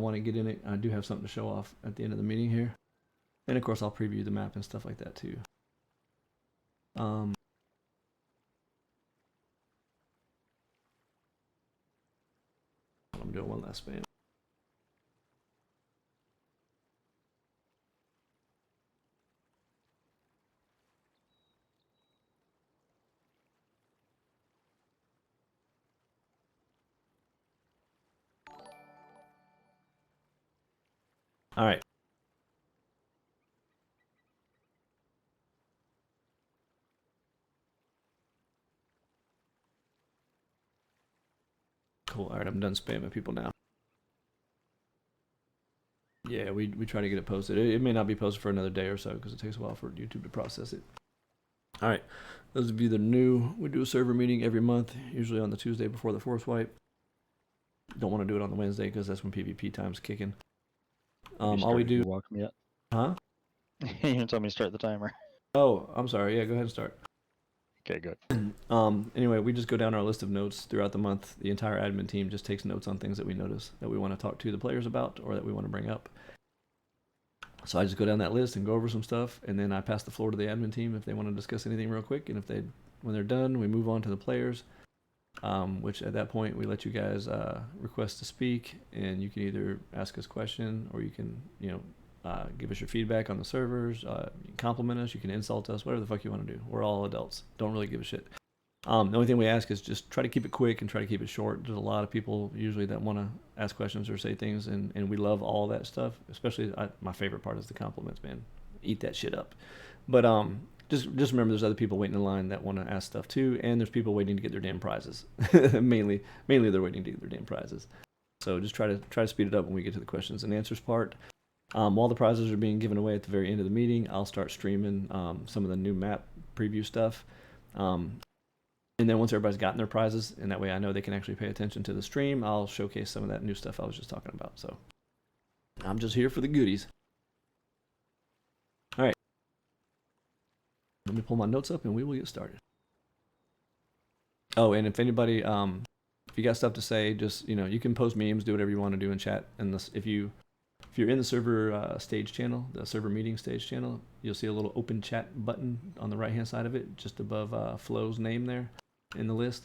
want to get in it. I do have something to show off at the end of the meeting here. And of course, I'll preview the map and stuff like that too. I'm doing one last spam. All right. Cool. All right, I'm done spamming people now. Yeah, we try to get it posted. It may not be posted for another day or so because it takes a while for YouTube to process it. All right. Those of you that are new, we do a server meeting every month, usually on the Tuesday before the force wipe. Don't want to do it on the Wednesday because that's when PvP time's kicking. All we do. Welcome yet? Huh? You didn't tell me to start the timer. Oh, I'm sorry. Yeah, go ahead and start. Okay, good. Anyway, we just go down our list of notes throughout the month. The entire admin team just takes notes on things that we notice that we want to talk to the players about or that we want to bring up. So I just go down that list and go over some stuff, and then I pass the floor to the admin team if they want to discuss anything real quick. And when they're done, we move on to the players, which at that point we let you guys request to speak, and you can either ask us a question or you can, give us your feedback on the servers. You can compliment us, you can insult us, whatever the fuck you want to do. We're all adults. Don't really give a shit. The only thing we ask is just try to keep it quick and try to keep it short. There's a lot of people usually that want to ask questions or say things, and we love all that stuff. Especially, my favorite part is the compliments, man. Eat that shit up. But just remember, there's other people waiting in line that want to ask stuff too, and there's people waiting to get their damn prizes. mainly they're waiting to get their damn prizes. So just try to speed it up when we get to the questions and answers part. While the prizes are being given away at the very end of the meeting, I'll start streaming some of the new map preview stuff. And then once everybody's gotten their prizes, and that way I know they can actually pay attention to the stream, I'll showcase some of that new stuff I was just talking about. So I'm just here for the goodies. All right. Let me pull my notes up and we will get started. Oh, and if anybody, if you got stuff to say, just, you can post memes, do whatever you want to do in chat. And if you're in the server stage channel, the server meeting stage channel, you'll see a little open chat button on the right-hand side of it, just above Flo's name there in the list.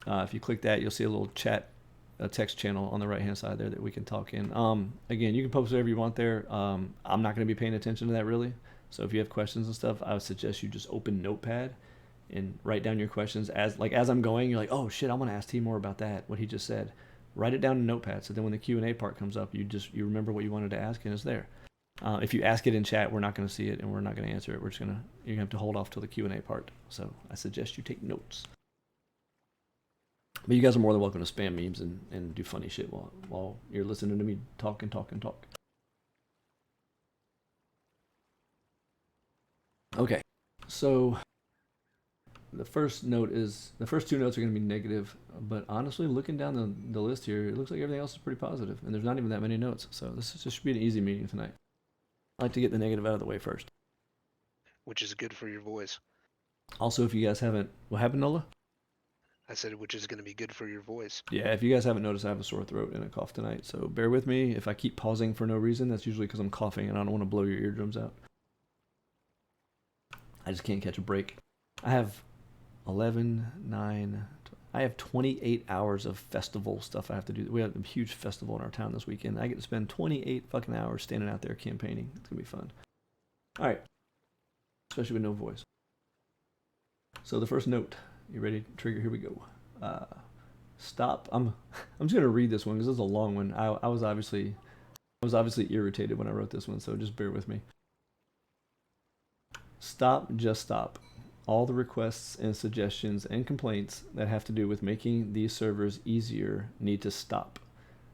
If you click that, you'll see a little text channel on the right-hand side there that we can talk in. Again, you can post whatever you want there. I'm not going to be paying attention to that really. So if you have questions and stuff, I would suggest you just open Notepad and write down your questions as I'm going. You're like, oh shit, I want to ask T more about that, what he just said. Write it down in Notepad, so then when the Q&A part comes up, you remember what you wanted to ask and it's there. If you ask it in chat, we're not going to see it and we're not going to answer it. You're going to have to hold off till the Q&A part. So I suggest you take notes. But you guys are more than welcome to spam memes and do funny shit while you're listening to me talk and talk and talk. Okay, so the first two notes are going to be negative, but honestly, looking down the list here, it looks like everything else is pretty positive, and there's not even that many notes. So this should be an easy meeting tonight. I like to get the negative out of the way first. Which is good for your voice. Also, if you guys haven't, what happened, Nola? I said, which is going to be good for your voice. Yeah, if you guys haven't noticed, I have a sore throat and a cough tonight, so bear with me. If I keep pausing for no reason, that's usually because I'm coughing and I don't want to blow your eardrums out. I just can't catch a break. I have 28 hours of festival stuff I have to do. We have a huge festival in our town this weekend. I get to spend 28 fucking hours standing out there campaigning. It's going to be fun. All right. Especially with no voice. So the first note. You ready? Trigger, here we go. Stop. I'm just going to read this one because this is a long one. I was obviously irritated when I wrote this one, so just bear with me. Stop, just stop. All the requests and suggestions and complaints that have to do with making these servers easier need to stop.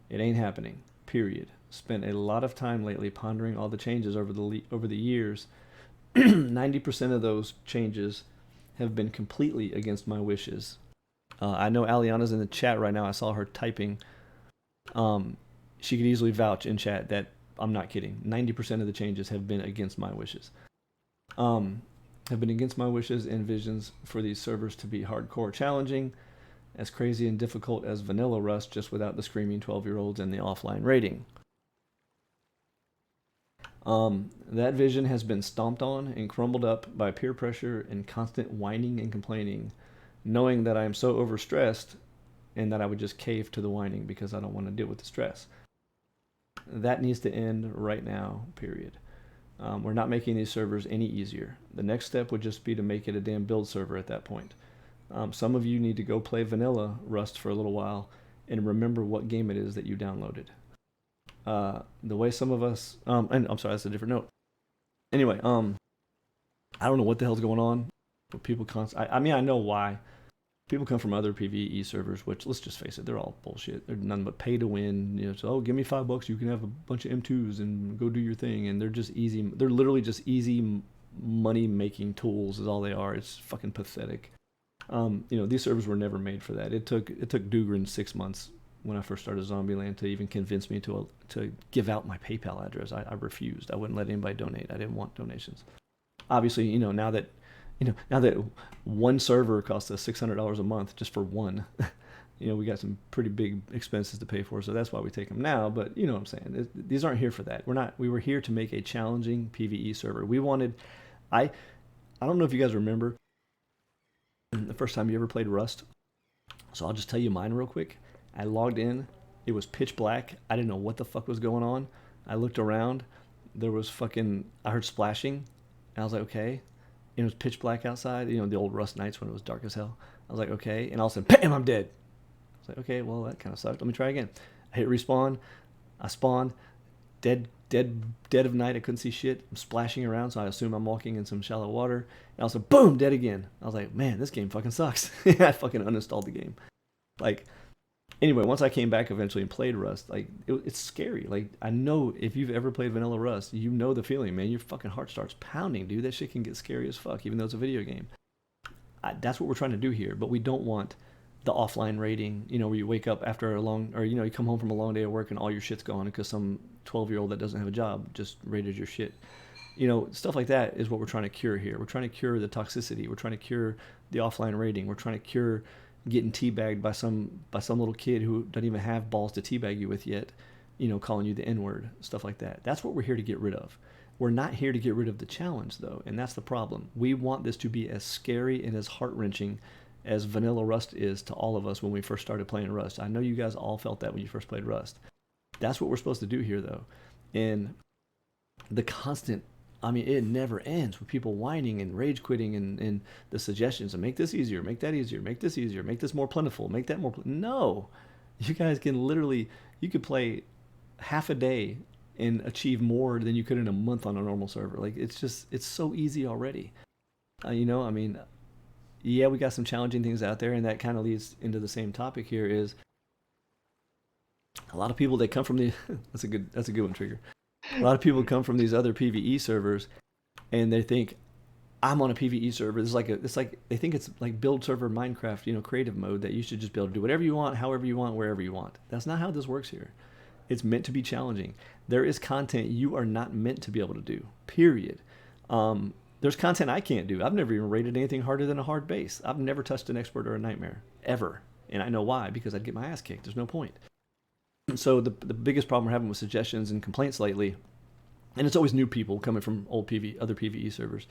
It ain't happening. Period. Spent a lot of time lately pondering all the changes over the years. 90% of those changes have been completely against my wishes. I know Aliana's in the chat right now. I saw her typing. She could easily vouch in chat that I'm not kidding. 90% of the changes have been against my wishes. Have been against my wishes and visions for these servers to be hardcore challenging, as crazy and difficult as vanilla Rust, just without the screaming 12-year-olds and the offline rating. That vision has been stomped on and crumbled up by peer pressure and constant whining and complaining, knowing that I am so overstressed and that I would just cave to the whining because I don't want to deal with the stress. That needs to end right now, period. We're not making these servers any easier. The next step would just be to make it a damn build server at that point. Some of you need to go play vanilla Rust for a little while and remember what game it is that you downloaded. The way some of us, and I'm sorry, that's a different note. Anyway, I don't know what the hell's going on, but people I mean, I know why. People come from other PvE servers, which, let's just face it, they're all bullshit. They're nothing but pay to win. You know, so, oh, give me $5, you can have a bunch of M2s and go do your thing. And they're just easy. They're literally just easy money making tools is all they are. It's fucking pathetic. You know, these servers were never made for that. It took Dugrin 6 months when I first started Zombieland to even convince me to give out my PayPal address. I refused. I wouldn't let anybody donate. I didn't want donations. Obviously, you know, now that one server costs us $600 a month just for one, you know, we got some pretty big expenses to pay for, so that's why we take them now. But you know what I'm saying? These aren't here for that. We were here to make a challenging PvE server. We wanted, I don't know if you guys remember the first time you ever played Rust. So I'll just tell you mine real quick. I logged in. It was pitch black. I didn't know what the fuck was going on. I looked around. There was I heard splashing. And I was like, okay. It was pitch black outside, you know, the old Rust nights when it was dark as hell. I was like, okay. And all of a sudden, bam, I'm dead. I was like, okay, well, that kind of sucked. Let me try again. I hit respawn. I spawned. Dead of night. I couldn't see shit. I'm splashing around, so I assume I'm walking in some shallow water. And also, boom, dead again. I was like, man, this game fucking sucks. I fucking uninstalled the game. Like, anyway, once I came back eventually and played Rust, like, it's scary. Like, I know if you've ever played vanilla Rust, you know the feeling, man. Your fucking heart starts pounding, dude. That shit can get scary as fuck, even though it's a video game. That's what we're trying to do here, but we don't want the offline rating, you know, where you wake up after a long, or, you know, you come home from a long day of work and all your shit's gone because some 12-year-old that doesn't have a job just raided your shit. You know, stuff like that is what we're trying to cure here. We're trying to cure the toxicity. We're trying to cure the offline rating. We're trying to cure getting teabagged by some little kid who doesn't even have balls to teabag you with yet, you know, calling you the N-word, stuff like that. That's what we're here to get rid of. We're not here to get rid of the challenge, though, and that's the problem. We want this to be as scary and as heart-wrenching as vanilla Rust is to all of us when we first started playing Rust. I know you guys all felt that when you first played Rust. That's what we're supposed to do here, though. And the constant, I mean, it never ends with people whining and rage quitting and the suggestions of make this easier, make that easier, make this easier, make this more plentiful, make that more no. You guys can literally, you could play half a day and achieve more than you could in a month on a normal server. Like, it's so easy already. You know, I mean, yeah, we got some challenging things out there, and that kind of leads into the same topic here is a lot of people that come from the, that's a good one, Trigger. A lot of people come from these other PvE servers, and they think, I'm on a PvE server. It's like they think it's like build server Minecraft, you know, creative mode, that you should just be able to do whatever you want, however you want, wherever you want. That's not how this works here. It's meant to be challenging. There is content you are not meant to be able to do, period. There's content I can't do. I've never even rated anything harder than a hard base. I've never touched an expert or a nightmare, ever. And I know why, because I'd get my ass kicked. There's no point. So the biggest problem we're having with suggestions and complaints lately, and it's always new people coming from other PvE servers,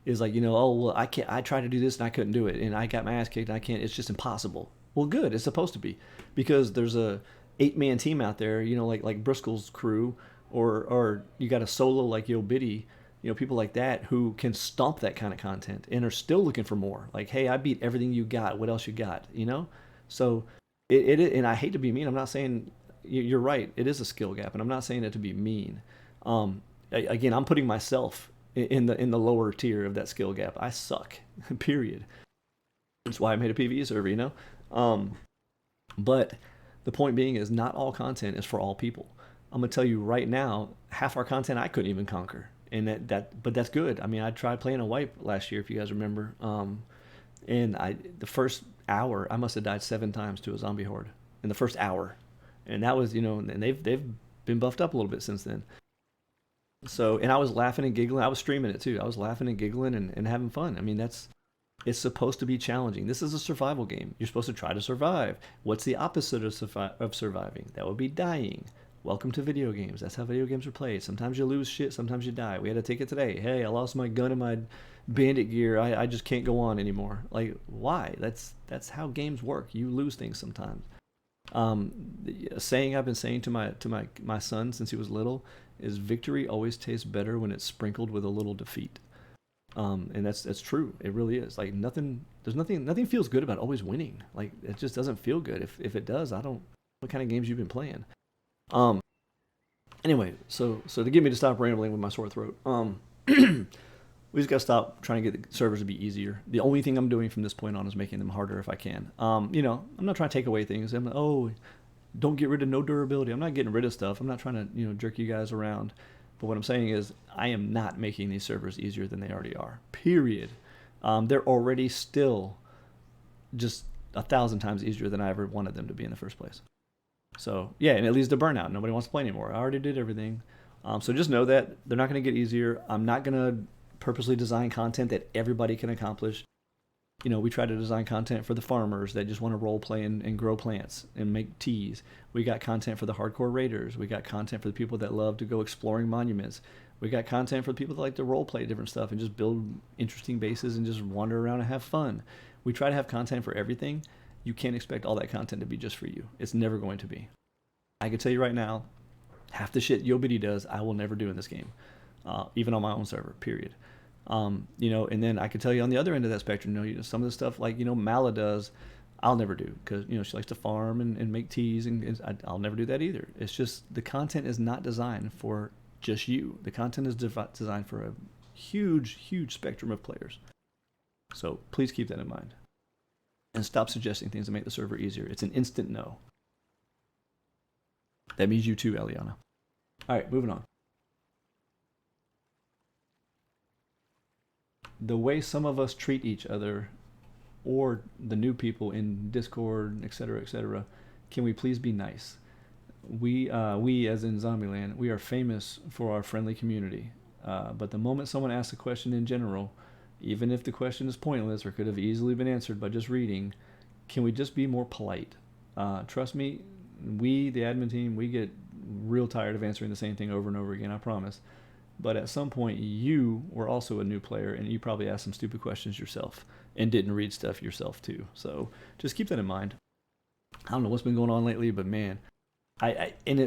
is like, you know, oh, well, I tried to do this and I couldn't do it, and I got my ass kicked and I can't, it's just impossible. Well, good, it's supposed to be, because there's a 8-man team out there, you know, like Bristol's crew, or you got a solo like Yo Biddy, you know, people like that who can stomp that kind of content and are still looking for more. Like, hey, I beat everything you got. What else you got? You know? So it and I hate to be mean. I'm not saying, you're right. It is a skill gap, and I'm not saying it to be mean. Again, I'm putting myself in the lower tier of that skill gap. I suck. Period. That's why I made a PvE server, you know? But the point being is not all content is for all people. I'm going to tell you right now, half our content I couldn't even conquer. And but that's good. I mean, I tried playing a wipe last year, if you guys remember. And the first hour, I must have died 7 times to a zombie horde in the first hour. And that was, you know, and they've been buffed up a little bit since then. So, and I was laughing and giggling. I was streaming it too. I was laughing and giggling and having fun. I mean, that's It's supposed to be challenging. This is a survival game. You're supposed to try to survive. What's the opposite of surviving? That would be dying. Welcome to video games. That's how video games are played. Sometimes you lose shit, sometimes you die. We had a ticket today. Hey, I lost my gun and my bandit gear. I just can't go on anymore. Like, why? That's how games work. You lose things sometimes. Saying I've been saying to my son since he was little is victory always tastes better when it's sprinkled with a little defeat. And that's true. It really is. Like nothing feels good about always winning. Like it just doesn't feel good. If it does, I don't. What kind of games you've been playing? Um. Anyway, so to get me to stop rambling with my sore throat. We just gotta stop trying to get the servers to be easier. The only thing I'm doing from this point on is making them harder if I can. I'm not trying to take away things. Don't get rid of no durability. I'm not getting rid of stuff. I'm not trying to jerk you guys around. But what I'm saying is, I am not making these servers easier than they already are. Period. They're already still just 1,000 times easier than I ever wanted them to be in the first place. So yeah, and it leads to burnout. Nobody wants to play anymore. I already did everything. So just know that they're not going to get easier. I'm not going to purposely design content that everybody can accomplish. We try to design content for the farmers that just want to role play and grow plants and make teas. We got content for the hardcore raiders. We got content for the people that love to go exploring monuments. We got content for the people that like to role play different stuff and just build interesting bases and just wander around and have fun. We try to have content for everything. You can't expect all that content to be just for you. It's never going to be. I can tell you right now, half the shit Yobity does, I will never do in this game, even on my own server. Period. And then I could tell you on the other end of that spectrum, some of the stuff like Mala does, I'll never do because she likes to farm and make teas, and I'll never do that either. It's just the content is not designed for just you. The content is designed for a huge spectrum of players. So please keep that in mind, and stop suggesting things to make the server easier. It's an instant no. That means you too, Eliana. All right, moving on. The way some of us treat each other or the new people in Discord, etc., can we please be nice? We as in Zombieland, we are famous for our friendly community. But the moment someone asks a question in general, even if the question is pointless or could have easily been answered by just reading, can we just be more polite? Trust me, we, the admin team, we get real tired of answering the same thing over and over again, I promise. But at some point, you were also a new player, and you probably asked some stupid questions yourself and didn't read stuff yourself too. So just keep that in mind. I don't know what's been going on lately, but man,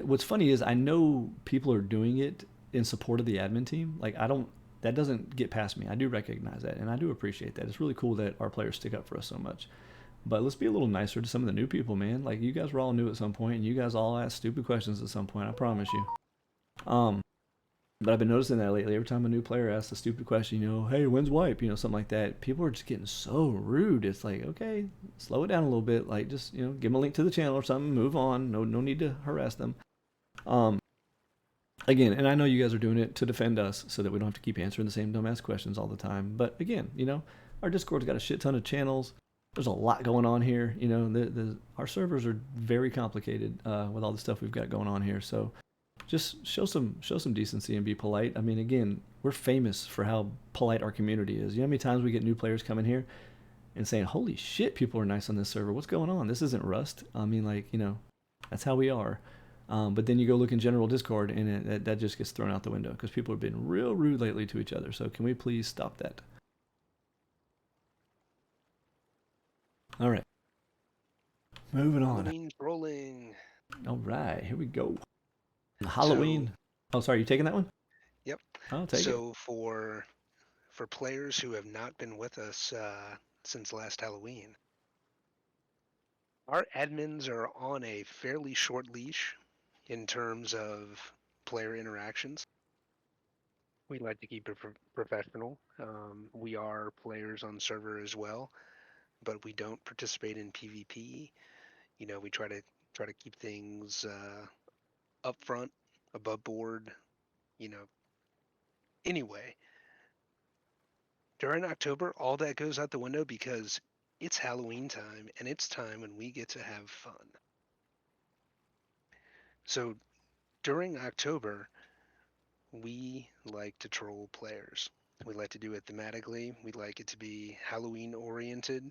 what's funny is I know people are doing it in support of the admin team. Like that doesn't get past me. I do recognize that, and I do appreciate that. It's really cool that our players stick up for us so much. But let's be a little nicer to some of the new people, man. Like you guys were all new at some point, and you guys all asked stupid questions at some point. I promise you. But I've been noticing that lately. Every time a new player asks a stupid question, hey, when's wipe? Something like that. People are just getting so rude. It's like, okay, slow it down a little bit. Like, just give them a link to the channel or something. Move on. No need to harass them. Again, and I know you guys are doing it to defend us so that we don't have to keep answering the same dumbass questions all the time. But again, our Discord's got a shit ton of channels. There's a lot going on here. Our servers are very complicated with all the stuff we've got going on here. So just show some decency and be polite. I mean, again, we're famous for how polite our community is. You know how many times we get new players coming here and saying, holy shit, people are nice on this server. What's going on? This isn't Rust. I mean, that's how we are. But then you go look in general Discord, and that just gets thrown out the window because people have been real rude lately to each other. So can we please stop that? All right. Moving on. Halloween trolling. All right, here we go. Halloween. Sorry, you taking that one? Yep. I'll take it. So for players who have not been with us since last Halloween, our admins are on a fairly short leash in terms of player interactions. We like to keep it professional. We are players on server as well, but we don't participate in PvP. We try to keep things up front, above board. Anyway, during October, all that goes out the window because it's Halloween time, and it's time when we get to have fun. So during October, we like to troll players. We like to do it thematically. We like it to be Halloween oriented.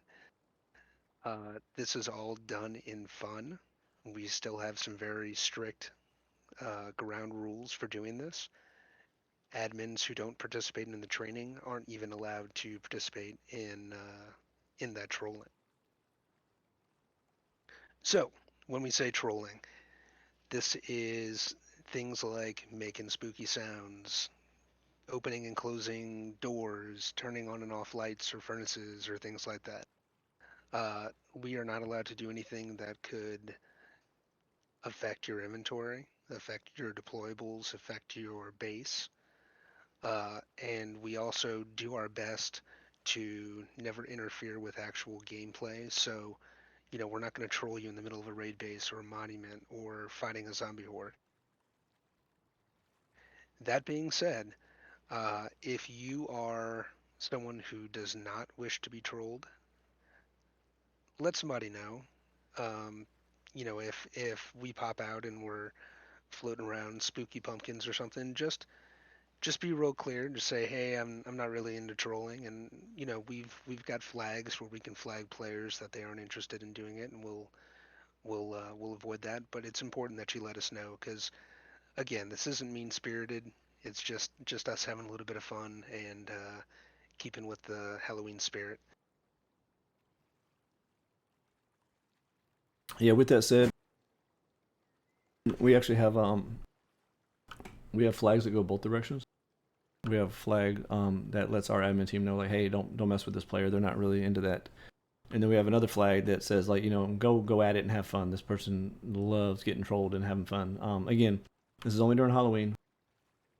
This is all done in fun. We still have some very strict ground rules for doing this. Admins who don't participate in the training aren't even allowed to participate in that trolling. So, when we say trolling, this is things like making spooky sounds, opening and closing doors, turning on and off lights or furnaces or things like that. We are not allowed to do anything that could affect your inventory, affect your deployables, affect your base. And we also do our best to never interfere with actual gameplay. So, we're not going to troll you in the middle of a raid base or a monument or fighting a zombie horde. That being said, if you are someone who does not wish to be trolled, let somebody know. If we pop out and we're floating around spooky pumpkins or something, just be real clear. Just say, hey, I'm not really into trolling, and we've got flags where we can flag players that they aren't interested in doing it, and we'll avoid that. But it's important that you let us know because again, this isn't mean spirited. It's just us having a little bit of fun and keeping with the Halloween spirit. Yeah, with that said, we actually have flags that go both directions. We have a flag that lets our admin team know, like, hey, don't mess with this player. They're not really into that. And then we have another flag that says, like, go at it and have fun. This person loves getting trolled and having fun. Again, this is only during Halloween,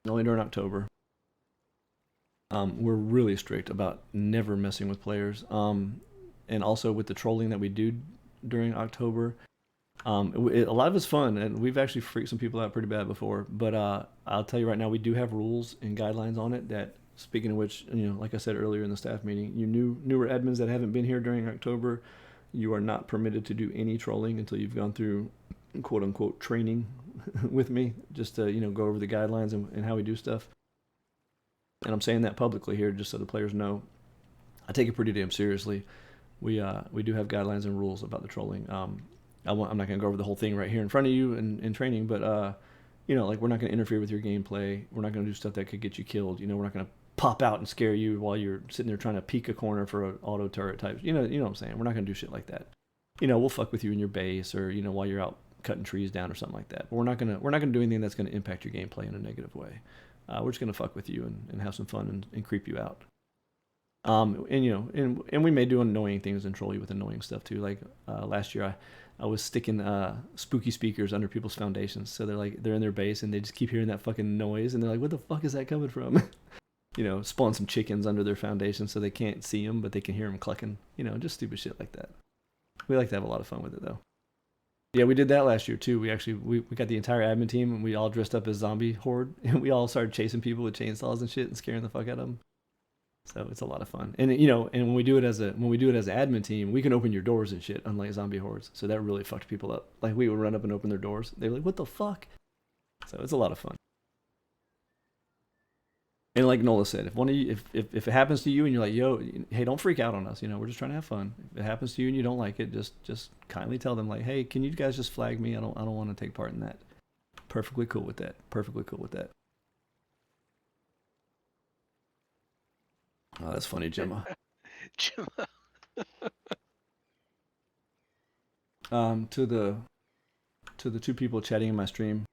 only during October. We're really strict about never messing with players. And also with the trolling that we do during October, a lot of it's fun, and we've actually freaked some people out pretty bad before. But I'll tell you right now, we do have rules and guidelines on it that, speaking of which, like I said earlier in the staff meeting, you newer admins that haven't been here during October, you are not permitted to do any trolling until you've gone through quote unquote training with me, just to go over the guidelines and how we do stuff. And I'm saying that publicly here just so the players know. I take it pretty damn seriously. We do have guidelines and rules about the trolling. I'm not going to go over the whole thing right here in front of you in training, but like, we're not going to interfere with your gameplay. We're not going to do stuff that could get you killed. We're not going to pop out and scare you while you're sitting there trying to peek a corner for an auto turret type. You know what I'm saying? We're not going to do shit like that. We'll fuck with you in your base or while you're out cutting trees down or something like that. But we're not going to do anything that's going to impact your gameplay in a negative way. We're just going to fuck with you and have some fun and creep you out. And we may do annoying things and troll you with annoying stuff too. Like last year, I was sticking spooky speakers under people's foundations, so they're in their base and they just keep hearing that fucking noise, and they're like, "What the fuck is that coming from?" Spawn some chickens under their foundation so they can't see them, but they can hear them clucking. Just stupid shit like that. We like to have a lot of fun with it though. Yeah, we did that last year too. We got the entire admin team and we all dressed up as zombie horde, and we all started chasing people with chainsaws and shit and scaring the fuck out of them. So it's a lot of fun. And and when we do it as an admin team, we can open your doors and shit, unlike zombie hordes. So that really fucked people up. Like, we would run up and open their doors. They were like, "What the fuck?" So it's a lot of fun. And like Nola said, if one of you, if it happens to you and you're like, "Yo, hey, don't freak out on us. We're just trying to have fun." If it happens to you and you don't like it, just kindly tell them, like, "Hey, can you guys just flag me? I don't want to take part in that." Perfectly cool with that. Perfectly cool with that. Oh, that's funny, Gemma. Gemma. To the two people chatting in my stream,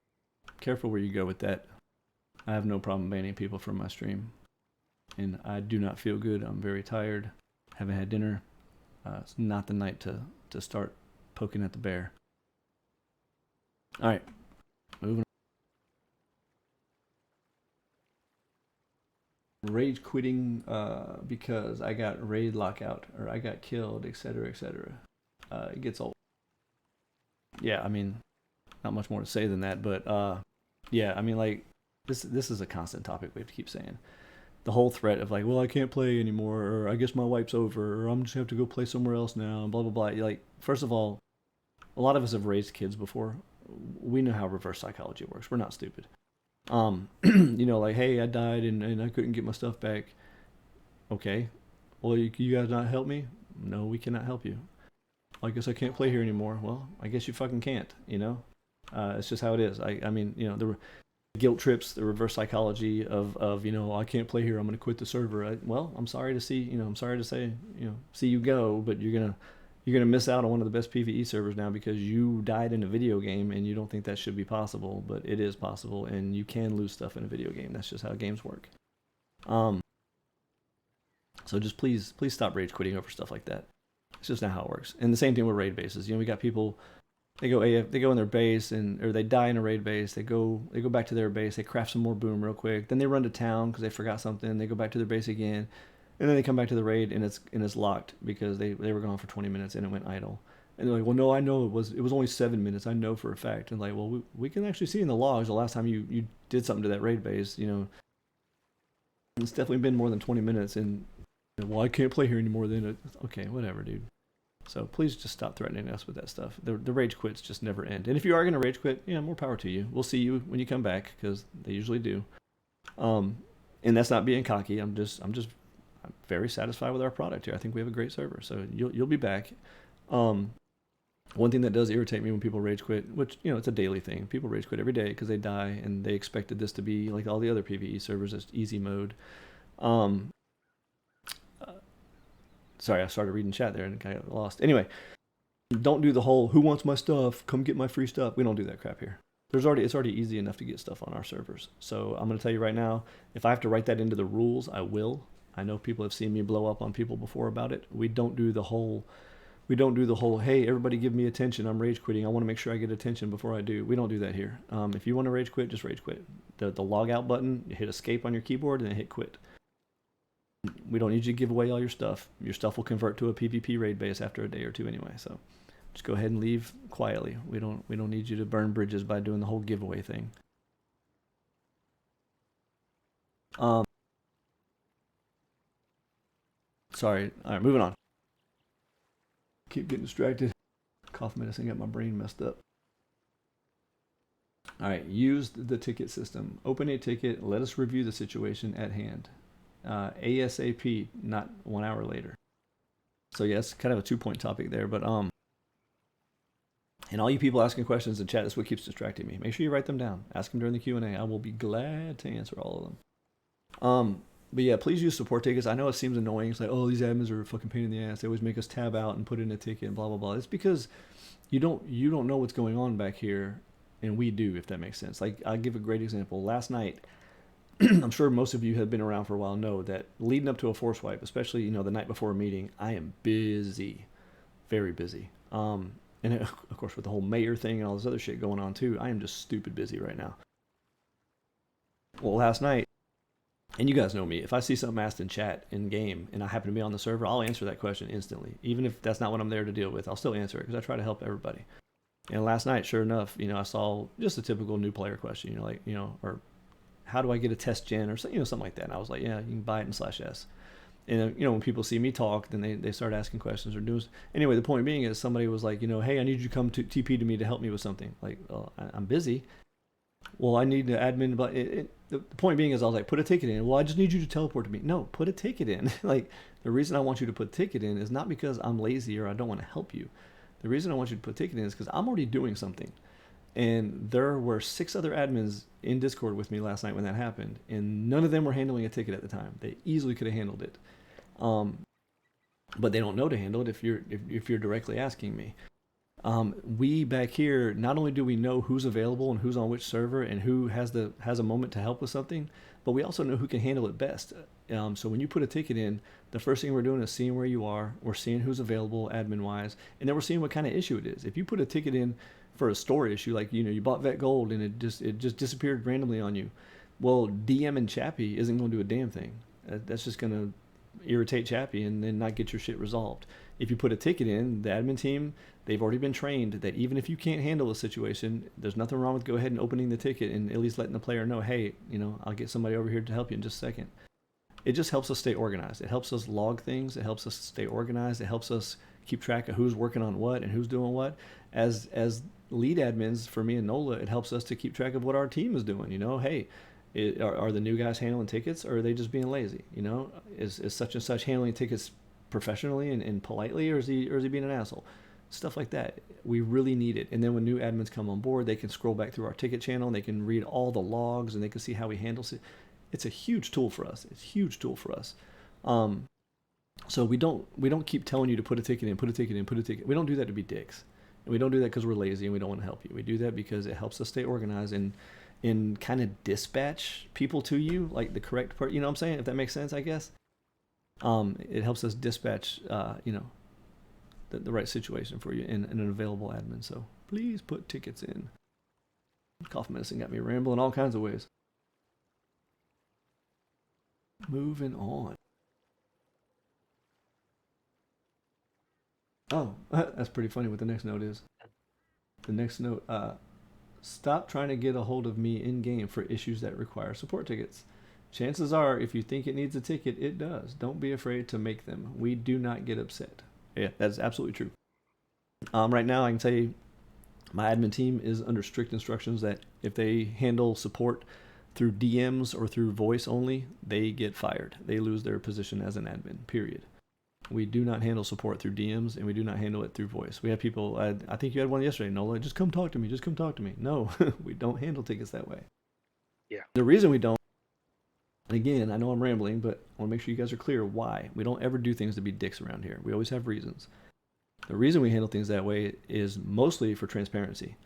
careful where you go with that. I have no problem banning people from my stream, and I do not feel good. I'm very tired. Haven't had dinner. It's not the night to start poking at the bear. All right, moving on. Rage quitting because I got raid lockout or I got killed, etc., etc. It gets old. Yeah, I mean, not much more to say than that, but yeah, I mean, like, this is a constant topic we have to keep saying. The whole threat of like, well, I can't play anymore, or I guess my wipe's over, or I'm just gonna have to go play somewhere else now, and blah blah blah. Like, first of all, a lot of us have raised kids before. We know how reverse psychology works. We're not stupid. Like, hey, I died and I couldn't get my stuff back. Okay, well, you guys not help me? No, we cannot help you. I guess I can't play here anymore. Well, I guess you fucking can't, you know? It's just how it is. I mean, you know, the guilt trips, the reverse psychology of you know, I can't play here, I'm going to quit the server. Well, I'm sorry to see, you know, I'm sorry to say, you know, see you go, but you're gonna miss out on one of the best PvE servers now because you died in a video game and you don't think that should be possible, but it is possible, and you can lose stuff in a video game. That's just how games work. So just please stop rage quitting over stuff like that. It's just not how it works. And the same thing with raid bases. You know, we got people, they go in their base, or they die in a raid base. They go back to their base. They craft some more boom real quick. Then they run to town because they forgot something. They go back to their base again, and then they come back to the raid and it's locked because they were gone for 20 minutes and it went idle. And they're like, well, no, I know it was only 7 minutes. I know for a fact. And like, well, we can actually see in the logs the last time you did something to that raid base. You know, it's definitely been more than 20 minutes. And well, I can't play here anymore. Then okay, whatever, dude. So please just stop threatening us with that stuff. The rage quits just never end. And if you are going to rage quit, yeah, more power to you. We'll see you when you come back because they usually do. And that's not being cocky. I'm very satisfied with our product here. I think we have a great server. So you'll be back. One thing that does irritate me when people rage quit, which, you know, it's a daily thing. People rage quit every day because they die and they expected this to be like all the other PvE servers, it's easy mode. Sorry, I started reading chat there and I got lost. Anyway, don't do the whole "who wants my stuff? Come get my free stuff." We don't do that crap here. It's already easy enough to get stuff on our servers. So I'm going to tell you right now, if I have to write that into the rules, I will. I know people have seen me blow up on people before about it. We don't do the whole, hey, everybody give me attention, I'm rage quitting, I want to make sure I get attention before I do. We don't do that here. If you want to rage quit, just rage quit. The log out button, you hit escape on your keyboard and then hit quit. We don't need you to give away all your stuff. Your stuff will convert to a PvP raid base after a day or two anyway. So just go ahead and leave quietly. We don't need you to burn bridges by doing the whole giveaway thing. Sorry. All right, moving on. Keep getting distracted. Cough medicine got my brain messed up. All right, use the ticket system. Open a ticket. Let us review the situation at hand. ASAP, not 1 hour later. So yes, kind of a 2-point topic there, but and all you people asking questions in chat, that's what keeps distracting me. Make sure you write them down. Ask them during the Q&A. I will be glad to answer all of them. But yeah, please use support tickets. I know it seems annoying. It's like, oh, these admins are a fucking pain in the ass. They always make us tab out and put in a ticket and blah blah blah. It's because you don't know what's going on back here, and we do, if that makes sense. Like, I'll give a great example. Last night, I'm sure most of you have been around for a while know that leading up to a force wipe, especially, you know, the night before a meeting, I am busy, very busy. And of course with the whole mayor thing and all this other shit going on too, I am just stupid busy right now. Well, last night, and you guys know me, if I see something asked in chat in game and I happen to be on the server, I'll answer that question instantly. Even if that's not what I'm there to deal with, I'll still answer it because I try to help everybody. And last night, sure enough, you know, I saw just a typical new player question, you know, like, you know, or how do I get a test gen or something, you know, something like that. And I was like, yeah, you can buy it in /s. And, you know, when people see me talk, then they start asking questions or doing. Anyway, the point being is somebody was like, you know, hey, I need you to come to TP to me to help me with something. Like, well, I'm busy. Well, I need an admin. But the point being is I was like, put a ticket in. Well, I just need you to teleport to me. No, put a ticket in. Like, the reason I want you to put a ticket in is not because I'm lazy or I don't want to help you. The reason I want you to put a ticket in is because I'm already doing something. And there were 6 other admins in Discord with me last night when that happened, and none of them were handling a ticket at the time. They easily could have handled it, but they don't know to handle it if you're directly asking me. We back here, not only do we know who's available and who's on which server and who has a moment to help with something, but we also know who can handle it best. So when you put a ticket in, the first thing we're doing is seeing where you are. We're seeing who's available admin wise, and then we're seeing what kind of issue it is. If you put a ticket in for a store issue, like, you know, you bought vet gold and it just disappeared randomly on you, well, DM and Chappie isn't going to do a damn thing. That's just going to irritate Chappie and then not get your shit resolved. If you put a ticket in, the admin team, they've already been trained that even if you can't handle a situation, there's nothing wrong with go ahead and opening the ticket and at least letting the player know, hey, you know, I'll get somebody over here to help you in just a second. It just helps us stay organized. It helps us log things. It helps us stay organized. It helps us keep track of who's working on what and who's doing what. As lead admins for me and NOLA, it helps us to keep track of what our team is doing. You know, hey, Are the new guys handling tickets, or are they just being lazy? You know, is such and such handling tickets professionally and politely, or is he being an asshole? Stuff like that. We really need it. And then when new admins come on board, they can scroll back through our ticket channel and they can read all the logs and they can see how we handle it. It's a huge tool for us. It's a huge tool for us. So we don't keep telling you to put a ticket in, put a ticket in, put a ticket. We don't do that to be dicks. And we don't do that because we're lazy and we don't want to help you. We do that because it helps us stay organized and kind of dispatch people to you, like the correct part. You know what I'm saying? If that makes sense, I guess. It helps us dispatch, the right situation for you in an available admin. So please put tickets in. Cough medicine got me rambling all kinds of ways. Moving on. Oh, that's pretty funny what the next note is. The next note, stop trying to get a hold of me in-game for issues that require support tickets. Chances are, if you think it needs a ticket, it does. Don't be afraid to make them. We do not get upset. Yeah, that's absolutely true. Right now, I can tell you, my admin team is under strict instructions that if they handle support through DMs or through voice only, they get fired. They lose their position as an admin, period. We do not handle support through DMs, and we do not handle it through voice. We have people, I think you had one yesterday, Nola, just come talk to me, just come talk to me. No, we don't handle tickets that way. Yeah. The reason we don't, and again, I know I'm rambling, but I want to make sure you guys are clear why. We don't ever do things to be dicks around here. We always have reasons. The reason we handle things that way is mostly for transparency.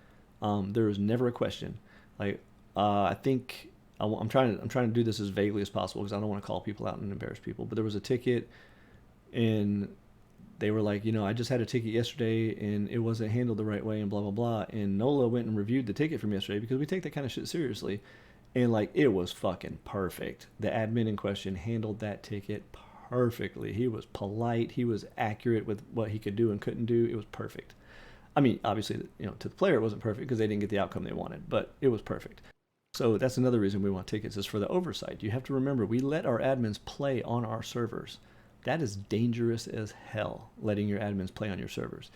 There is never a question. Like, I think I'm trying to do this as vaguely as possible because I don't want to call people out and embarrass people. But there was a ticket, and they were like, I just had a ticket yesterday and it wasn't handled the right way and blah blah blah. And Nola went and reviewed the ticket from yesterday because we take that kind of shit seriously. And like, it was fucking perfect. The admin in question handled that ticket perfectly. He was polite. He was accurate with what he could do and couldn't do. It was perfect. I mean, obviously, to the player, it wasn't perfect because they didn't get the outcome they wanted, but it was perfect. So that's another reason we want tickets, is for the oversight. You have to remember, we let our admins play on our servers. That is dangerous as hell, letting your admins play on your servers.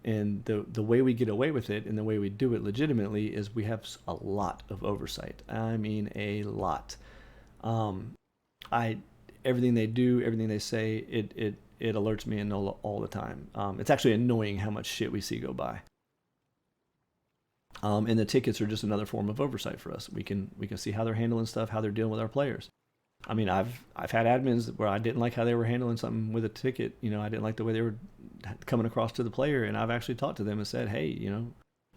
And the way we get away with it and the way we do it legitimately is we have a lot of oversight. I mean, a lot. Everything they do, everything they say, it alerts me and Nola all the time. It's actually annoying how much shit we see go by. And the tickets are just another form of oversight for us. We can see how they're handling stuff, how they're dealing with our players. I mean, I've had admins where I didn't like how they were handling something with a ticket. I didn't like the way they were coming across to the player, and I've actually talked to them and said, hey,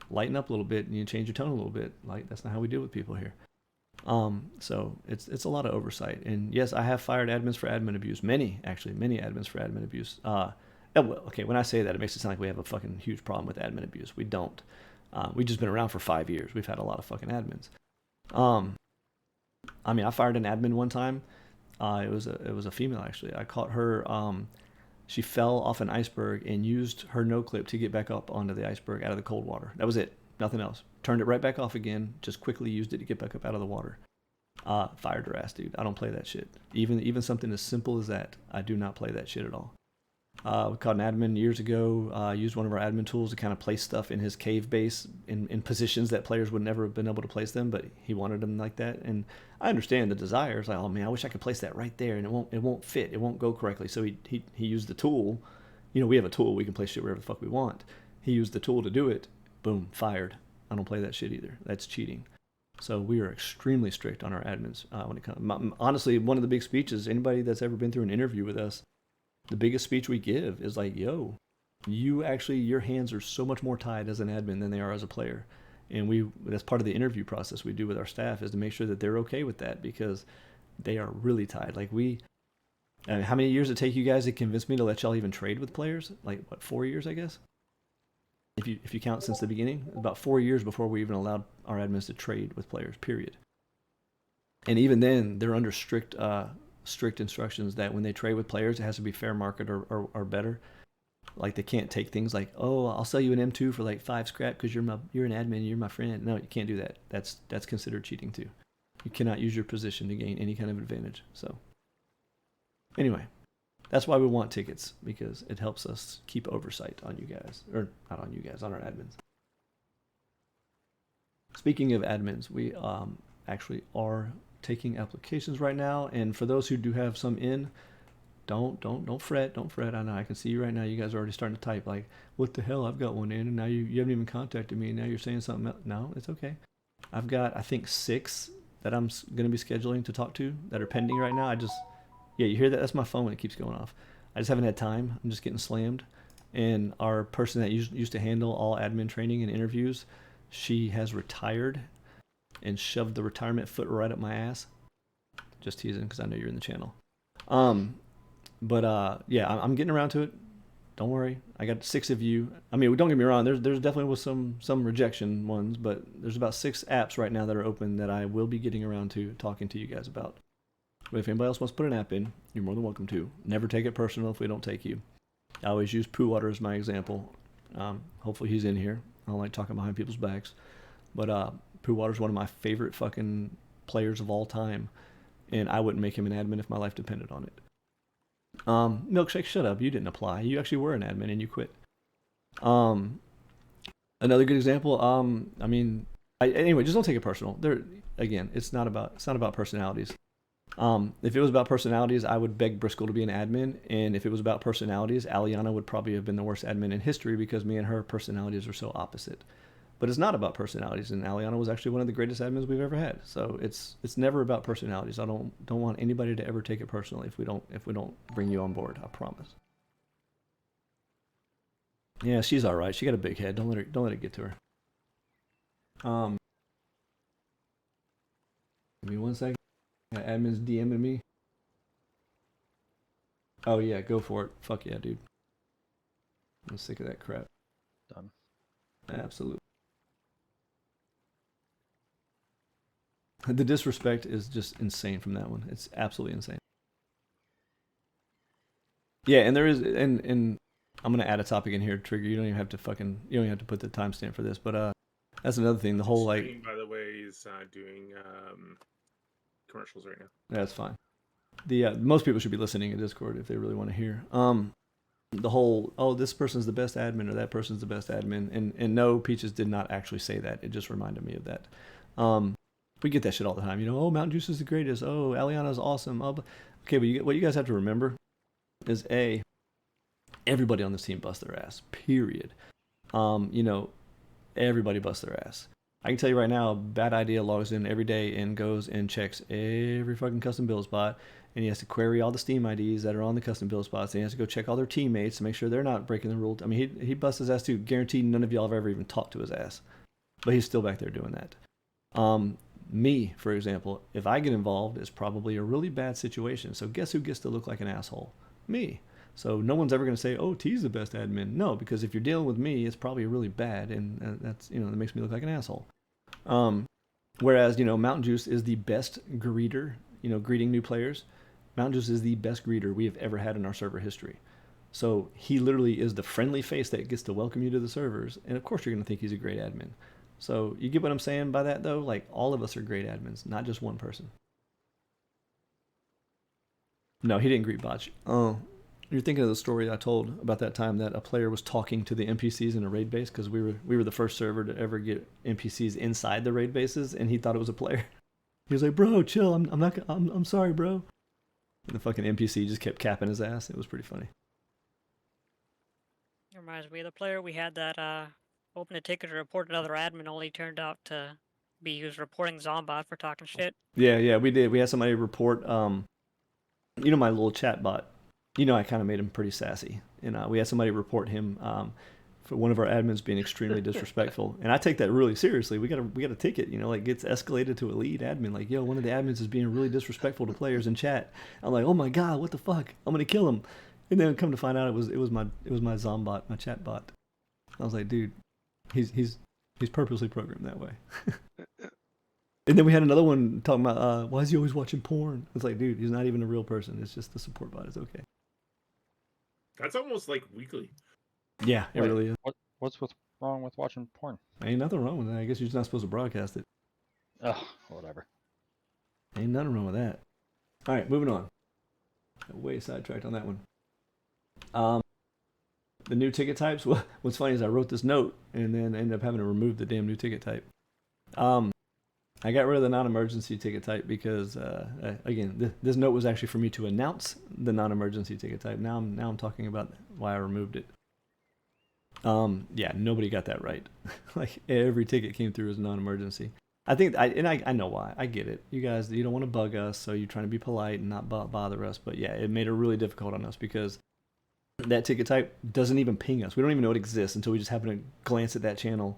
lighten up a little bit and you change your tone a little bit. Like, that's not how we deal with people here. So it's a lot of oversight. And yes, I have fired admins for admin abuse. Many admins for admin abuse. Okay, when I say that, it makes it sound like we have a fucking huge problem with admin abuse. We don't. We've just been around for 5 years. We've had a lot of fucking admins. I mean, I fired an admin one time. It was a female, actually. I caught her. She fell off an iceberg and used her no clip to get back up onto the iceberg out of the cold water. That was it. Nothing else. Turned it right back off again. Just quickly used it to get back up out of the water. Fired her ass, dude. I don't play that shit. Even something as simple as that, I do not play that shit at all. We caught an admin years ago, used one of our admin tools to kind of place stuff in his cave base in positions that players would never have been able to place them, but he wanted them like that. And I understand the desire. It's like, oh man, I wish I could place that right there, and it won't fit. It won't go correctly. So he used the tool. We have a tool. We can place shit wherever the fuck we want. He used the tool to do it. Boom, fired. I don't play that shit either. That's cheating. So we are extremely strict on our admins when it comes. Honestly, one of the big speeches, anybody that's ever been through an interview with us, the biggest speech we give is like, yo, your hands are so much more tied as an admin than they are as a player. And that's part of the interview process we do with our staff, is to make sure that they're okay with that, because they are really tied. Like how many years did it take you guys to convince me to let y'all even trade with players? Like, what, 4 years, I guess? If you count since the beginning, about 4 years before we even allowed our admins to trade with players, period. And even then, they're under strict instructions that when they trade with players, it has to be fair market or better. Like, they can't take things like, oh, I'll sell you an M2 for like 5 scrap because you're an admin, you're my friend. No, you can't do that. That's considered cheating too. You cannot use your position to gain any kind of advantage. So anyway, that's why we want tickets, because it helps us keep oversight on you guys, or not on you guys, on our admins. Speaking of admins, we actually are taking applications right now. And for those who do have some in, don't fret. I know I can see you right now. You guys are already starting to type like, what the hell? I've got one in, and now you haven't even contacted me. And now you're saying something else. No, it's okay. I've got, I think, 6 that I'm going to be scheduling to talk to that are pending right now. Yeah, you hear that? That's my phone when it keeps going off. I just haven't had time. I'm just getting slammed. And our person that used to handle all admin training and interviews, she has retired and shoved the retirement foot right up my ass. Just teasing because I know you're in the channel. Yeah, I'm getting around to it. Don't worry. I got 6 of you. I mean, don't get me wrong. There's definitely was some rejection ones, but there's about 6 apps right now that are open that I will be getting around to talking to you guys about. But if anybody else wants to put an app in, you're more than welcome to. Never take it personal if we don't take you. I always use Poo Water as my example. Hopefully he's in here. I don't like talking behind people's backs. But Poo Water is one of my favorite fucking players of all time. And I wouldn't make him an admin if my life depended on it. Milkshake, shut up. You didn't apply. You actually were an admin and you quit. Another good example. Anyway, just don't take it personal. Again, it's not about personalities. If it was about personalities, I would beg Briscoe to be an admin. And if it was about personalities, Aliana would probably have been the worst admin in history because me and her personalities are so opposite. But it's not about personalities, and Aliana was actually one of the greatest admins we've ever had. So it's never about personalities. I don't want anybody to ever take it personally if we don't bring you on board. I promise. Yeah, she's all right. She got a big head. Don't let it get to her. Give me 1 second. Admin's DMing me. Oh yeah, go for it. Fuck yeah, dude. I'm sick of that crap. Done. Absolutely. The disrespect is just insane from that one. It's absolutely insane. Yeah, and there is, and I'm gonna add a topic in here, Trigger. You don't even have to put the timestamp for this, but that's another thing. The whole like. By the way, is doing commercials right now. That's fine. Most people should be listening in Discord if they really want to hear. The whole, this person's the best admin or that person's the best admin, and no, Peaches did not actually say that. It just reminded me of that. We get that shit all the time. Oh, Mountain Juice is the greatest. Oh, Aliana's awesome. Okay, but what you guys have to remember is everybody on this team busts their ass. Period. Everybody busts their ass. I can tell you right now, Bad Idea logs in every day and goes and checks every fucking custom build spot, and he has to query all the Steam IDs that are on the custom build spots, and he has to go check all their teammates to make sure they're not breaking the rule. I mean, he busts his ass too. Guaranteed none of y'all have ever even talked to his ass. But he's still back there doing that. Me, for example, if I get involved, it's probably a really bad situation. So guess who gets to look like an asshole? Me. So no one's ever going to say, oh, T's the best admin. No, because if you're dealing with me, it's probably really bad, and that's, that makes me look like an asshole. Whereas, Mountain Juice is the best greeter, greeting new players. Mountain Juice is the best greeter we have ever had in our server history. So he literally is the friendly face that gets to welcome you to the servers. And of course you're going to think he's a great admin. So you get what I'm saying by that, though? Like, all of us are great admins, not just one person. No, he didn't greet Botch. Oh, you're thinking of the story I told about that time that a player was talking to the NPCs in a raid base because we were the first server to ever get NPCs inside the raid bases, and he thought it was a player. He was like, "Bro, chill. I'm sorry, bro." And the fucking NPC just kept capping his ass. It was pretty funny. It reminds me of the player we had that opened a ticket to report another admin, only turned out to be he was reporting Zombot for talking shit. Yeah, we did. We had somebody report, my little chat bot. I kind of made him pretty sassy. And we had somebody report him for one of our admins being extremely disrespectful. And I take that really seriously. We got a ticket, gets escalated to a lead admin. Like, yo, one of the admins is being really disrespectful to players in chat. I'm like, oh my God, what the fuck? I'm going to kill him. And then come to find out it was my Zombot, my chat bot. I was like, dude, he's purposely programmed that way. And then we had another one talking about, why is he always watching porn? It's like, dude, he's not even a real person. It's just the support bot. It's okay. That's almost like weekly. Yeah, it really is. What's wrong with watching porn? Ain't nothing wrong with that. I guess you're just not supposed to broadcast it. Ugh, whatever. Ain't nothing wrong with that. All right, moving on. Way sidetracked on that one. The new ticket types. What's funny is I wrote this note and then ended up having to remove the damn new ticket type. I got rid of the non-emergency ticket type because, again, this note was actually for me to announce the non-emergency ticket type. Now I'm talking about why I removed it. Yeah, nobody got that right. Like every ticket came through as non-emergency. I think I know why. I get it. You guys, you don't want to bug us, so you're trying to be polite and not bother us. But yeah, it made it really difficult on us because that ticket type doesn't even ping us. We don't even know it exists until we just happen to glance at that channel.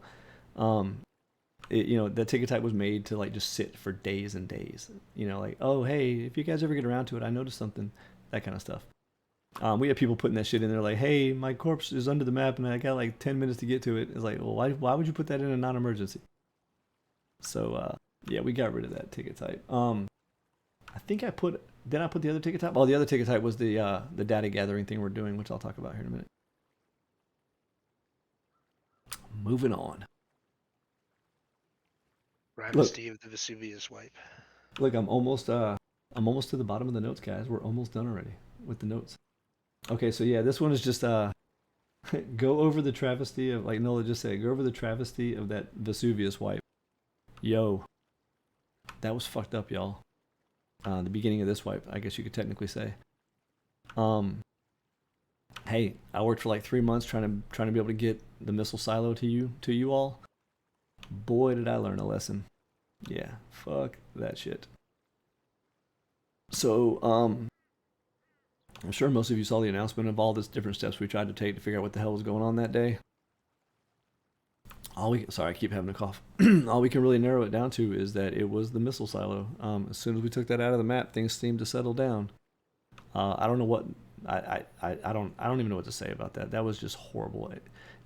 That ticket type was made to like just sit for days and days. Like, oh hey, if you guys ever get around to it, I noticed something, that kind of stuff. We have people putting that shit in there like, hey, my corpse is under the map and I got like 10 minutes to get to it. It's like, well, why would you put that in a non-emergency? So yeah, we got rid of that ticket type. I think did I put the other ticket type? Oh, the other ticket type was the data gathering thing we're doing, which I'll talk about here in a minute. Moving on. Travesty of the Vesuvius wipe. Look, I'm almost to the bottom of the notes, guys. We're almost done already with the notes. Okay, so yeah, this one is just go over the travesty of, like Nola just said, go over the travesty of that Vesuvius wipe. Yo, that was fucked up, y'all. The beginning of this wipe, I guess you could technically say. Hey, I worked for like 3 months trying to be able to get the missile silo to you all. Boy, did I learn a lesson. Yeah, fuck that shit. So, I'm sure most of you saw the announcement of all the different steps we tried to take to figure out what the hell was going on that day. Sorry, I keep having a cough. All we can really narrow it down to is that it was the missile silo. As soon as we took that out of the map, things seemed to settle down. I don't know what I don't even know what to say about that. That was just horrible.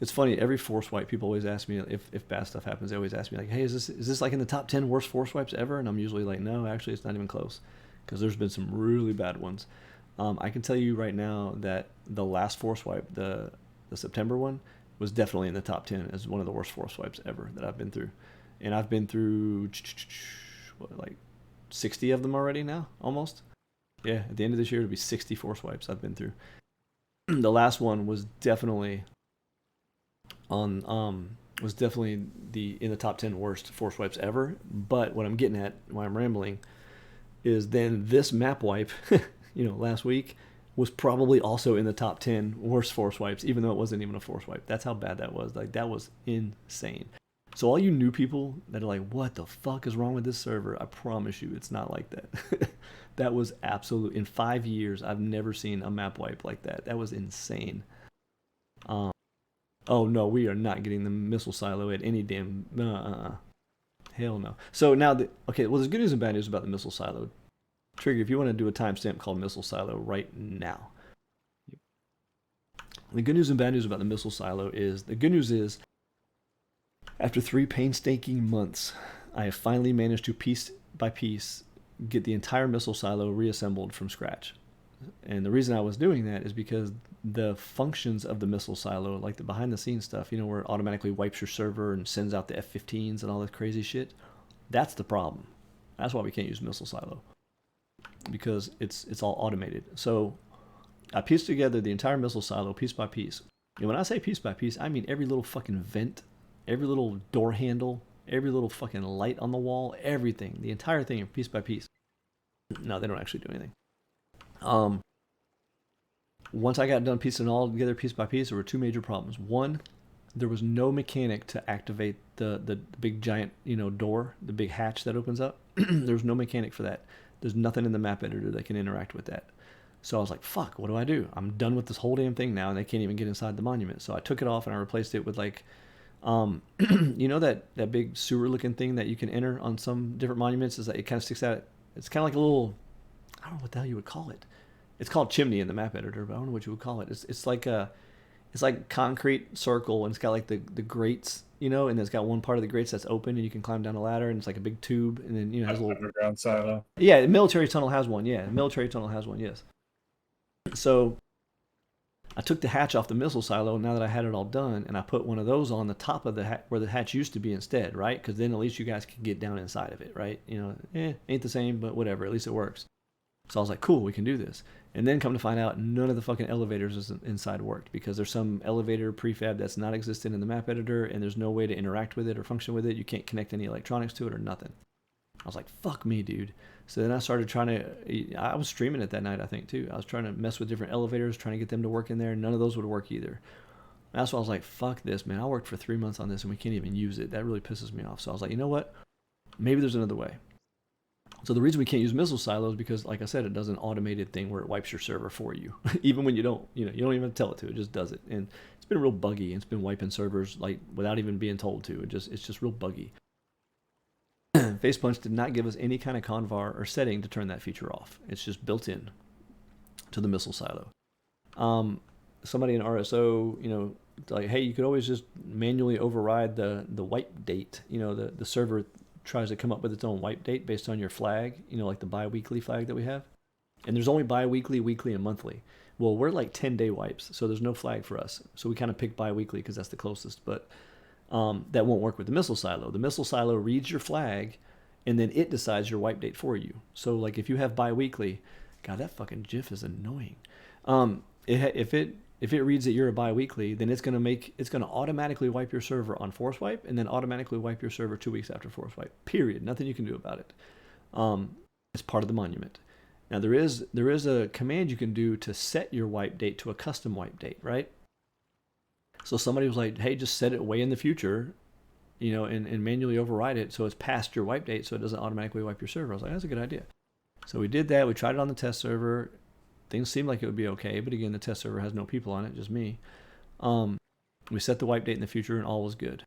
It's funny. Every force wipe, people always ask me if bad stuff happens. They always ask me like, "Hey, is this like in the top 10 worst force wipes ever?" And I'm usually like, "No, actually, it's not even close," because there's been some really bad ones. I can tell you right now that the last force wipe, the September one, was definitely in the top 10 as one of the worst force wipes ever that I've been through. And I've been through, like 60 of them already now, almost. Yeah, at the end of this year, it'll be 60 force wipes I've been through. The last one was definitely in the top 10 worst force wipes ever. But what I'm getting at, why I'm rambling, is then this map wipe, last week, was probably also in the top 10 worst force wipes, even though it wasn't even a force wipe. That's how bad that was. Like, that was insane. So all you new people that are like, what the fuck is wrong with this server? I promise you, it's not like that. That was absolute. In 5 years, I've never seen a map wipe like that. That was insane. Oh no, we are not getting the missile silo at any damn. Hell no. So now, well, there's good news and bad news about the missile silo. Trigger, if you want to do a timestamp called missile silo right now. The good news and bad news about the missile silo is, the good news is, after 3 painstaking months, I have finally managed to piece by piece get the entire missile silo reassembled from scratch. And the reason I was doing that is because the functions of the missile silo, like the behind the scenes stuff, where it automatically wipes your server and sends out the F-15s and all that crazy shit, that's the problem. That's why we can't use missile silo, because it's all automated. So I pieced together the entire missile silo piece by piece. And when I say piece by piece, I mean every little fucking vent, every little door handle, every little fucking light on the wall, everything, the entire thing, piece by piece. No, they don't actually do anything. Once I got done piecing it all together piece by piece, there were 2 major problems. One, there was no mechanic to activate the big giant, door, the big hatch that opens up. There's no mechanic for that. There's nothing in the map editor that can interact with that. So I was like, fuck, what do I do? I'm done with this whole damn thing now, and they can't even get inside the monument. So I took it off and I replaced it with like, that big sewer looking thing that you can enter on some different monuments, is that it kind of sticks out. It's kind of like a little, I don't know what the hell you would call it. It's called chimney in the map editor, but I don't know what you would call it. It's like concrete circle, and it's got like the grates, and it's got one part of the grates that's open, and you can climb down a ladder, and it's like a big tube, and then has a little underground silo. Yeah, the military tunnel has one. Yeah, the military tunnel has one. Yes. So I took the hatch off the missile silo now that I had it all done, and I put one of those on the top of the where the hatch used to be instead, right? Because then at least you guys can get down inside of it, right? Ain't the same, but whatever. At least it works. So I was like, cool, we can do this. And then come to find out, none of the fucking elevators inside worked, because there's some elevator prefab that's not existent in the map editor, and there's no way to interact with it or function with it. You can't connect any electronics to it or nothing. I was like, fuck me, dude. So then I started trying to, I was streaming it that night, I think, too. I was trying to mess with different elevators, trying to get them to work in there. None of those would work either. That's why I was like, fuck this, man. I worked for 3 months on this and we can't even use it. That really pisses me off. So I was like, you know what? Maybe there's another way. So the reason we can't use missile silos is because, like I said, it does an automated thing where it wipes your server for you. Even when you don't even have to tell it to. It just does it. And it's been real buggy. It's been wiping servers like without even being told to. It's just real buggy. Facepunch did not give us any kind of convar or setting to turn that feature off. It's just built in to the missile silo. Somebody in RSO, like, hey, you could always just manually override the wipe date. The server tries to come up with its own wipe date based on your flag, like the bi-weekly flag that we have. And there's only bi-weekly, weekly, and monthly. Well, we're like 10-day wipes, so there's no flag for us. So we kind of pick bi-weekly because that's the closest, but that won't work with the missile silo. The missile silo reads your flag, and then it decides your wipe date for you. So like if you have bi-weekly, God, that fucking GIF is annoying. If it reads that you're a bi-weekly, then it's gonna automatically wipe your server on force wipe, and then automatically wipe your server 2 weeks after force wipe. Period. Nothing you can do about it. It's part of the monument. Now there is a command you can do to set your wipe date to a custom wipe date, right? So somebody was like, hey, just set it way in the future, and manually override it so it's past your wipe date so it doesn't automatically wipe your server. I was like, that's a good idea. So we did that. We tried it on the test server. Things seemed like it would be okay, but again, the test server has no people on it, just me. We set the wipe date in the future and all was good.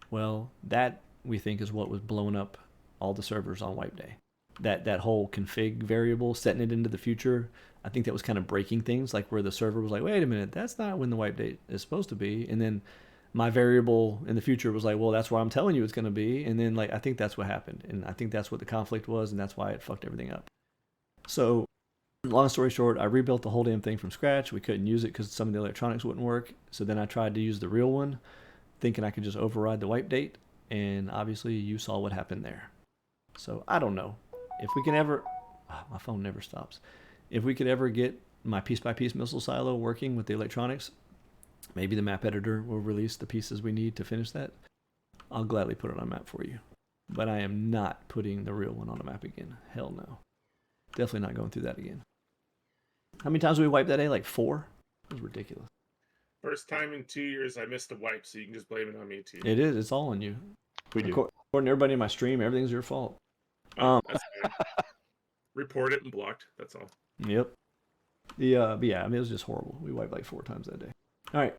Well, that we think is what was blowing up all the servers on wipe day. That whole config variable, setting it into the future, I think that was kind of breaking things, like where the server was like, wait a minute, that's not when the wipe date is supposed to be. And then my variable in the future was like, well, that's where I'm telling you it's going to be. And then like, I think that's what happened. And I think that's what the conflict was. And that's why it fucked everything up. So long story short, I rebuilt the whole damn thing from scratch. We couldn't use it because some of the electronics wouldn't work. So then I tried to use the real one, thinking I could just override the wipe date. And obviously you saw what happened there. So I don't know. If we can ever, my phone never stops. If we could ever get my piece-by-piece missile silo working with the electronics, maybe the map editor will release the pieces we need to finish that. I'll gladly put it on a map for you. But I am not putting the real one on a map again. Hell no. Definitely not going through that again. How many times did we wipe that day? Like 4? It was ridiculous. First time in 2 years I missed a wipe, so you can just blame it on me too. It is. It's all on you. We do. According to everybody in my stream, everything's your fault. That's fine. Report it and blocked. That's all. Yep. But yeah, I mean, it was just horrible. We wiped like 4 times that day. All right.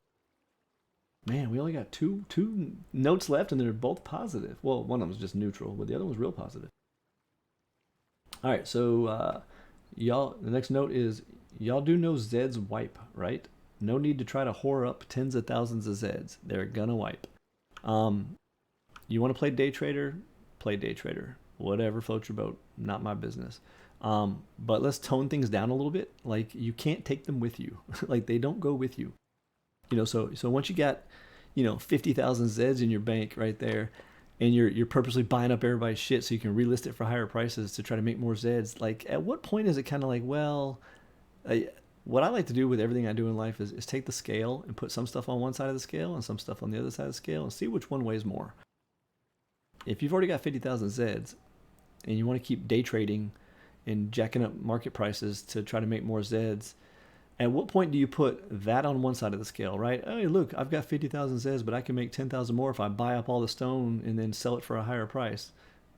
Man, we only got two notes left, and they're both positive. Well, one of them was just neutral, but the other one was real positive. All right, so y'all, the next note is, y'all do know Zeds wipe, right? No need to try to whore up tens of thousands of Zeds. They're gonna wipe. You want to play day trader? Play day trader. Whatever floats your boat. Not my business. But let's tone things down a little bit. Like, you can't take them with you. Like, they don't go with you. So once you got, 50,000 Zeds in your bank right there, and you're purposely buying up everybody's shit so you can relist it for higher prices to try to make more Zeds, like, at what point is it kind of like, well, what I like to do with everything I do in life is take the scale and put some stuff on one side of the scale and some stuff on the other side of the scale and see which one weighs more. If you've already got 50,000 Zeds and you want to keep day trading and jacking up market prices to try to make more Zeds, at what point do you put that on one side of the scale, right? Hey, look, I've got 50,000 Zeds, but I can make 10,000 more if I buy up all the stone and then sell it for a higher price.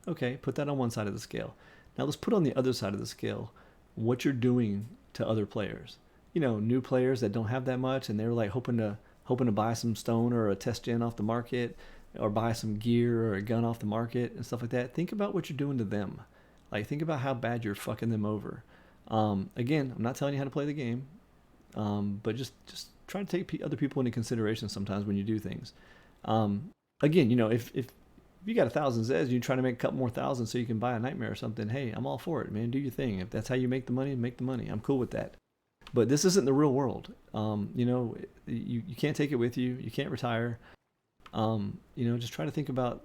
Okay, put that on one side of the scale. Now let's put on the other side of the scale what you're doing to other players. New players that don't have that much, and they're like hoping to buy some stone or a test gen off the market, or buy some gear or a gun off the market and stuff like that. Think about what you're doing to them. Like, think about how bad you're fucking them over. Again, I'm not telling you how to play the game. But just try to take other people into consideration sometimes when you do things. Again, if you got 1,000 Zeds and you're trying to make a couple more thousand so you can buy a nightmare or something, hey, I'm all for it, man. Do your thing. If that's how you make the money, make the money. I'm cool with that. But this isn't the real world. You can't take it with you. You can't retire. Just try to think about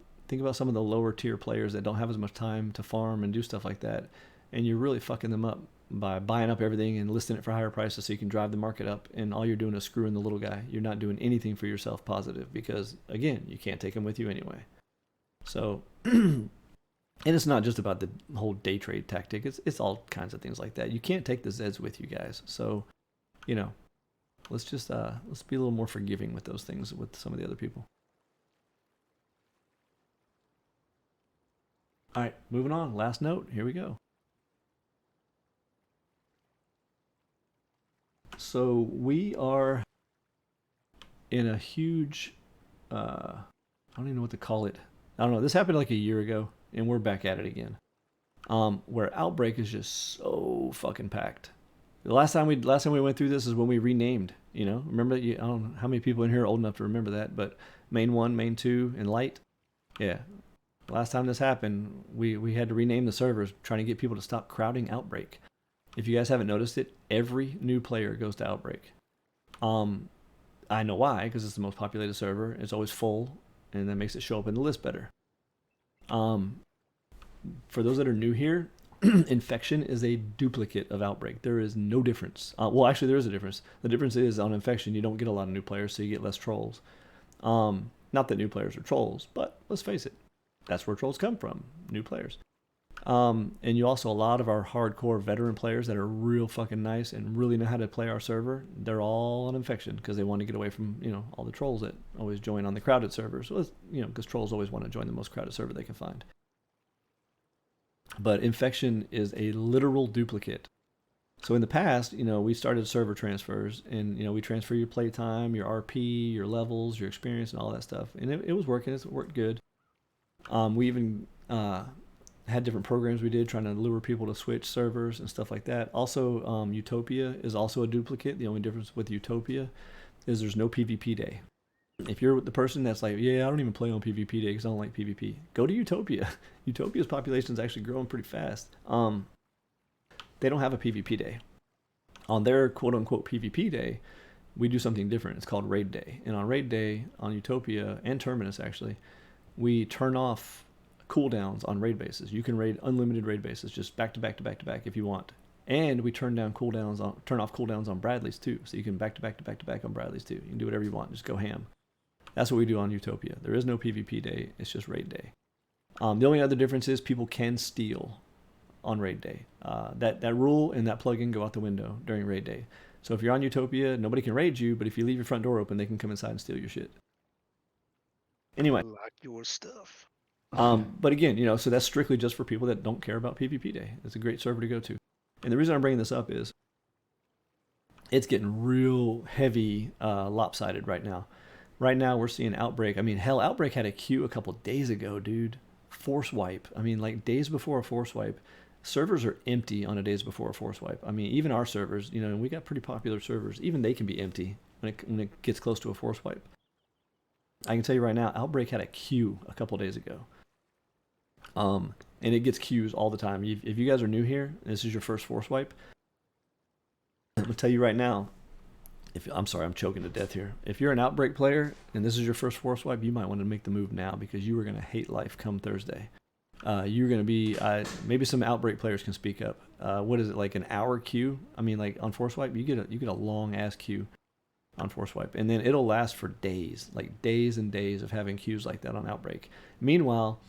some of the lower tier players that don't have as much time to farm and do stuff like that, and you're really fucking them up by buying up everything and listing it for higher prices so you can drive the market up, and all you're doing is screwing the little guy. You're not doing anything for yourself positive because, again, you can't take them with you anyway. So And it's not just about the whole day trade tactic. It's all kinds of things like that. You can't take the Zeds with you guys. So, you know, let's just let's be a little more forgiving with those things with some of the other people. All right, moving on. Last note. Here we go. So we are in a huge, I don't even know what to call it. I don't know. This happened like a year ago, and we're back at it again. Where Outbreak is just so fucking packed. The last time we went through this is when we renamed. You know, remember? I don't know how many people in here are old enough to remember that, but Main 1, Main 2, and Light. Yeah. Last time this happened, we had to rename the servers, trying to get people to stop crowding Outbreak. If you guys haven't noticed it, every new player goes to Outbreak. I know why, because it's the most populated server. It's always full, and that makes it show up in the list better. For those that are new here, Infection is a duplicate of Outbreak. There is no difference. Well, actually, there is a difference. The difference is on Infection, you don't get a lot of new players, so you get less trolls. Not that new players are trolls, but let's face it, that's where trolls come from, new players. And you also, a lot of our hardcore veteran players that are real fucking nice and really know how to play our server, they're all on Infection because they want to get away from, you know, all the trolls that always join on the crowded servers. So you know, because trolls always want to join the most crowded server they can find. But Infection is a literal duplicate. So in the past, you know, we started server transfers, and you know, we transfer your playtime, your RP, your levels, your experience, and all that stuff, and it was working. It worked good. We even had different programs we did trying to lure people to switch servers and stuff like that. Also, Utopia is also a duplicate. The only difference with Utopia is there's no PvP day. If you're the person that's like, yeah, I don't even play on PvP day because I don't like PvP, go to Utopia. Utopia's population is actually growing pretty fast. They don't have a PvP day. On their quote-unquote PvP day, we do something different. It's called Raid Day. And on Raid Day, on Utopia and Terminus actually, we turn off cooldowns on raid bases. You can raid unlimited raid bases, just back to back to back to back if you want. And we turn off cooldowns on Bradleys too. So you can back to back to back to back on Bradleys too. You can do whatever you want. Just go ham. That's what we do on Utopia. There is no PvP day. It's just Raid Day. The only other difference is people can steal on Raid Day. That rule and that plugin go out the window during Raid Day. So if you're on Utopia, nobody can raid you, but if you leave your front door open, they can come inside and steal your shit. Anyway. Lock your stuff. But again, you know, so that's strictly just for people that don't care about PvP Day. It's a great server to go to. And the reason I'm bringing this up is it's getting real heavy, lopsided right now. Right now, we're seeing Outbreak. I mean, hell, Outbreak had a queue a couple days ago, dude. Force wipe. I mean, like days before a force wipe. Servers are empty on a days before a force wipe. I mean, even our servers, you know, and we got pretty popular servers. Even they can be empty when it gets close to a force wipe. I can tell you right now, Outbreak had a queue a couple days ago. And it gets queues all the time. If you guys are new here, and this is your first force wipe, I'm going to tell you right now, I'm sorry, I'm choking to death here. If you're an Outbreak player and this is your first force wipe, you might want to make the move now because you are going to hate life come Thursday. You're going to be, maybe some Outbreak players can speak up. What is it, like an hour queue? I mean, like on force wipe, you get a long ass queue on force wipe, and then it'll last for days, like days and days of having queues like that on Outbreak. Meanwhile,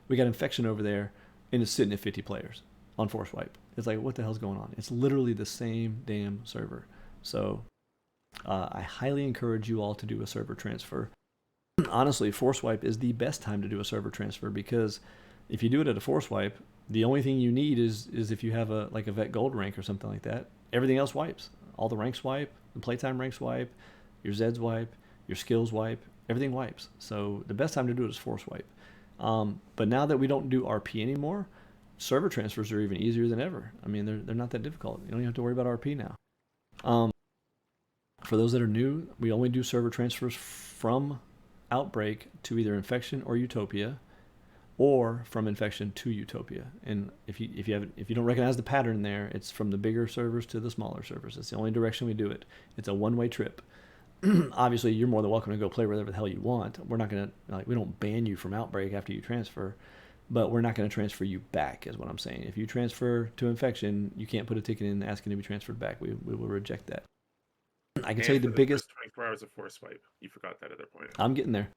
we got Infection over there, and it's sitting at 50 players on force wipe. It's like, what the hell's going on? It's literally the same damn server. So I highly encourage you all to do a server transfer. Honestly, force wipe is the best time to do a server transfer because if you do it at a force wipe, the only thing you need is if you have a vet gold rank or something like that. Everything else wipes. All the ranks wipe, the playtime ranks wipe, your Zeds wipe, your skills wipe, everything wipes. So the best time to do it is force wipe. But now that we don't do RP anymore, server transfers are even easier than ever. I mean, they're not that difficult. You don't even have to worry about RP now. For those that are new, we only do server transfers from Outbreak to either Infection or Utopia, or from Infection to Utopia. And if you don't recognize the pattern there, it's from the bigger servers to the smaller servers. It's the only direction we do it. It's a one-way trip. Obviously, you're more than welcome to go play wherever the hell you want. We're not gonna we don't ban you from Outbreak after you transfer, but we're not gonna transfer you back, is what I'm saying. If you transfer to Infection, you can't put a ticket in asking to be transferred back. We will reject that. I can tell you the biggest 24 hours of force wipe. You forgot that other point. I'm getting there.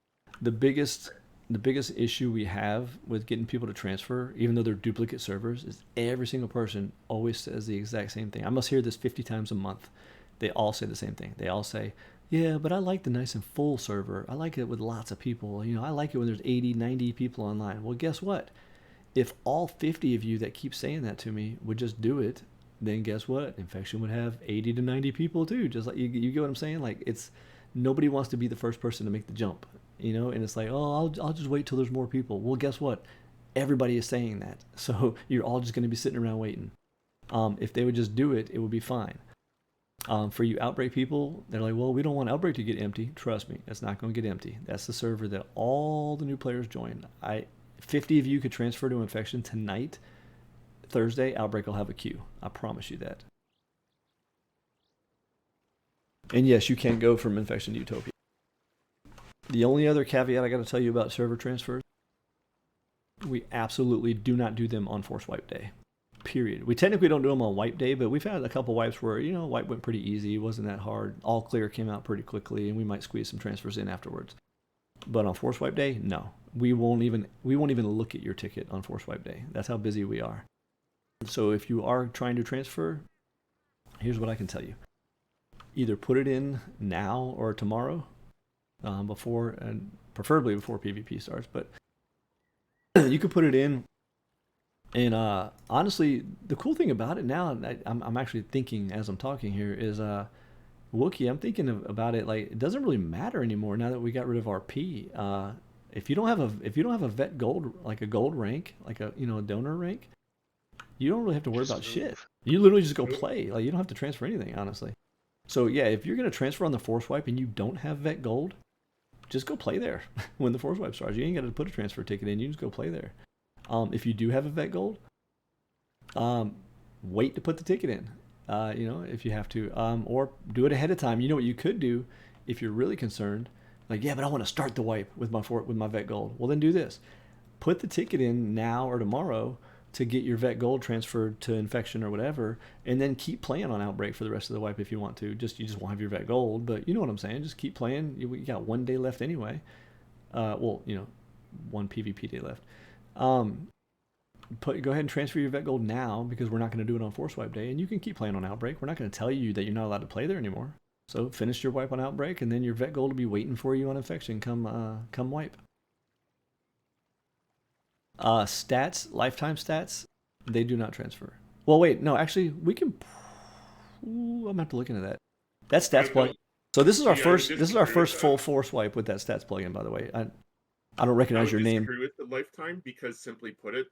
The biggest the biggest issue we have with getting people to transfer, even though they're duplicate servers, is every single person always says the exact same thing. I must hear this 50 times a month. They all say the same thing. They all say, yeah, but I like the nice and full server. I like it with lots of people. I like it when there's 80, 90 people online. Well, guess what? If all 50 of you that keep saying that to me would just do it, then guess what? Infection would have 80 to 90 people too. Just like, you get what I'm saying? Like, nobody wants to be the first person to make the jump, and it's like, oh, I'll just wait till there's more people. Well, guess what? Everybody is saying that. So you're all just going to be sitting around waiting. If they would just do it, it would be fine. For you Outbreak people, they're like, well, we don't want Outbreak to get empty. Trust me, it's not going to get empty. That's the server that all the new players join. 50 of you could transfer to Infection tonight. Thursday, Outbreak will have a queue. I promise you that. And yes, you can go from Infection to Utopia. The only other caveat I got to tell you about server transfers, we absolutely do not do them on Force Wipe Day. Period. We technically don't do them on Wipe Day, but we've had a couple wipes where, wipe went pretty easy. It wasn't that hard. All clear came out pretty quickly, and we might squeeze some transfers in afterwards. But on Force Wipe Day, no. We won't even look at your ticket on Force Wipe Day. That's how busy we are. So if you are trying to transfer, here's what I can tell you. Either put it in now or tomorrow, before, and preferably before PvP starts, but you could put it in. And honestly, the cool thing about it now, I'm actually thinking as I'm talking here, is Wookie. I'm thinking about it like it doesn't really matter anymore now that we got rid of RP. If you don't have a vet gold, like a gold rank, like a donor rank, you don't really have to worry about shit. You literally just go play. Like, you don't have to transfer anything, honestly. So yeah, if you're gonna transfer on the Force Wipe and you don't have vet gold, just go play there when the Force Wipe starts. You ain't got to put a transfer ticket in. You just go play there. If you do have a vet gold, wait to put the ticket in. If you have to, or do it ahead of time. You know what you could do if you're really concerned. Like, yeah, but I want to start the wipe with my vet gold. Well, then do this: put the ticket in now or tomorrow to get your vet gold transferred to Infection or whatever, and then keep playing on Outbreak for the rest of the wipe if you want to. You just won't have your vet gold, but you know what I'm saying. Just keep playing. You got 1 day left anyway. One PvP day left. Go ahead and transfer your vet gold now, because we're not going to do it on Force Wipe Day, and you can keep playing on Outbreak. We're not going to tell you that you're not allowed to play there anymore. So finish your wipe on Outbreak, and then your vet gold will be waiting for you on Infection come wipe. Stats, lifetime stats, they do not transfer. Well, wait, no, actually, we can. I'm gonna have to look into that. That stats plug. So this is our first full Force Wipe with that stats plugin, by the way. I don't recognize your name. I disagree with the lifetime, because simply put it,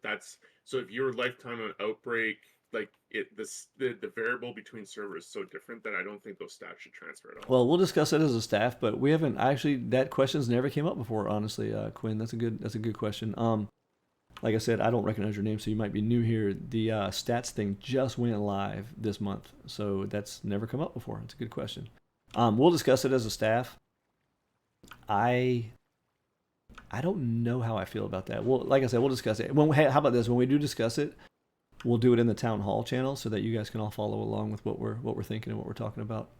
so if your lifetime on Outbreak, like the variable between servers is so different that I don't think those stats should transfer at all. Well, we'll discuss it as a staff, but we haven't actually. That question's never came up before, honestly, Quinn. That's a good question. Like I said, I don't recognize your name, so you might be new here. The stats thing just went live this month, so that's never come up before. It's a good question. We'll discuss it as a staff. I don't know how I feel about that. Well, like I said, we'll discuss it. How about this? When we do discuss it, we'll do it in the Town Hall channel so that you guys can all follow along with what we're thinking and what we're talking about.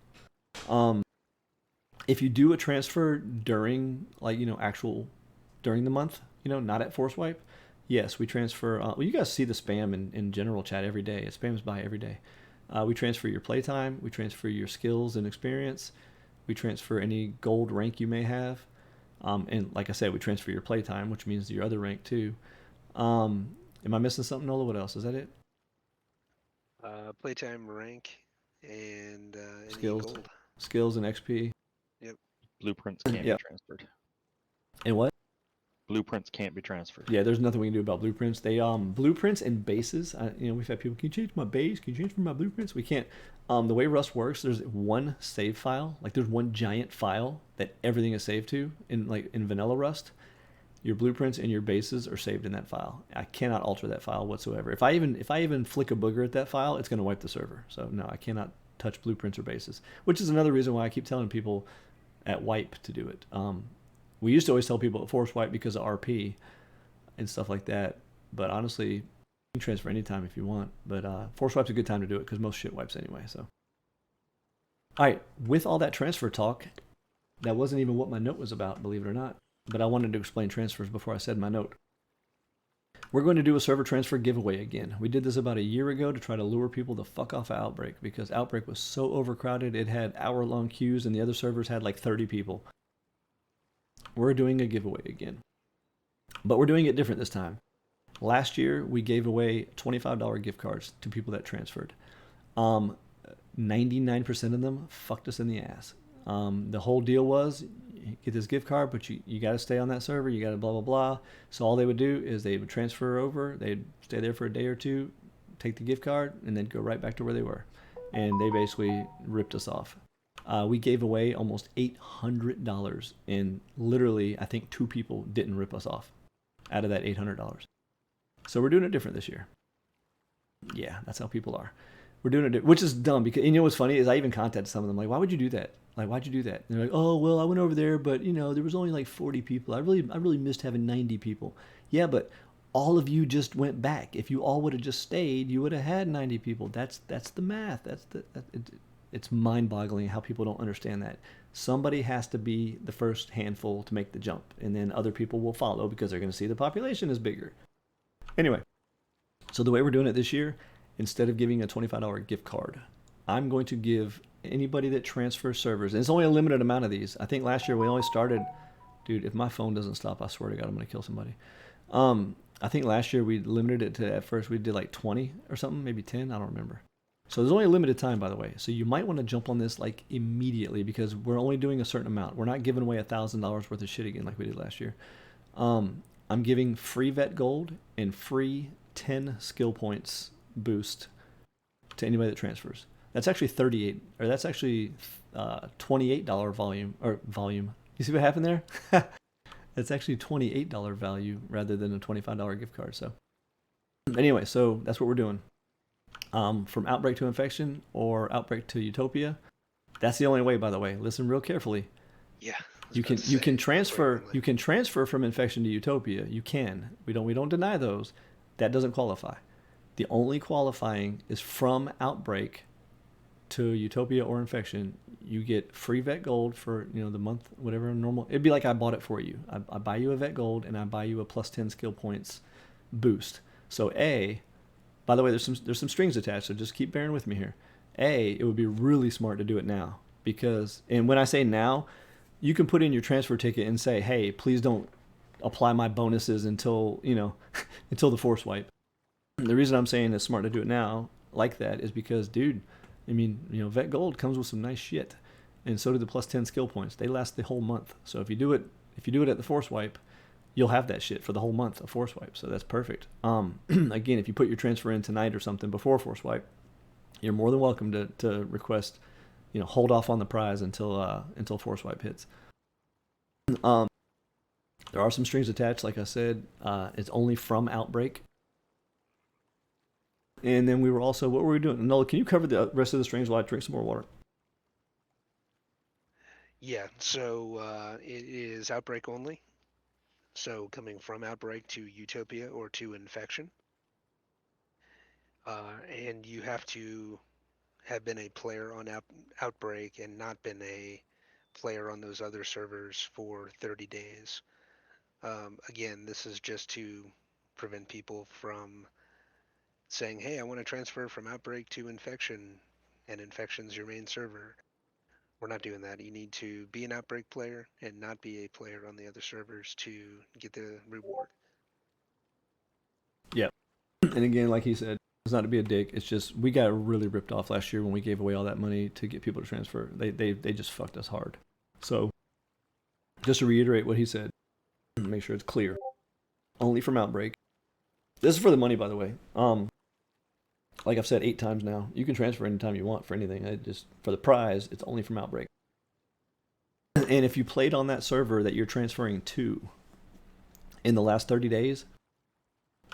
If you do a transfer during, during the month, not at Force Wipe, yes, we transfer. You guys see the spam in general chat every day. It spams by every day. We transfer your playtime. We transfer your skills and experience. We transfer any gold rank you may have. And like I said, we transfer your playtime, which means your other rank too. Am I missing something, Nola? What else? Is that it? Playtime, rank, and any Skills. gold. Skills and XP. Yep. Blueprints can't Yep. be transferred. And what? Blueprints can't be transferred. Yeah, there's nothing we can do about blueprints. They blueprints and bases. We've had people, can you change my base? Can you change my blueprints? We can't. The way Rust works, there's one save file. Like, there's one giant file that everything is saved to in vanilla Rust. Your blueprints and your bases are saved in that file. I cannot alter that file whatsoever. If I even flick a booger at that file, it's going to wipe the server. So no, I cannot touch blueprints or bases. Which is another reason why I keep telling people at wipe to do it. We used to always tell people at Force Wipe because of RP and stuff like that. But honestly, you can transfer anytime if you want. But Force Wipe's a good time to do it because most shit wipes anyway. So, all right, with all that transfer talk, that wasn't even what my note was about, believe it or not. but I wanted to explain transfers before I said my note. We're going to do a server transfer giveaway again. We did this about a year ago to try to lure people the fuck off of Outbreak because Outbreak was so overcrowded. It had hour-long queues and the other servers had like 30 people. We're doing a giveaway again, but we're doing it different this time. Last year, we gave away $25 gift cards to people that transferred. 99% of them fucked us in the ass. The whole deal was, you get this gift card, but you got to stay on that server. You got to blah, blah, blah. So all they would do is they would transfer over. They'd stay there for a day or two, take the gift card, and then go right back to where they were. And they basically ripped us off. We gave away almost $800, and literally, I think 2 people didn't rip us off out of that $800. So we're doing it different this year. Yeah, that's how people are. We're doing it, which is dumb because, you know what's funny is I even contacted some of them like, why would you do that? Like, why'd you do that? And they're like, oh, well, I went over there, but there was only like 40 people. I really missed having 90 people. Yeah, but all of you just went back. If you all would have just stayed, you would have had 90 people. That's the math. It's mind-boggling how people don't understand that. Somebody has to be the first handful to make the jump, and then other people will follow because they're going to see the population is bigger. Anyway, so the way we're doing it this year, instead of giving a $25 gift card, I'm going to give anybody that transfers servers, and it's only a limited amount of these. I think last year we only started, dude, if my phone doesn't stop, I swear to God, I'm going to kill somebody. I think last year we limited it to, at first we did like 20 or something, maybe 10, I don't remember. So there's only a limited time, by the way. So you might want to jump on this like immediately because we're only doing a certain amount. We're not giving away $1,000 worth of shit again like we did last year. I'm giving free vet gold and free 10 skill points boost to anybody that transfers. That's actually $28 volume. You see what happened there? That's actually $28 value rather than a $25 gift card. So anyway, so that's what we're doing. From Outbreak to Infection or Outbreak to Utopia. That's the only way, by the way. Listen real carefully. Yeah. You can transfer from Infection to Utopia. You can. We don't deny those. That doesn't qualify. The only qualifying is from Outbreak to Utopia or Infection. You get free vet gold for the month, whatever normal. It'd be like I bought it for you. I buy you a vet gold and I buy you a plus 10 skill points boost. So by the way, there's some strings attached, so just keep bearing with me here. It would be really smart to do it now because, and when I say now, you can put in your transfer ticket and say, hey, please don't apply my bonuses until until the force wipe. The reason I'm saying it's smart to do it now like that is because, dude, vet gold comes with some nice shit, and so do the plus 10 skill points. They last the whole month. So if you do it at the force wipe, you'll have that shit for the whole month of force wipe. So that's perfect. Again, if you put your transfer in tonight or something before force wipe, you're more than welcome to request, hold off on the prize until force wipe hits. There are some strings attached, like I said. It's only from Outbreak. And then what were we doing? Nola, can you cover the rest of the strings while I drink some more water? Yeah, so it is Outbreak only. So coming from Outbreak to Utopia or to Infection. And you have to have been a player on Outbreak and not been a player on those other servers for 30 days. Again, this is just to prevent people from saying, hey, I want to transfer from Outbreak to Infection, and Infection's your main server. We're not doing that. You need to be an Outbreak player and not be a player on the other servers to get the reward. Yeah. And again, like he said, it's not to be a dick. It's just we got really ripped off last year when we gave away all that money to get people to transfer. They just fucked us hard. So just to reiterate what he said, make sure it's clear. Only from Outbreak. This is for the money, by the way. Like I've said 8 times now, you can transfer anytime you want for anything. For the prize, it's only from Outbreak. And if you played on that server that you're transferring to in the last 30 days,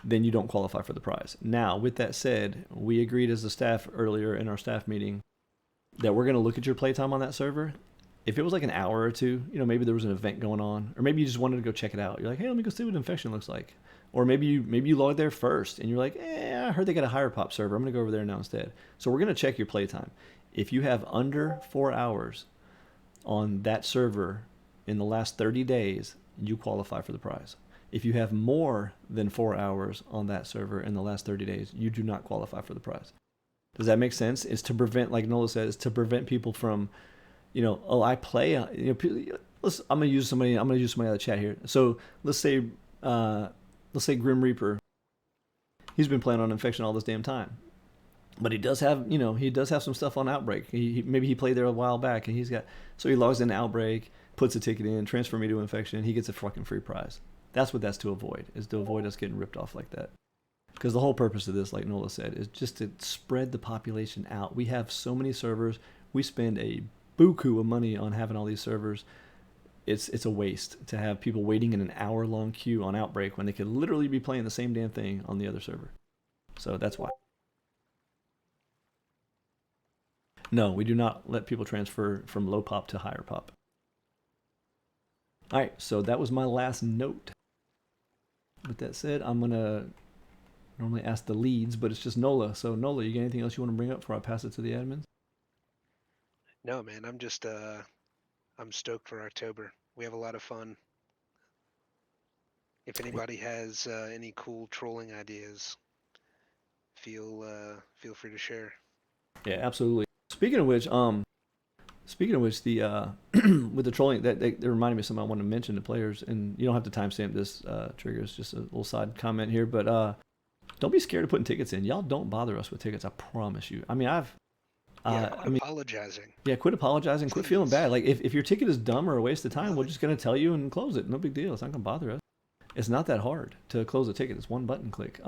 then you don't qualify for the prize. Now, with that said, we agreed as a staff earlier in our staff meeting that we're going to look at your playtime on that server. If it was like an hour or two, maybe there was an event going on, or maybe you just wanted to go check it out. You're like, hey, let me go see what Infection looks like. Or maybe you logged there first and you're like, I heard they got a higher pop server. I'm going to go over there now instead. So we're going to check your playtime. If you have under 4 hours on that server in the last 30 days, you qualify for the prize. If you have more than 4 hours on that server in the last 30 days, you do not qualify for the prize. Does that make sense? It's to prevent, like Nola said, it's to prevent people from, I play. I'm gonna use somebody out of the chat here. So let's say Grim Reaper. He's been playing on Infection all this damn time, but he does have some stuff on Outbreak. Maybe he played there a while back, and so he logs into Outbreak, puts a ticket in, transfer me to Infection, he gets a fucking free prize. That's what that's to avoid, is to avoid us getting ripped off like that. Because the whole purpose of this, like Nola said, is just to spread the population out. We have so many servers. We spend a buku of money on having all these servers. It's a waste to have people waiting in an hour-long queue on Outbreak when they could literally be playing the same damn thing on the other server. So that's why. No, we do not let people transfer from low pop to higher pop. All right, so that was my last note. With that said, I'm going to normally ask the leads, but it's just Nola. So Nola, you got anything else you want to bring up before I pass it to the admins? No, man, I'm just I'm stoked for October. We have a lot of fun. If anybody has any cool trolling ideas, feel free to share. Yeah, absolutely. Speaking of which, the with the trolling, that reminded me of something I wanted to mention to players, and you don't have to timestamp this, Trigger. It's just a little side comment here, but don't be scared of putting tickets in. Y'all don't bother us with tickets. I promise you. I mean, Apologizing. Yeah, quit apologizing. Quit feeling bad. Like if your ticket is dumb or a waste of time, we're just gonna tell you and close it. No big deal. It's not gonna bother us. It's not that hard to close a ticket. It's one button click.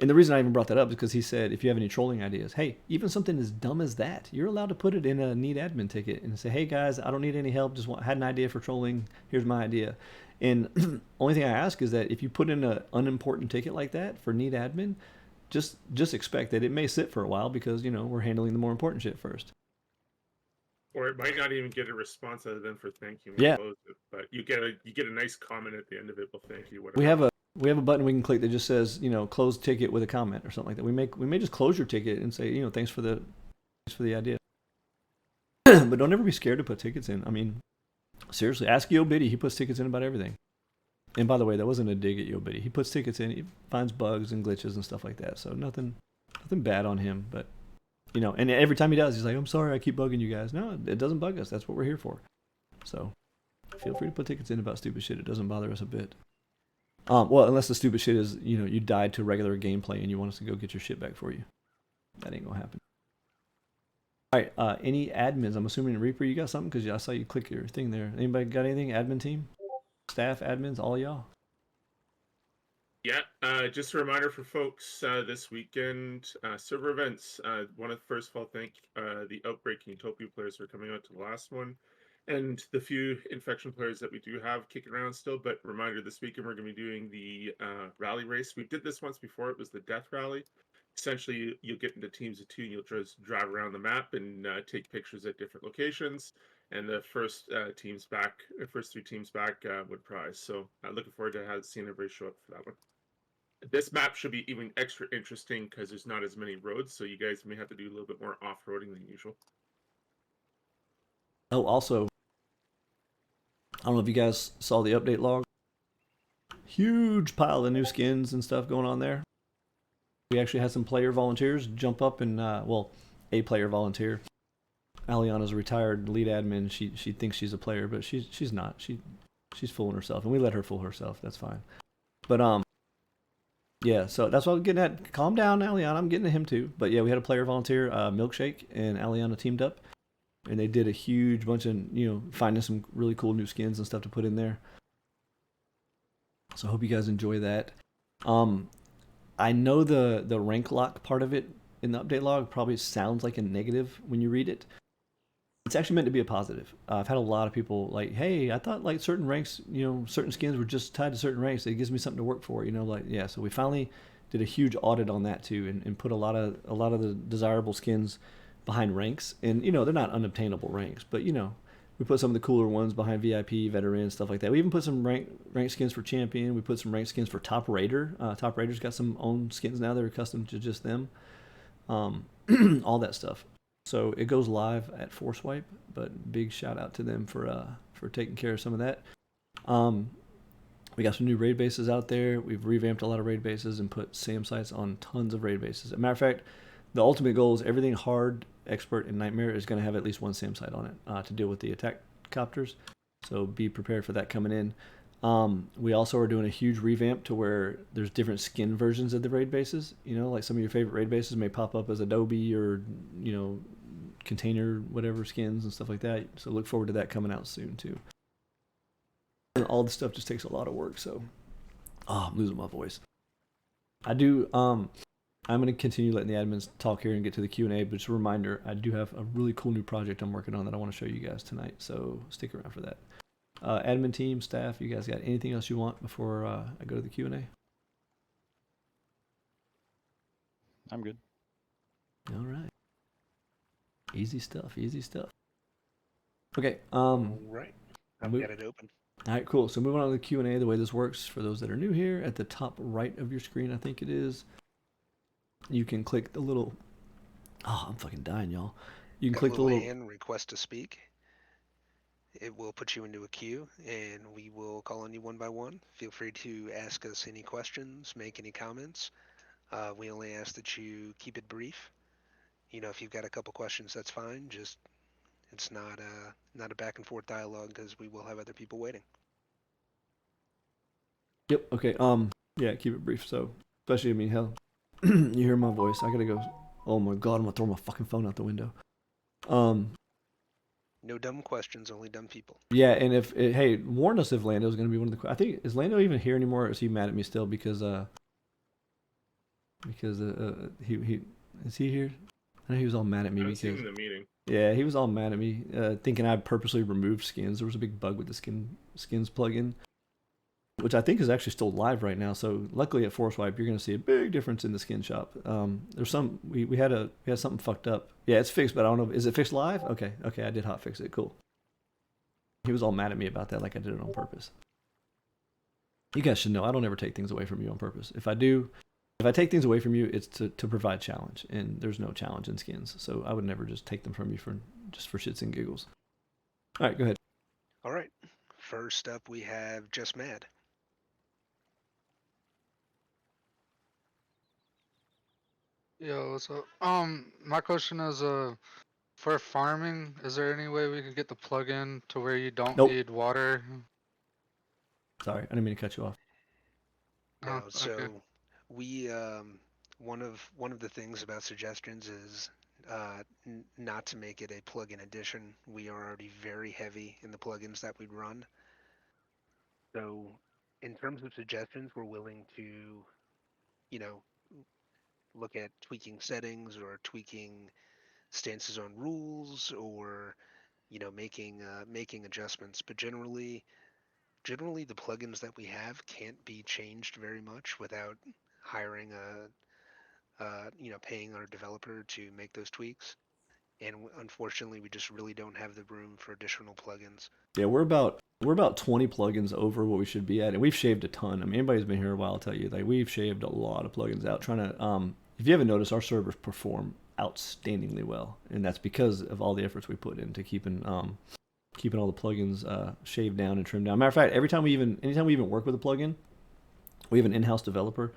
And the reason I even brought that up is because he said, if you have any trolling ideas, hey, even something as dumb as that, you're allowed to put it in a need admin ticket and say, hey guys, I don't need any help. Had an idea for trolling. Here's my idea. And only thing I ask is that if you put in an unimportant ticket like that for need admin, just expect that it may sit for a while because we're handling the more important shit first. Or it might not even get a response other than for thank you. Yeah. Close it, but you get a nice comment at the end of it. Well, thank you. Whatever. We have a button we can click that just says close ticket with a comment or something like that. We may just close your ticket and say thanks for the idea. But don't ever be scared to put tickets in. I mean, seriously, ask Yo Biddy. He puts tickets in about everything. And by the way, that wasn't a dig at Yo Biddy. He puts tickets in. He finds bugs and glitches and stuff like that. So nothing bad on him. But and every time he does, he's like, I'm sorry, I keep bugging you guys. No, it doesn't bug us. That's what we're here for. So feel free to put tickets in about stupid shit. It doesn't bother us a bit. Well, unless the stupid shit is, you died to regular gameplay and you want us to go get your shit back for you. That ain't gonna happen. All right, any admins? I'm assuming Reaper, you got something? Because I saw you click your thing there. Anybody got anything? Admin team? Staff, admins, all y'all? Yeah, just a reminder for folks, this weekend, server events. Want to first of all thank the Outbreak Utopia players for coming out to the last one, and the few Infection players that we do have kicking around still. But reminder, this weekend we're going to be doing the rally race. We did this once before. It was the Death Rally. Essentially, you'll get into teams of two, and you'll just drive around the map and take pictures at different locations. And the first first three teams back would prize. So looking forward to seeing everybody show up for that one. This map should be even extra interesting because there's not as many roads, so you guys may have to do a little bit more off-roading than usual. Oh, also, I don't know if you guys saw the update log. Huge pile of new skins and stuff going on there. We actually had some player volunteers jump up and, a player volunteer. Aliana's a retired lead admin. She thinks she's a player, but she's not. She's fooling herself, and we let her fool herself. That's fine. But yeah, so that's what I'm getting at. Calm down, Aliana. I'm getting to him too. But yeah, we had a player volunteer, Milkshake, and Aliana teamed up, and they did a huge bunch of finding some really cool new skins and stuff to put in there. So I hope you guys enjoy that. I know the rank lock part of it in the update log probably sounds like a negative when you read it. It's actually meant to be a positive. I've had a lot of people like, hey, I thought like certain ranks, certain skins were just tied to certain ranks. It gives me something to work for, yeah. So we finally did a huge audit on that too, and put a lot of the desirable skins behind ranks. And they're not unobtainable ranks, but we put some of the cooler ones behind VIP, veteran, stuff like that. We even put some rank skins for champion. We put some rank skins for top raider. Top raider's got some own skins now that are custom to just them. All that stuff. So it goes live at Force Wipe, but big shout out to them for taking care of some of that. We got some new raid bases out there. We've revamped a lot of raid bases and put SAM sites on tons of raid bases. As a matter of fact, the ultimate goal is everything hard, expert, and nightmare is going to have at least one SAM site on it to deal with the attack copters. So be prepared for that coming in. We also are doing a huge revamp to where there's different skin versions of the raid bases. You know, like some of your favorite raid bases may pop up as Adobe or, you know, container, whatever skins and stuff like that. So look forward to that coming out soon too. And all the stuff just takes a lot of work. So, I'm losing my voice. I'm going to continue letting the admins talk here and get to the Q&A, but just a reminder, I do have a really cool new project I'm working on that I want to show you guys tonight. So stick around for that. Admin team, staff, you guys got anything else you want before I go to the Q&A? I'm good. All right. Easy stuff, easy stuff. Okay. All right. I've move- got it open. All right, cool. So moving on to the Q&A, the way this works for those that are new here, at the top right of your screen, I think it is, you can click the little, I'm fucking dying, y'all. You can Got a click the little little, hand request to speak. It will put you into a queue, and we will call on you one by one. Feel free to ask us any questions, make any comments. We only ask that you keep it brief. You know, if you've got a couple questions, that's fine. Just it's not a back and forth dialogue because we will have other people waiting. yep, okay, yeah, keep it brief. So, especially, I mean, hell, you hear my voice. I gotta go. Oh my God, I'm gonna throw my fucking phone out the window. No dumb questions, only dumb people. Yeah, and hey, warn us if Lando's gonna be one of the. I think is Lando even here anymore? Or is he mad at me still because he is he here? I know he was all mad at me I haven't seen because him in the meeting. yeah, he was all mad at me, thinking I purposely removed skins. There was a big bug with the skins plugin, which I think is actually still live right now. So luckily at Force Wipe, you're gonna see a big difference in the skin shop. There's some we had something fucked up. Yeah, it's fixed, but I don't know. Is it fixed live? Okay, I did hot fix it. Cool. He was all mad at me about that, like I did it on purpose. You guys should know I don't ever take things away from you on purpose. If I take things away from you, it's to provide challenge, and there's no challenge in skins. So I would never just take them from you for shits and giggles. All right, go ahead. All right. First up, we have Just Mad. Yo, what's up? My question is, for farming, is there any way we could get the plugin to where you don't Nope. need water? Sorry, I didn't mean to cut you off. No, Oh, so okay. we one of the things about suggestions is not to make it a plugin addition. We are already very heavy in the plugins that we'd run. So in terms of suggestions, we're willing to, you know, look at tweaking settings or tweaking stances on rules or, you know, making adjustments. But generally the plugins that we have can't be changed very much without hiring paying our developer to make those tweaks. And unfortunately, we just really don't have the room for additional plugins. Yeah, we're about 20 plugins over what we should be at, and we've shaved a ton. I mean, anybody who's been here a while will tell you, like, we've shaved a lot of plugins out. Trying to, if you haven't noticed, our servers perform outstandingly well, and that's because of all the efforts we put into keeping all the plugins shaved down and trimmed down. Matter of fact, anytime we even work with a plugin, we have an in-house developer.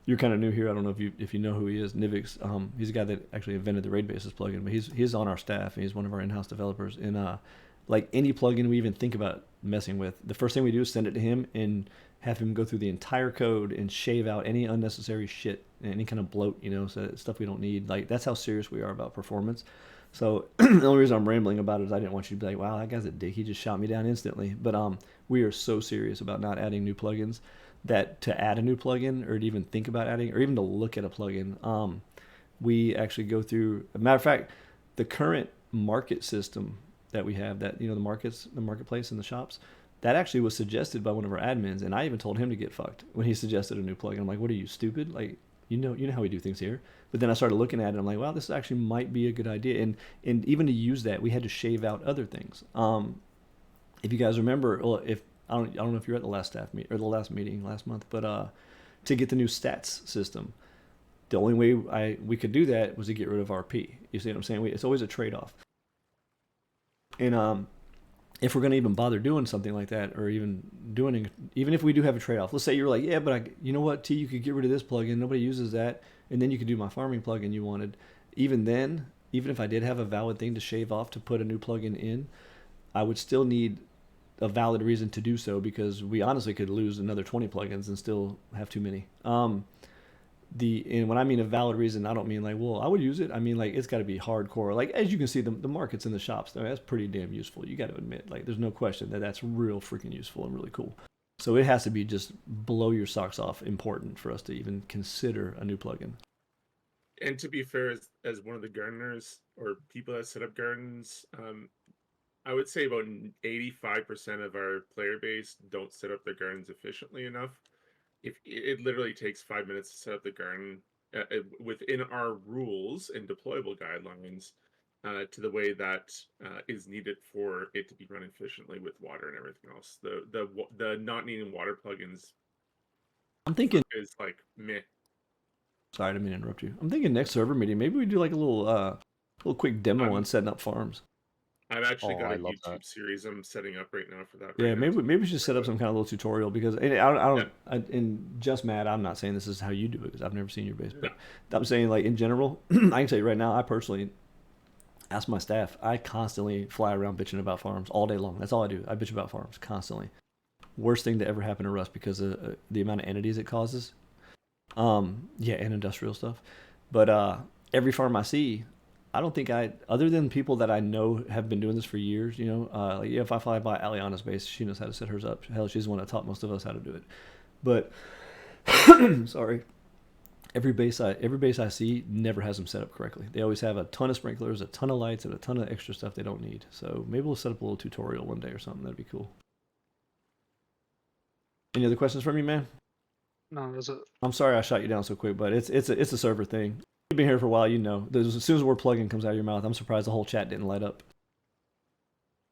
You're kind of new here. I don't know if you know who he is. Nivix. He's the guy that actually invented the Raid Bases plugin, but he's on our staff and he's one of our in-house developers. And like any plugin we even think about messing with, the first thing we do is send it to him and have him go through the entire code and shave out any unnecessary shit, any kind of bloat, so stuff we don't need. Like, that's how serious we are about performance. So the only reason I'm rambling about it is I didn't want you to be like, wow, that guy's a dick. He just shot me down instantly. But we are so serious about not adding new plugins that to add a new plugin or to even think about adding or even to look at a plugin, we actually go through. A matter of fact, the current market system that we have, that the marketplace and the shops, that actually was suggested by one of our admins, and I even told him to get fucked when he suggested a new plugin. I'm like, what are you, stupid? Like, you know how we do things here. But then I started looking at it and I'm like, wow, this actually might be a good idea. And even to use that, we had to shave out other things. If you guys remember, well, I don't know if you were at the last staff meet or the last meeting last month, but to get the new stats system, the only way we could do that was to get rid of RP. You see what I'm saying? It's always a trade-off. And if we're going to even bother doing something like that, or even if we do have a trade-off, let's say you're like, yeah, but you know what, T, you could get rid of this plugin, nobody uses that, and then you could do my farming plugin you wanted. Even then, even if I did have a valid thing to shave off to put a new plugin in, I would still need a valid reason to do so, because we honestly could lose another 20 plugins and still have too many. And when I mean a valid reason, I don't mean like, well, I would use it. I mean, like, it's got to be hardcore. Like, as you can see, the markets in the shops, that's pretty damn useful. You got to admit, like, there's no question that that's real freaking useful and really cool. So it has to be just blow your socks off important for us to even consider a new plugin. And to be fair, as one of the gardeners or people that set up gardens, I would say about 85% of our player base don't set up their gardens efficiently enough. If it literally takes 5 minutes to set up the garden within our rules and deployable guidelines to the way that is needed for it to be run efficiently with water and everything else. The not needing water plugins, I'm thinking, is like meh. sorry, I didn't mean to interrupt you. I'm thinking next server meeting, maybe we do like a little quick demo on setting up farms. I've actually got I a love YouTube that. series I'm setting up right now for that. Yeah, right now. maybe we should set up some kind of little tutorial, because and just Matt, I'm not saying this is how you do it, because I've never seen your base, but I'm saying, like, in general, I can tell you right now, I personally ask my staff, I constantly fly around bitching about farms all day long. That's all I do. I bitch about farms constantly. Worst thing to ever happen to Rust, because of the amount of entities it causes. And industrial stuff. But every farm I see, I don't think other than people that I know have been doing this for years, if I fly by Aliana's base, she knows how to set hers up. Hell, she's the one that taught most of us how to do it. But, sorry, every base I see never has them set up correctly. They always have a ton of sprinklers, a ton of lights, and a ton of extra stuff they don't need. So maybe we'll set up a little tutorial one day or something. That'd be cool. Any other questions from you, man? No, that's it. I'm sorry I shot you down so quick, but it's a server thing. You've been here for a while, you know. As soon as the word plugin comes out of your mouth, I'm surprised the whole chat didn't light up.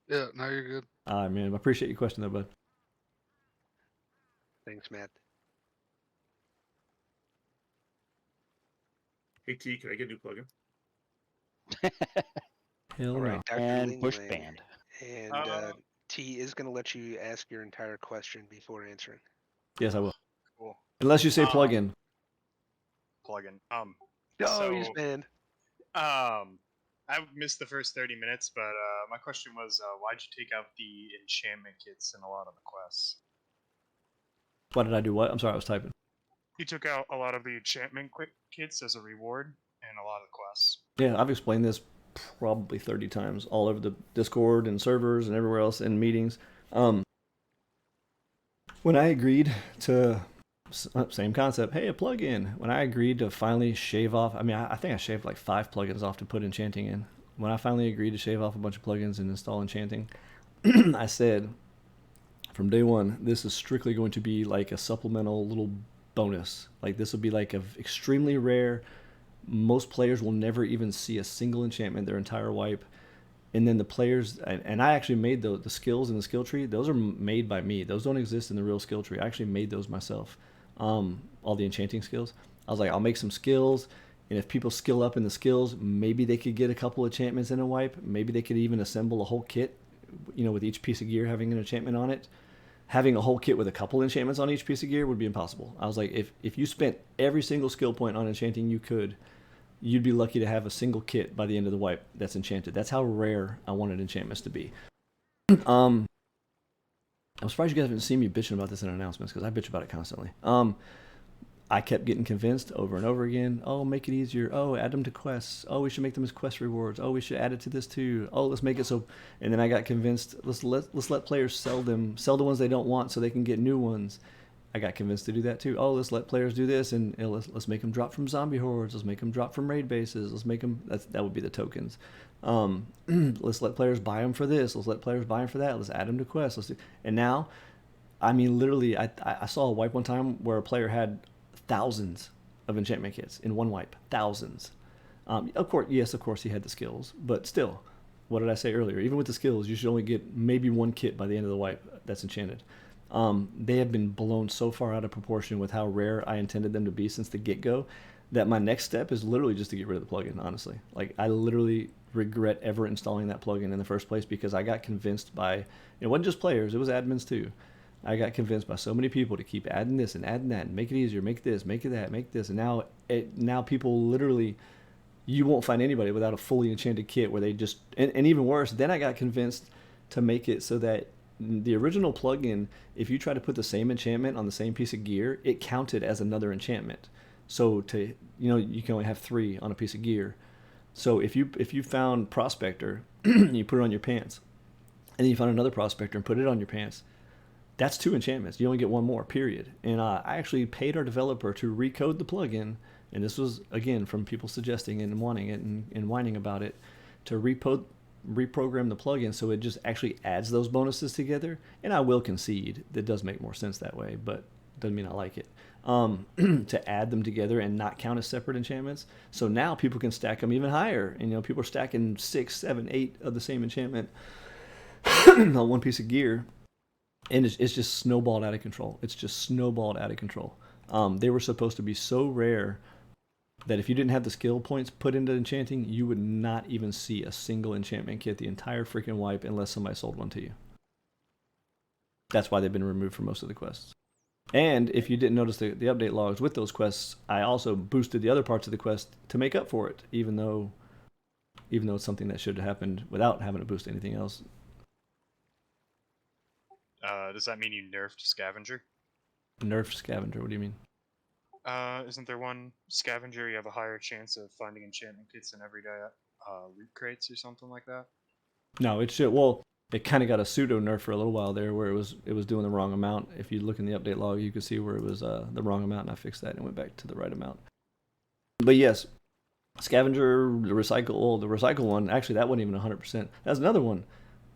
Yeah, now you're good. All right, man. I appreciate your question, though, bud. Thanks, Matt. Hey T, can I get a new plugin? Hell All no. right, Dr. And Ling push Ling. band. And T is going to let you ask your entire question before answering. Yes, I will. Cool. Unless you say plugin. Plugin. Oh, he's banned. I missed the first 30 minutes, but my question was, why'd you take out the enchantment kits in a lot of the quests? Why did I do what? I'm sorry, I was typing. You took out a lot of the enchantment kits as a reward in a lot of the quests. Yeah, I've explained this probably 30 times all over the Discord and servers and everywhere else in meetings. When I agreed to, same concept, hey, a plugin. When I agreed to finally shave off, I think I shaved like 5 plugins off to put enchanting in. When I finally agreed to shave off a bunch of plugins and install enchanting, I said, from day one, this is strictly going to be like a supplemental little bonus. Like, this will be like a extremely rare. Most players will never even see a single enchantment their entire wipe. And then the players, and I actually made the skills in the skill tree. Those are made by me. Those don't exist in the real skill tree. I actually made those myself. All the enchanting skills. I was like, I'll make some skills, and if people skill up in the skills, maybe they could get a couple enchantments in a wipe. Maybe they could even assemble a whole kit, with each piece of gear having an enchantment on it. Having a whole kit with a couple enchantments on each piece of gear would be impossible. I was like, if you spent every single skill point on enchanting you'd be lucky to have a single kit by the end of the wipe that's enchanted. That's how rare I wanted enchantments to be. I'm surprised you guys haven't seen me bitching about this in announcements, because I bitch about it constantly. I kept getting convinced over and over again. Oh, make it easier. Oh, add them to quests. Oh, we should make them as quest rewards. Oh, we should add it to this too. Oh, let's make it so. And then I got convinced. Let's let players sell the ones they don't want so they can get new ones. I got convinced to do that too. Oh, let's let players do this, and let's make them drop from zombie hordes. Let's make them drop from raid bases. Let's make them. That would be the tokens. Let's let players buy them for this. Let's let players buy them for that. Let's add them to quests. And now, literally, I saw a wipe one time where a player had thousands of enchantment kits in one wipe. Thousands. Of course, he had the skills, but still, what did I say earlier? Even with the skills, you should only get maybe one kit by the end of the wipe that's enchanted. They have been blown so far out of proportion with how rare I intended them to be since the get-go that my next step is literally just to get rid of the plugin, honestly. Like, I literally regret ever installing that plugin in the first place, because I got convinced by, it wasn't just players, it was admins too. I got convinced by so many people to keep adding this and adding that and make it easier, make this, make it that, make this. And now people literally, you won't find anybody without a fully enchanted kit where they just, and even worse, then I got convinced to make it so that the original plugin, if you try to put the same enchantment on the same piece of gear, it counted as another enchantment. So you can only have 3 on a piece of gear. So if you found Prospector, you put it on your pants, and then you found another Prospector and put it on your pants, that's 2 enchantments. You only get 1 more, period. And I actually paid our developer to recode the plugin, and this was, again, from people suggesting and wanting it and whining about it, to reprogram the plugin so it just actually adds those bonuses together. And I will concede that does make more sense that way, but doesn't mean I like it. To add them together and not count as separate enchantments. So now people can stack them even higher. And people are stacking 6, 7, 8 of the same enchantment on one piece of gear. And it's just snowballed out of control. It's just snowballed out of control. They were supposed to be so rare that if you didn't have the skill points put into enchanting, you would not even see a single enchantment kit the entire freaking wipe unless somebody sold one to you. That's why they've been removed from most of the quests. And if you didn't notice the update logs with those quests, I also boosted the other parts of the quest to make up for it, even though it's something that should have happened without having to boost anything else. Does that mean you nerfed Scavenger? Nerf Scavenger, what do you mean? Isn't there one Scavenger you have a higher chance of finding enchantment kits in everyday loot crates or something like that? No, it kind of got a pseudo nerf for a little while there, where it was doing the wrong amount. If you look in the update log, you can see where it was the wrong amount, and I fixed that and went back to the right amount. But yes, Scavenger, the recycle one, actually that wasn't even 100%. That's another one.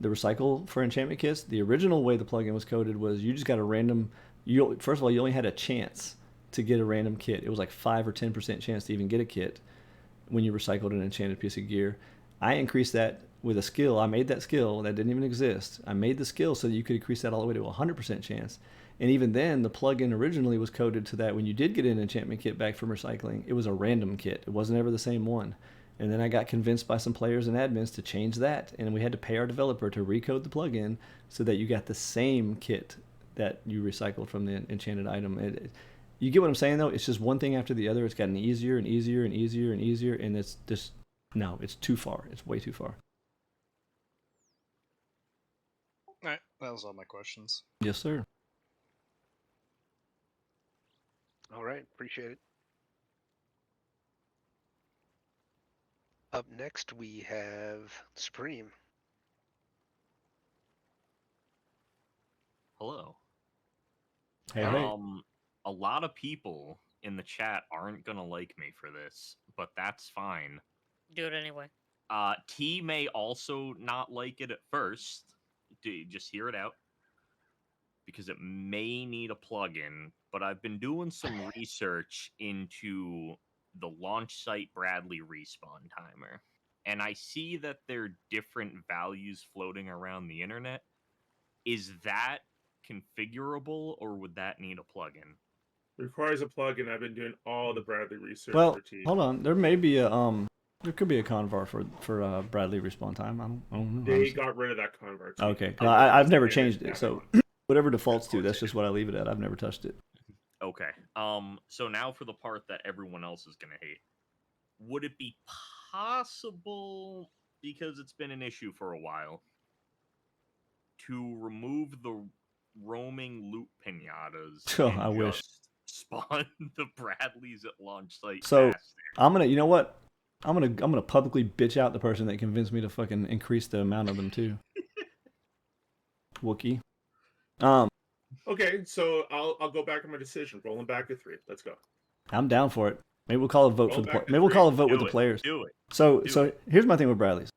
The recycle for enchantment kits, the original way the plugin was coded was you just got a random, first of all, you only had a chance to get a random kit. It was like 5 or 10% chance to even get a kit when you recycled an enchanted piece of gear. I increased that with a skill. I made that skill that didn't even exist. I made the skill so that you could increase that all the way to a 100% chance. And even then, the plugin originally was coded to that when you did get an enchantment kit back from recycling, it was a random kit. It wasn't ever the same one. And then I got convinced by some players and admins to change that, and we had to pay our developer to recode the plugin so that you got the same kit that you recycled from the enchanted item. You get what I'm saying, though? It's just one thing after the other. It's gotten easier and easier and easier and easier, and it's just, no, it's too far. It's way too far. Alright, that was all my questions. Yes, sir. All right, appreciate it. Up next, we have Supreme. Hello. Hey. A lot of people in the chat aren't gonna like me for this, but that's fine. Do it anyway. T may also not like it at first. Just hear it out. Because it may need a plugin, but I've been doing some research into the launch site Bradley respawn timer. And I see that there are different values floating around the internet. Is that configurable, or would that need a plugin? Requires a plugin. I've been doing all the Bradley research Well, for T. hold on. There may be a there could be a convar for Bradley respawn time. I don't know. They got rid of that convert. Okay, I've never changed it, so whatever defaults to, that's just what I leave it at. I've never touched it. Okay. So now for the part that everyone else is gonna hate. Would it be possible, because it's been an issue for a while, to remove the roaming loot pinatas? Oh, and I wish. Spawn the Bradleys at launch site. So faster? you know what? I'm gonna publicly bitch out the person that convinced me to fucking increase the amount of them too. Wookie. Okay, so I'll go back on my decision. Rolling back to 3. Let's go. I'm down for it. Maybe we'll call a vote Roll for the back to maybe we'll three. call a vote with Do the it. players. Do it. So Do here's my thing with Bradleys.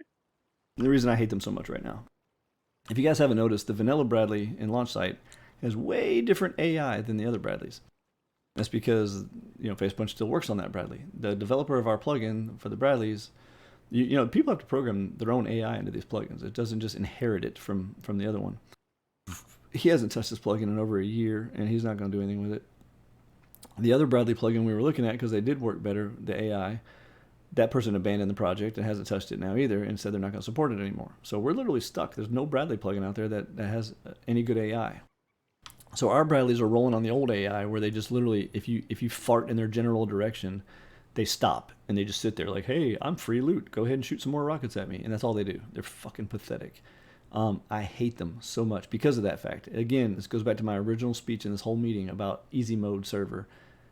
The reason I hate them so much right now. If you guys haven't noticed, the vanilla Bradley in launch site has way different AI than the other Bradleys. That's because Facepunch still works on that Bradley. The developer of our plugin for the Bradleys, people have to program their own AI into these plugins. It doesn't just inherit it from the other one. He hasn't touched this plugin in over a year, and he's not going to do anything with it. The other Bradley plugin we were looking at, because they did work better, the AI, that person abandoned the project and hasn't touched it now either, and said they're not going to support it anymore. So we're literally stuck. There's no Bradley plugin out there that has any good AI. So our Bradleys are rolling on the old AI, where they just literally, if you fart in their general direction, they stop and they just sit there like, hey, I'm free loot. Go ahead and shoot some more rockets at me. And that's all they do. They're fucking pathetic. I hate them so much because of that fact. Again, this goes back to my original speech in this whole meeting about easy mode server.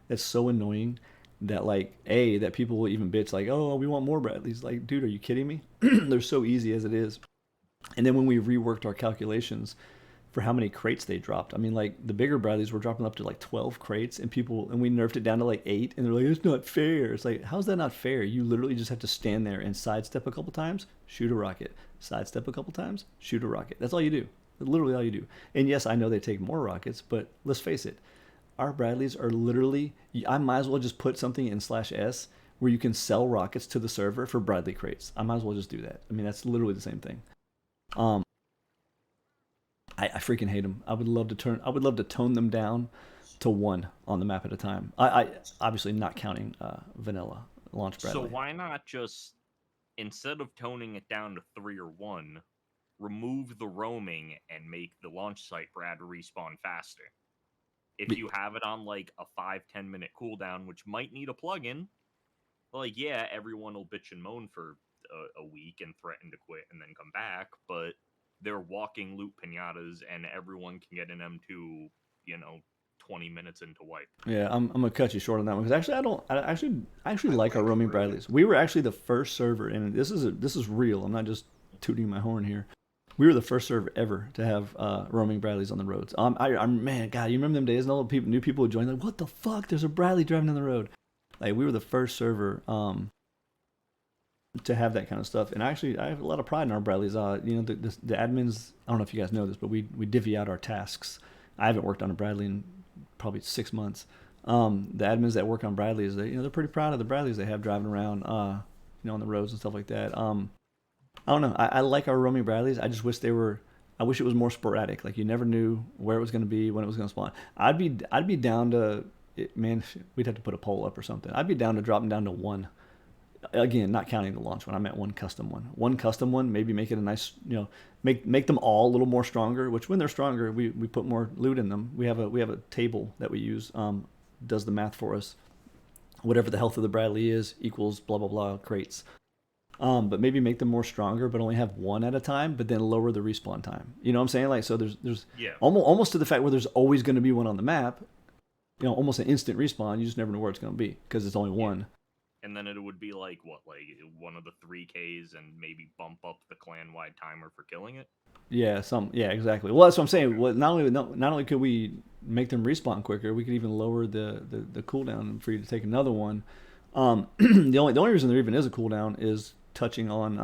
That's so annoying that that people will even bitch like, oh, we want more Bradleys. Like, dude, are you kidding me? They're so easy as it is. And then when we reworked our calculations for how many crates they dropped, I mean, like the bigger Bradleys were dropping up to like 12 crates, and we nerfed it down to like 8, and they're like, it's not fair. It's like, how's that not fair? You literally just have to stand there and sidestep a couple times, shoot a rocket, sidestep a couple times, shoot a rocket. That's all you do. Literally all you do. And yes, I know they take more rockets, but let's face it, our Bradleys are literally, I might as well just put something in /s where you can sell rockets to the server for Bradley crates. I might as well just do that. I mean, that's literally the same thing. I freaking hate them. I would love to tone them down to 1 on the map at a time. I obviously not counting vanilla launch Bradley. So why not just, instead of toning it down to 3 or 1, remove the roaming and make the launch site Brad respawn faster? If you have it on like a 5-10 minute cooldown, which might need a plugin, like, yeah, everyone will bitch and moan for a week and threaten to quit and then come back, but they're walking loot pinatas and everyone can get an M2, 20 minutes into wipe. Yeah, I'm gonna cut you short on that one, because actually I actually like our roaming Bradleys. We were actually the first server, and this is real. I'm not just tooting my horn here. We were the first server ever to have roaming Bradleys on the roads. Man, God, you remember them days? And all the new people would join, like, what the fuck? There's a Bradley driving down the road. Like, we were the first server to have that kind of stuff. And actually, I have a lot of pride in our Bradleys. The admins, I don't know if you guys know this, but we divvy out our tasks. I haven't worked on a Bradley in probably 6 months. The admins that work on Bradleys, they're pretty proud of the Bradleys they have driving around, on the roads and stuff like that. I don't know. I like our roaming Bradleys. I just wish I wish it was more sporadic. Like, you never knew where it was going to be, when it was going to spawn. I'd be down to, man, we'd have to put a poll up or something. I'd be down to dropping down to 1. Again, not counting the launch one. I meant 1 custom one. 1 custom one, maybe make it a nice, make them all a little more stronger, which when they're stronger, we put more loot in them. We have a table that we use, does the math for us. Whatever the health of the Bradley is equals blah, blah, blah crates. But maybe make them more stronger, but only have 1 at a time, but then lower the respawn time. You know what I'm saying? Like, so there's almost to the fact where there's always going to be 1 on the map, almost an instant respawn. You just never know where it's going to be because it's only 1. And then it would be like one of the 3Ks and maybe bump up the clan-wide timer for killing it? Yeah, exactly. Well, that's what I'm saying. Well, not only could we make them respawn quicker, we could even lower the cooldown for you to take another one. The only reason there even is a cooldown is touching on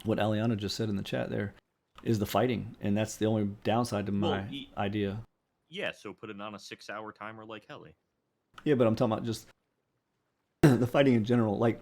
what Aliana just said in the chat there, is the fighting, and that's the only downside to my idea. Yeah, so put it on a 6-hour timer like Heli. Yeah, but I'm talking about just the fighting in general. Like,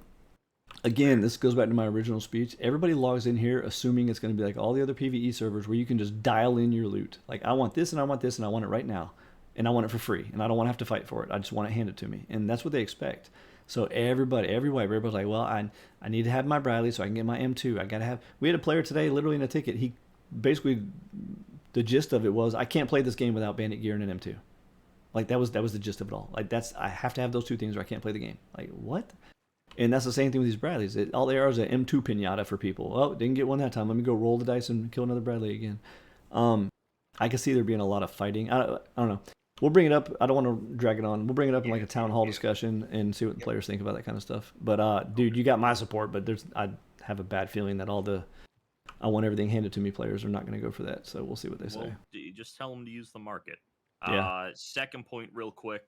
again, this goes back to my original speech. Everybody logs in here assuming it's going to be like all the other PvE servers where you can just dial in your loot. Like, I want this and I want this and I want it right now. And I want it for free. And I don't want to have to fight for it. I just want it handed to me. And that's what they expect. So everybody's like, well, I need to have my Bradley so I can get my M2. I got to have... We had a player today, literally in a ticket. He basically... The gist of it was, I can't play this game without bandit gear and an M2. Like, that was the gist of it all. Like, I have to have those 2 things or I can't play the game. Like, what? And that's the same thing with these Bradleys. All they are is an M2 pinata for people. Oh, didn't get one that time. Let me go roll the dice and kill another Bradley again. I can see there being a lot of fighting. I don't know. We'll bring it up. I don't want to drag it on. We'll bring it up in like a town hall discussion and see what the players think about that kind of stuff. But, dude, you got my support, but I have a bad feeling that I want everything handed to me players are not going to go for that. So we'll see what they say. Just tell them to use the market. Yeah. Second point, real quick.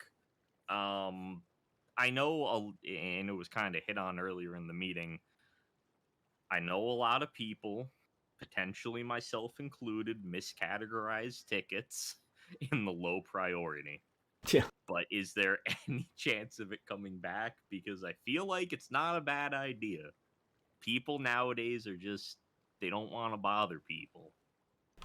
I know, and it was kind of hit on earlier in the meeting, I know a lot of people, potentially myself included, miscategorize tickets in the low priority. Yeah. But is there any chance of it coming back? Because I feel like it's not a bad idea. People nowadays are just, they don't want to bother people.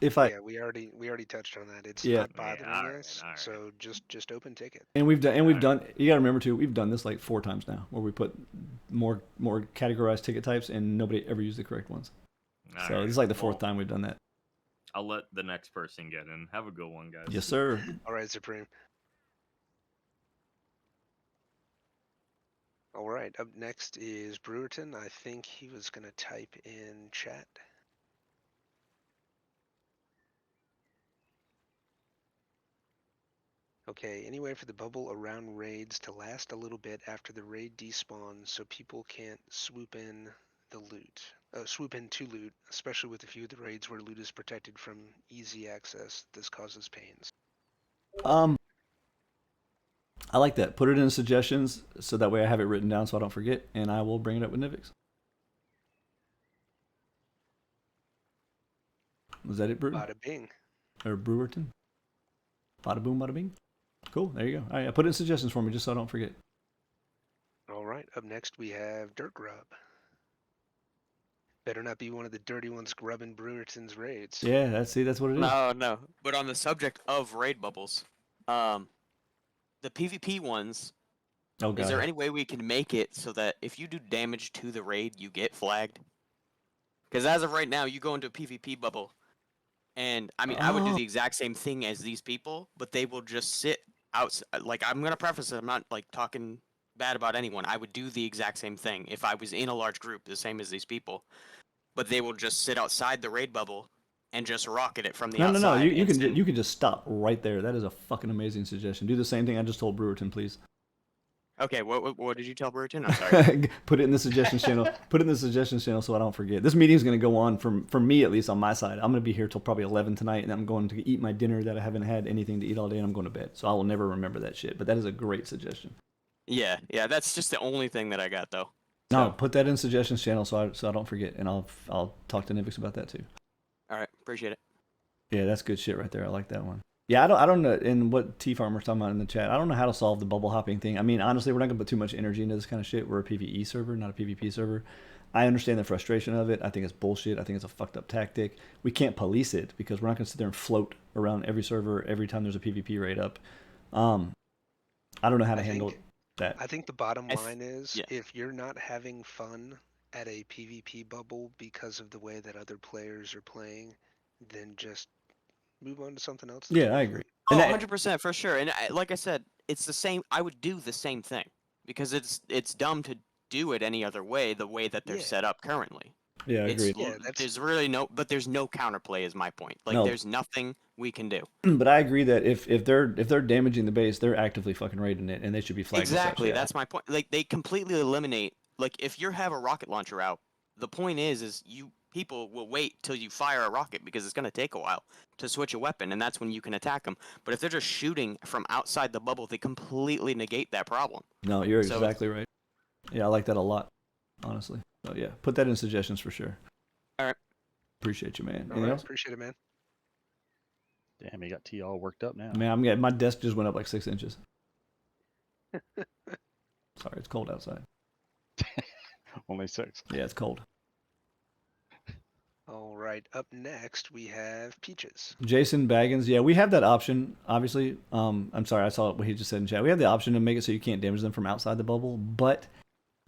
if I Yeah, we already touched on that. It's Yeah. not bothering alright, us, alright. so just open ticket. and we've done Alright. you got to remember too, we've done this like 4 times now where we put more categorized ticket types and nobody ever used the correct ones. So Alright, this is like the 4th well, time we've done that. I'll let the next person get in. Have a good one, guys. Yes, sir. All right, Supreme. All right, up next is Brewerton. I think he was gonna type in chat. Okay, any way for the bubble around raids to last a little bit after the raid despawns so people can't swoop in the loot. Swoop in to loot, especially with a few of the raids where loot is protected from easy access. This causes pains. I like that. Put it in suggestions so that way I have it written down so I don't forget, and I will bring it up with Nivix. Was that it, Brew? Bada bing. Or Brewerton? Bada boom, bada bing. Cool. There you go. All right, put in suggestions for me just so I don't forget. All right, up next we have Dirt Grub. Better not be one of the dirty ones grubbing Brewerton's raids. Yeah, that's what it is. No. But on the subject of raid bubbles, the PvP ones, Oh god. is there any way we can make it so that if you do damage to the raid, you get flagged? Because as of right now, you go into a PvP bubble, and I mean, I would do the exact same thing as these people, but they will just sit out. Like, I'm gonna preface it, I'm not like talking bad about anyone. I would do the exact same thing if I was in a large group, the same as these people. But they will just sit outside the raid bubble and just rocket it from the outside. No. You and can you can just stop right there. That is a fucking amazing suggestion. Do the same thing I just told Brewerton, please. Okay, what did you tell Brewerton? I'm sorry. Put it in the suggestions channel. Put it in the suggestions channel so I don't forget. This meeting is going to go on from me at least on my side. I'm going to be here till probably 11 tonight, and I'm going to eat my dinner that I haven't had anything to eat all day, and I'm going to bed. So I will never remember that shit. But that is a great suggestion. Yeah, that's just the only thing that I got though. No, So, put that in suggestions channel so I don't forget, and I'll talk to Nivix about that too. all right, appreciate it. Yeah, that's good shit right there. I like that one. Yeah, I don't know. And what T Farmer's talking about in the chat, I don't know how to solve the bubble hopping thing. I mean, honestly, we're not gonna put too much energy into this kind of shit. We're a PvE server, not a PvP server. I understand the frustration of it. I think it's bullshit. I think it's a fucked up tactic. We can't police it because we're not gonna sit there and float around every server every time there's a PvP raid up. I don't know how to handle that. I think the bottom I th- line is yeah. if you're not having fun at a PvP bubble because of the way that other players are playing, then just move on to something else. that's Yeah, more I agree. fun. Oh, And that- 100% for sure. And like I said, it's the same. I would do the same thing because it's dumb to do it any other way. The way that they're Yeah. set up currently. Yeah, I It's agree. Yeah, that's- there's really there's no counterplay is my point. Like No. there's nothing we can do. But I agree that if they're damaging the base, they're actively fucking raiding it, and they should be flagged. as such, Exactly. yeah. That's my point. Like they completely eliminate. Like if you have a rocket launcher out, the point is you people will wait till you fire a rocket because it's going to take a while to switch a weapon, and that's when you can attack them. But if they're just shooting from outside the bubble, they completely negate that problem. No, you're So- exactly right. Yeah, I like that a lot, honestly. So yeah, put that in suggestions for sure. All right. Appreciate you, man. All Anything right, else? appreciate it, man. Damn, he got T all worked up now. Man, I'm getting my desk just went up like 6 inches. Sorry, it's cold outside. Only 6. Yeah, it's cold. All right, up next we have Peaches. Jason Baggins, yeah, we have that option. Obviously, I'm sorry, I saw what he just said in chat. We have the option to make it so you can't damage them from outside the bubble, but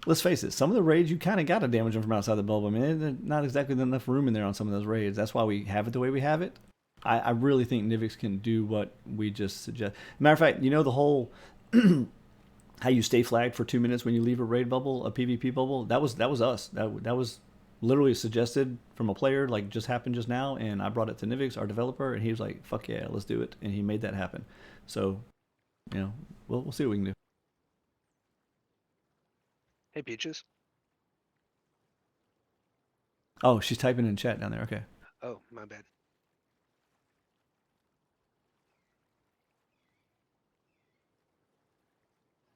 let's face it, some of the raids you kind of got to damage them from outside the bubble. I mean, there's not exactly enough room in there on some of those raids. That's why we have it the way we have it. I really think Nivix can do what we just suggest. Matter of fact, you know the whole how you stay flagged for 2 minutes when you leave a raid bubble, a PvP bubble. That was us. That was literally suggested from a player, like just happened just now, and I brought it to Nivix, our developer, and he was like, "Fuck yeah, let's do it," and he made that happen. So, you know, we'll see what we can do. Hey, Peaches. Oh, she's typing in chat down there. Okay. Oh, my bad.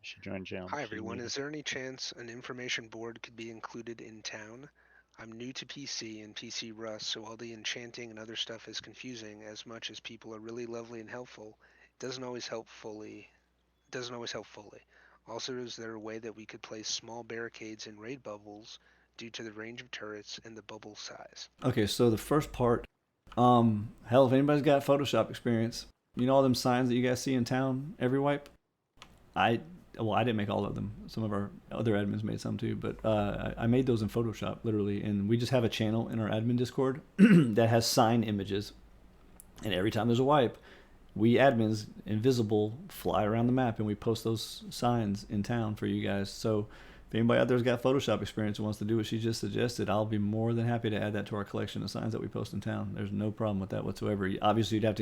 Should join jail. Hi, everyone. Is there any chance an information board could be included in town? I'm new to PC and PC Rust, so all the enchanting and other stuff is confusing. As much as people are really lovely and helpful, it doesn't always help fully. Also, is there a way that we could place small barricades in raid bubbles due to the range of turrets and the bubble size? Okay, so the first part, Hell, if anybody's got Photoshop experience, you know all them signs that you guys see in town every wipe? I didn't make all of them. Some of our other admins made some too, but I made those in Photoshop, literally. And we just have a channel in our admin Discord that has sign images. And every time there's a wipe, we admins, invisible, fly around the map and we post those signs in town for you guys. So if anybody out there's got Photoshop experience and wants to do what she just suggested, I'll be more than happy to add that to our collection of signs that we post in town. There's no problem with that whatsoever. Obviously, you'd have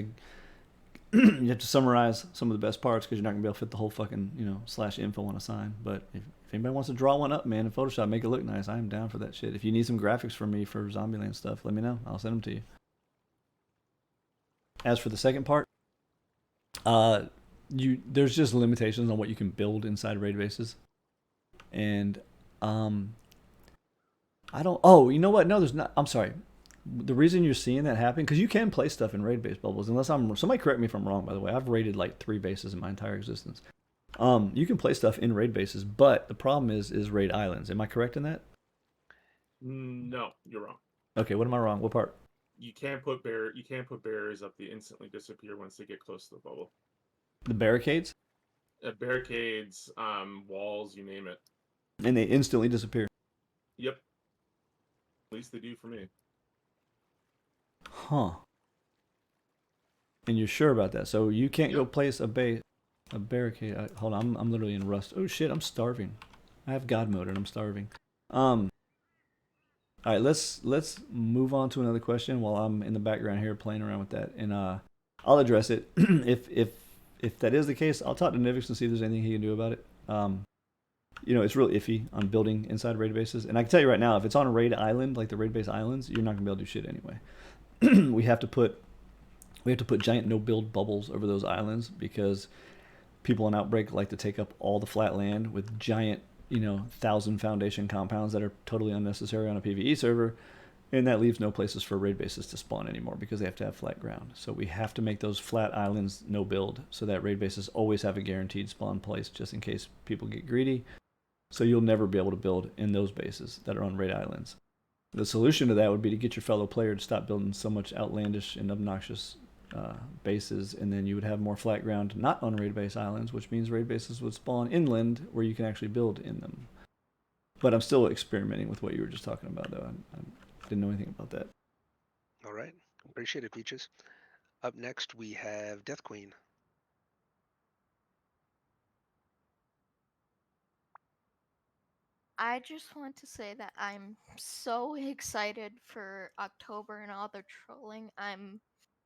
to summarize some of the best parts because you're not gonna be able to fit the whole fucking /info on a sign. But if anybody wants to draw one up, man, in Photoshop, make it look nice, I am down for that shit. If you need some graphics from me for Zombieland stuff, let me know. I'll send them to you. As for the second part, there's just limitations on what you can build inside raid bases, and I don't. Oh, you know what? No, there's not. I'm sorry. The reason you're seeing that happen because you can place stuff in raid base bubbles. Unless somebody correct me if I'm wrong. By the way, I've raided like 3 bases in my entire existence. You can place stuff in raid bases, but the problem is raid islands. Am I correct in that? No, you're wrong. Okay, what am I wrong? What part? You can't put barriers up. They instantly disappear once they get close to the bubble. The barricades? Barricades, walls, you name it. And they instantly disappear. Yep. At least they do for me. Huh. And you're sure about that? So you can't go place a barricade. Hold on, I'm literally in Rust. Oh shit, I'm starving. I have God mode and I'm starving. All right, let's move on to another question while I'm in the background here playing around with that, and I'll address it. if that is the case, I'll talk to Nivix and see if there's anything he can do about it. It's real iffy on building inside raid bases, and I can tell you right now, if it's on a raid island like the raid base islands, you're not gonna be able to do shit anyway. we have to put giant no build bubbles over those islands because people on Outbreak like to take up all the flat land with giant 1,000 foundation compounds that are totally unnecessary on a PvE server, and that leaves no places for raid bases to spawn anymore because they have to have flat ground. So we have to make those flat islands no build so that raid bases always have a guaranteed spawn place just in case people get greedy. So you'll never be able to build in those bases that are on raid islands. The solution to that would be to get your fellow player to stop building so much outlandish and obnoxious bases, and then you would have more flat ground not on raid base islands, which means raid bases would spawn inland where you can actually build in them. But I'm still experimenting with what you were just talking about, though. I didn't know anything about that. All right. Appreciate it, Peaches. Up next, we have Death Queen. I just want to say that I'm so excited for October and all the trolling. I'm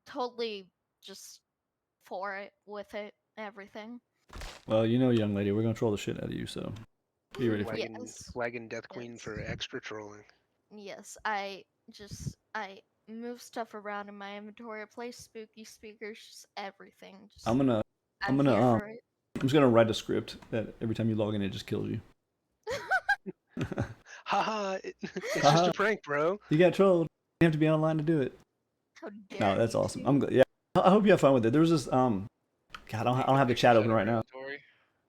totally just for it, with it, everything. Well, young lady, we're gonna troll the shit out of you, so be ready for it. Flagging Death Queen Yes. for extra trolling. Yes, I move stuff around in my inventory. I play spooky speakers, just everything. I'm here for it. I'm just gonna write a script that every time you log in, it just kills you. Haha, it's just a prank, bro. You got trolled. You have to be online to do it. How dare No, that's you awesome. two. I hope you have fun with it. There was this God, I don't have the chat open right now.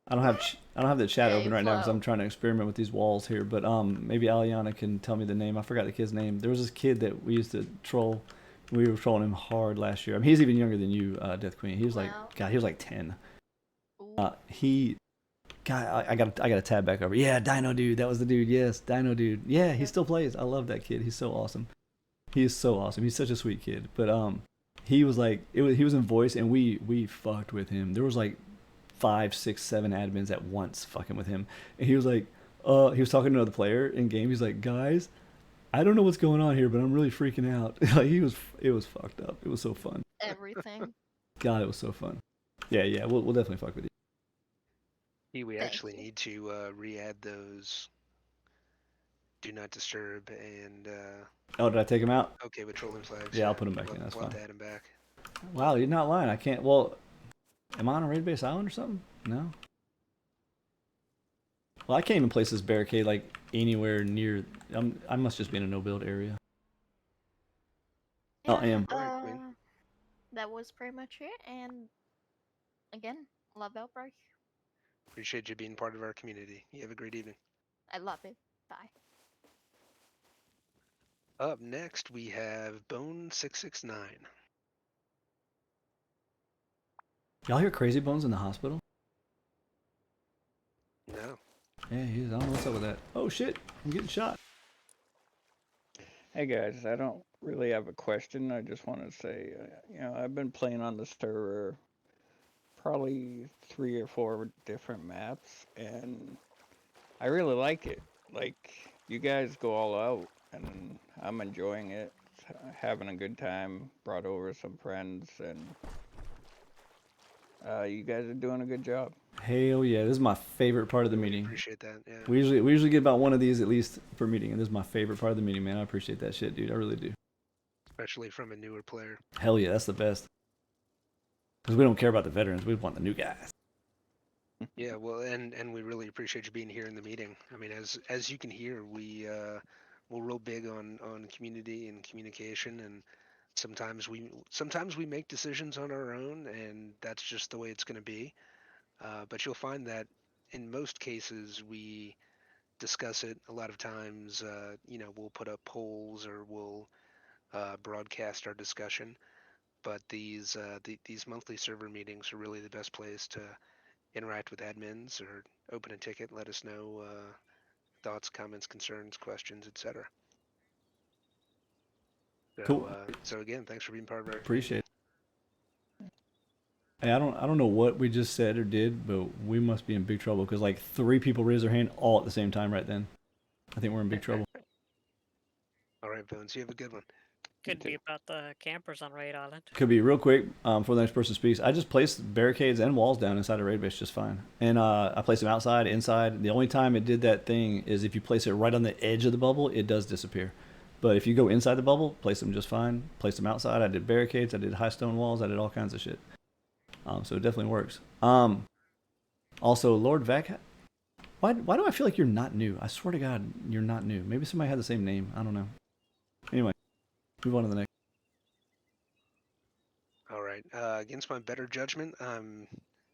I don't have the chat open right now because I'm trying to experiment with these walls here. But maybe Aliana can tell me the name. I forgot the kid's name. There was this kid that we used to troll. We were trolling him hard last year. I mean, he's even younger than you, Death Queen. He was like 10. I got a tab back over. Yeah, Dino Dude. That was the dude. Yes, Dino Dude. Yeah, he still plays. I love that kid. He's so awesome. He is so awesome. He's such a sweet kid. But he was like, he was in voice, and we fucked with him. There was like 5, 6, 7 admins at once fucking with him, and he was like, he was talking to another player in game. He's like, guys, I don't know what's going on here, but I'm really freaking out. Like it was fucked up. It was so fun. Everything. God, it was so fun. Yeah, we'll definitely fuck with you. We actually need to re-add those do not disturb and Oh, did I take him out? okay with trolling flags. Yeah, I'll put him back in. That's we'll fine. have to add him back. Wow, you're not lying. I can't. Well, am I on a raid base island or something? No. Well, I can't even place this barricade like anywhere near. I must just be in a no build area. Yeah, I am. That was pretty much it. And again, love Outbreak. Appreciate you being part of our community. You have a great evening. I love it. Bye. Up next, we have Bone669. Y'all hear Crazy Bones in the hospital? No. Yeah, I don't know what's up with that. Oh shit, I'm getting shot. Hey guys, I don't really have a question. I just want to say, I've been playing on the server probably 3 or 4 different maps, and I really like it. Like, you guys go all out, and I'm enjoying it, having a good time. Brought over some friends, and you guys are doing a good job. Hell yeah, this is my favorite part of the meeting. Appreciate that. Yeah. We usually get about one of these at least per meeting, and this is my favorite part of the meeting, man. I appreciate that shit, dude. I really do. Especially from a newer player. Hell yeah, that's the best. Because we don't care about the veterans, we want the new guys. Yeah, well, and we really appreciate you being here in the meeting. I mean, as you can hear, we're real big on community and communication, and sometimes we make decisions on our own, and that's just the way it's going to be. But you'll find that in most cases we discuss it. A lot of times, we'll put up polls or we'll broadcast our discussion. But these monthly server meetings are really the best place to interact with admins or open a ticket, let us know thoughts, comments, concerns, questions, etc. So, Cool. So again, thanks for being part of our Appreciate it. Hey, I don't know what we just said or did, but we must be in big trouble because like 3 people raised their hand all at the same time right then. I think we're in big trouble. All right, Bones, you have a good one. Could be about the campers on Raid Island. Could be real quick before the next person speaks. I just placed barricades and walls down inside a raid base just fine. And I placed them outside, inside. The only time it did that thing is if you place it right on the edge of the bubble, it does disappear. But if you go inside the bubble, place them just fine. Place them outside. I did barricades. I did high stone walls. I did all kinds of shit. So it definitely works. Also, Lord Vac, why do I feel like you're not new? I swear to God, you're not new. Maybe somebody had the same name. I don't know. Anyway, move on to the next. All right. Against my better judgment, I'm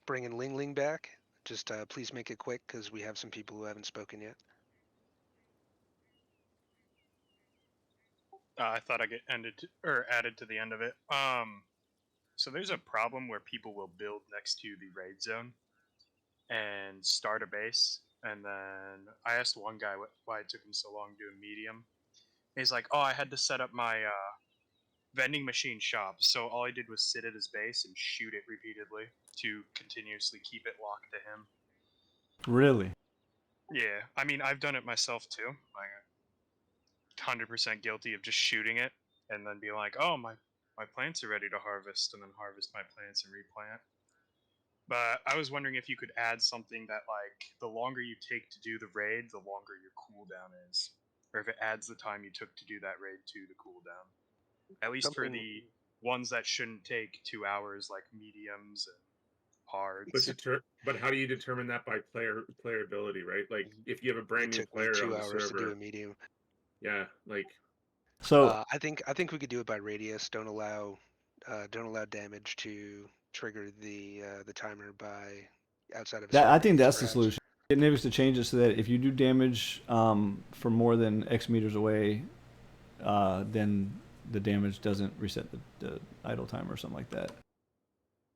bringing Ling Ling back. Just please make it quick because we have some people who haven't spoken yet. I thought I get added to the end of it. So there's a problem where people will build next to the raid zone and start a base, and then I asked one guy why it took him so long doing medium. He's like, "Oh, I had to set up my vending machine shop, so all I did was sit at his base and shoot it repeatedly to continuously keep it locked to him." Really? Yeah, I mean, I've done it myself too. Like, 100% guilty of just shooting it and then be like, "Oh, my plants are ready to harvest," and then harvest my plants and replant. But I was wondering if you could add something that, like, the longer you take to do the raid, the longer your cooldown is, or if it adds the time you took to do that raid to the cooldown. At least for the ones that shouldn't take 2 hours, like mediums and hards. But how do you determine that by playability, right? Like if you have a brand new player on the 2 hours server, to do a medium. Yeah, like. So I think we could do it by radius. Don't allow damage to trigger the timer by outside of a that, I certain think radius, that's the perhaps. solution. Get Nivix to change it so that if you do damage for more than X meters away, then the damage doesn't reset the idle timer or something like that.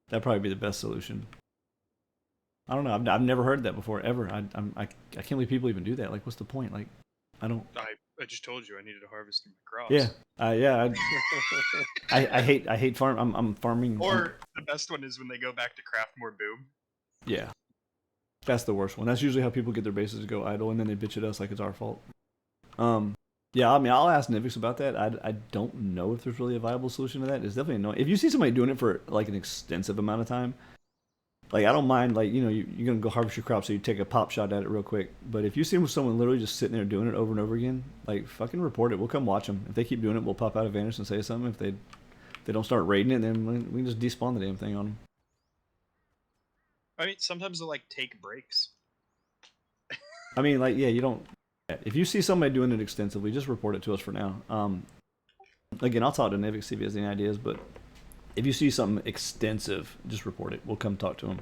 That'd probably be the best solution. I don't know. I've never heard that before ever. I can't believe people even do that. Like, what's the point? Like, I don't. I just told you I needed to harvest my crops. Yeah, yeah. I hate farm. I'm farming. Or the best one is when they go back to craft more boom. Yeah, that's the worst one. That's usually how people get their bases to go idle, and then they bitch at us like it's our fault. Yeah, I mean, I'll ask Nivix about that. I don't know if there's really a viable solution to that. It's definitely annoying. If you see somebody doing it for like an extensive amount of time, like I don't mind. Like you're gonna go harvest your crops, so you take a pop shot at it real quick. But if you see someone literally just sitting there doing it over and over again, like fucking report it. We'll come watch them. If they keep doing it, we'll pop out of Vanish and say something. If they don't start raiding it, then we can just despawn the damn thing on them. I mean, sometimes they'll like take breaks. I mean, like you don't. If you see somebody doing it extensively, just report it to us for now. Again, I'll talk to Nivix, see if he has any ideas, but if you see something extensive, just report it. We'll come talk to him.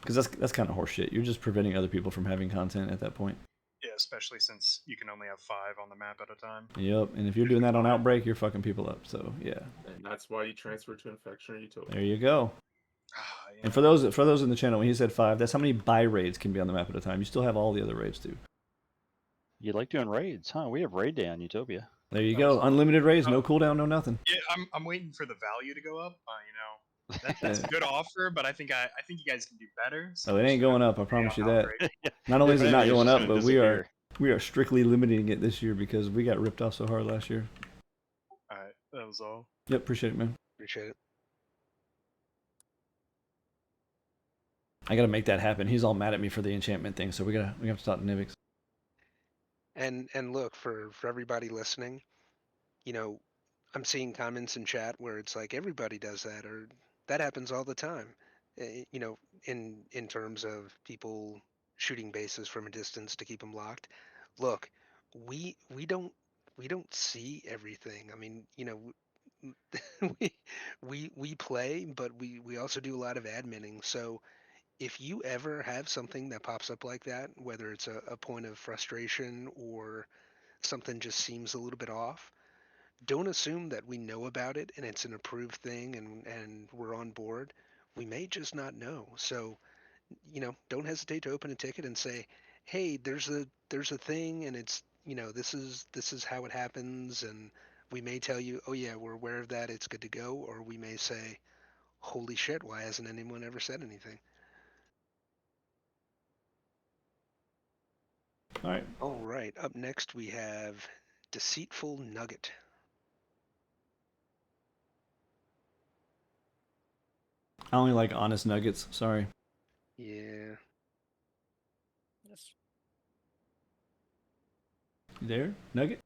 Because that's kind of horseshit. You're just preventing other people from having content at that point. Yeah. especially since you can only have 5 on the map at a time. Yep. And if you're doing that on Outbreak, you're fucking people up. So yeah. And that's why you transfer to Infection or Utopia. There you go. You And know, for those in the channel, when he said 5, that's how many buy raids can be on the map at a time. You still have all the other raids too. You like doing raids, huh? We have raid day on Utopia. There you go. Unlimited raids, no cooldown, no nothing. yeah, I'm waiting for the value to go up. That's a good offer, but I think you guys can do better. So Oh, it ain't going up. I promise you that. Not only is it not going up, but we are strictly limiting it this year because we got ripped off so hard last year. All right, that was all. Yep, appreciate it, man. Appreciate it. I gotta make that happen. He's all mad at me for the enchantment thing, so we have to talk to Nivix. And look, for everybody listening, I'm seeing comments in chat where it's like everybody does that, or that happens all the time. In terms of people shooting bases from a distance to keep them locked. Look, we don't see everything. I mean, we play, but we also do a lot of adminning. So if you ever have something that pops up like that, whether it's a point of frustration or something just seems a little bit off, don't assume that we know about it and it's an approved thing and we're on board. We may just not know. So, don't hesitate to open a ticket and say, "Hey, there's a thing and it's, this is how it happens." And we may tell you, "Oh yeah, we're aware of that. It's good to go." Or we may say, "Holy shit, why hasn't anyone ever said anything?" All right. All right. Up next we have Deceitful Nugget. I only like honest nuggets. Sorry. Yeah. Yes. You there, Nugget?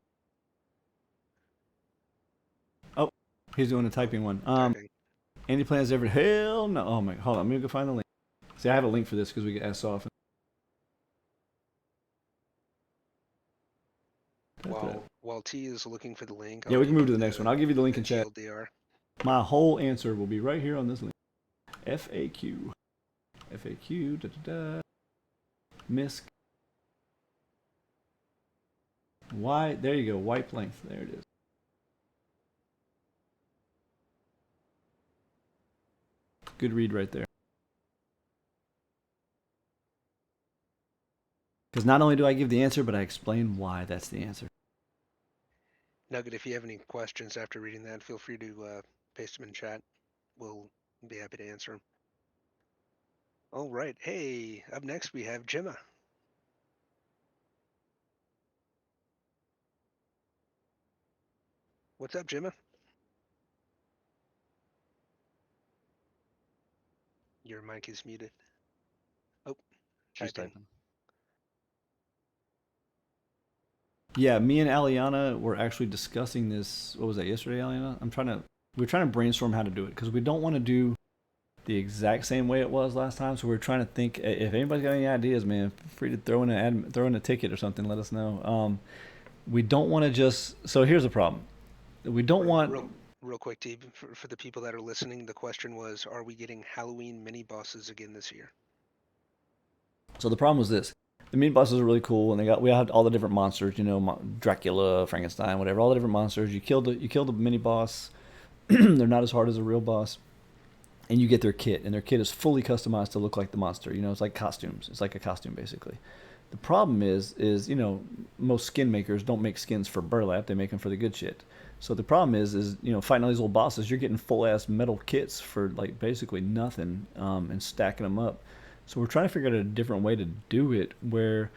Oh, he's doing a typing one. Typing. Any plans ever? Hell no. Oh my. Hold on. Let me go find the link. See, I have a link for this because we get asked so often. While T is looking for the link. Yeah, we can move to the next one. I'll give you the link in chat. TLDR. My whole answer will be right here on this link. FAQ. FAQ. Da da da. MISC. Why? There you go. Wipe length. There it is. Good read right there. Because not only do I give the answer, but I explain why that's the answer. Nugget, if you have any questions after reading that, feel free to paste them in chat. We'll be happy to answer them. All right. Hey, up next we have Gemma. What's up, Gemma? Your mic is muted. Oh, She's typing. typing. Yeah, me and Aliana were actually discussing this. What was that, yesterday, Aliana? We're trying to brainstorm how to do it because we don't want to do the exact same way it was last time. So we're trying to think. If anybody's got any ideas, man, feel free to throw in a ticket or something. Let us know. We don't want to just. So here's the problem. We don't want. Real quick, T, for the people that are listening, the question was, are we getting Halloween mini bosses again this year? So the problem was this. The mini bosses are really cool, and we had all the different monsters, Dracula, Frankenstein, whatever, all the different monsters. You kill the mini boss. They're not as hard as a real boss, and you get their kit, and their kit is fully customized to look like the monster. It's like costumes. It's like a costume basically. The problem is most skin makers don't make skins for burlap; they make them for the good shit. So the problem is fighting all these old bosses, you're getting full ass metal kits for like basically nothing, and stacking them up. So we're trying to figure out a different way to do it where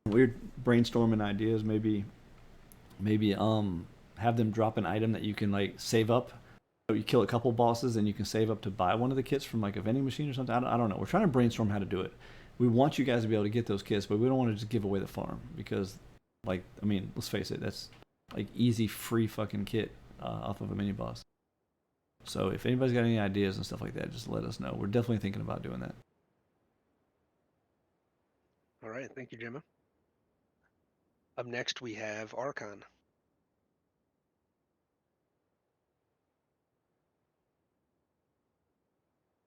we're brainstorming ideas, maybe have them drop an item that you can like save up. So you kill a couple bosses and you can save up to buy one of the kits from like a vending machine or something. I don't know. We're trying to brainstorm how to do it. We want you guys to be able to get those kits, but we don't want to just give away the farm because let's face it, that's like easy free fucking kit off of a mini boss. So if anybody's got any ideas and stuff like that, just let us know. We're definitely thinking about doing that. All right. Thank you, Gemma. Up next, we have Archon.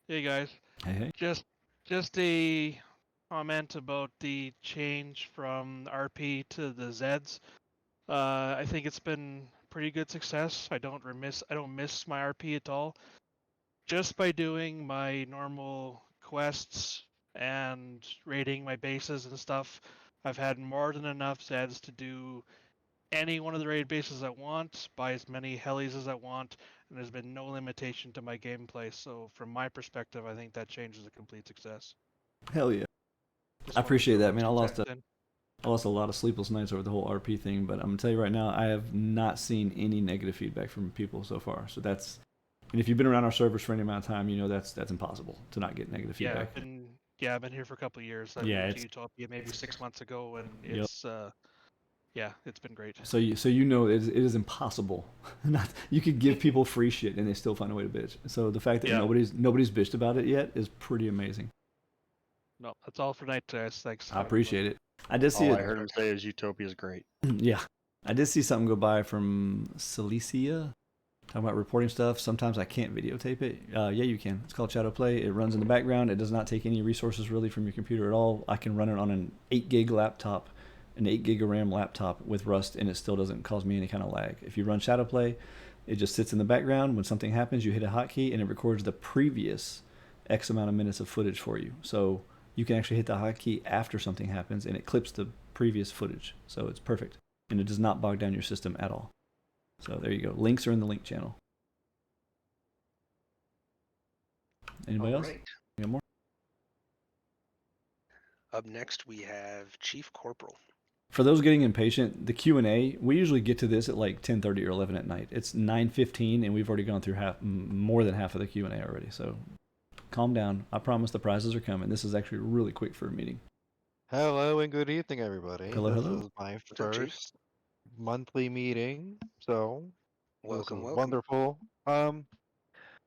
Hey guys. Hey. Just a comment about the change from RP to the Zeds. I think it's been pretty good success. I don't miss my RP at all. Just by doing my normal quests and raiding my bases and stuff, I've had more than enough Zeds to do any one of the raid bases I want, buy as many helis as I want, and there's been no limitation to my gameplay. So from my perspective, I think that change is a complete success. Hell yeah. Just I wanted to appreciate throw that, man. I 2 lost cents in. a lot of sleepless nights over the whole RP thing, but I'm gonna tell you right now, I have not seen any negative feedback from people so far. So that's, and if you've been around our servers for any amount of time, you know that's impossible to not get negative Yeah, feedback. I've been here for a couple of years. I Yeah, moved to it's Utopia maybe 6 months ago, and Yep. it's it's been great. so you know it is impossible. Not you could give people free shit and they still find a way to bitch. So the fact that Yeah. nobody's bitched about it yet is pretty amazing. No, that's all for night, guys. Thanks. I appreciate it. I did see All it. I heard him say is Utopia is great. Yeah, I did see something go by from Cilicia talking about reporting stuff. Sometimes I can't videotape it. Yeah, you can. It's called Shadow Play. It runs in the background. It does not take any resources really from your computer at all. I can run it on an 8 gig laptop, an 8 gig of RAM laptop with Rust, and it still doesn't cause me any kind of lag. If you run Shadow Play, it just sits in the background. When something happens, you hit a hotkey, and it records the previous X amount of minutes of footage for you. So you can actually hit the hotkey after something happens, and it clips the previous footage. So it's perfect, and it does not bog down your system at all. So there you go. Links are in the link channel. Anybody else? Alright. You got more? Up next, we have Chief Corporal. For those getting impatient, the Q&A, we usually get to this at like 10:30 or 11 at night. It's 9:15, and we've already gone through more than half of the Q&A already. So calm down. I promise the prizes are coming. This is actually really quick for a meeting. Hello and good evening, everybody. Hello, this hello. is my What's up, Chief? first monthly meeting, so Welcome, this is welcome. wonderful.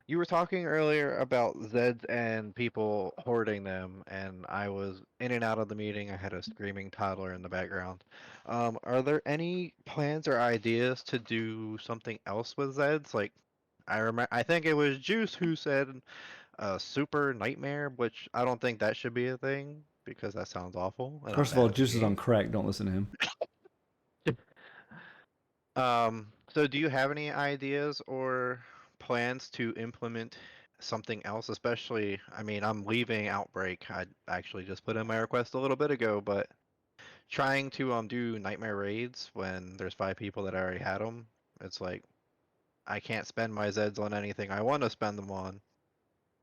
You were talking earlier about Zeds and people hoarding them, and I was in and out of the meeting. I had a screaming toddler in the background. Are there any plans or ideas to do something else with Zeds? Like, I think it was Juice who said super nightmare, which I don't think that should be a thing because that sounds awful. And First of I'm all, out of Juice the is on game. crack. Don't listen to him. So do you have any ideas or plans to implement something else? Especially, I mean, I'm leaving Outbreak. I actually just put in my request a little bit ago, but trying to do nightmare raids when there's 5 people that already had them, it's like I can't spend my Zeds on anything I want to spend them on.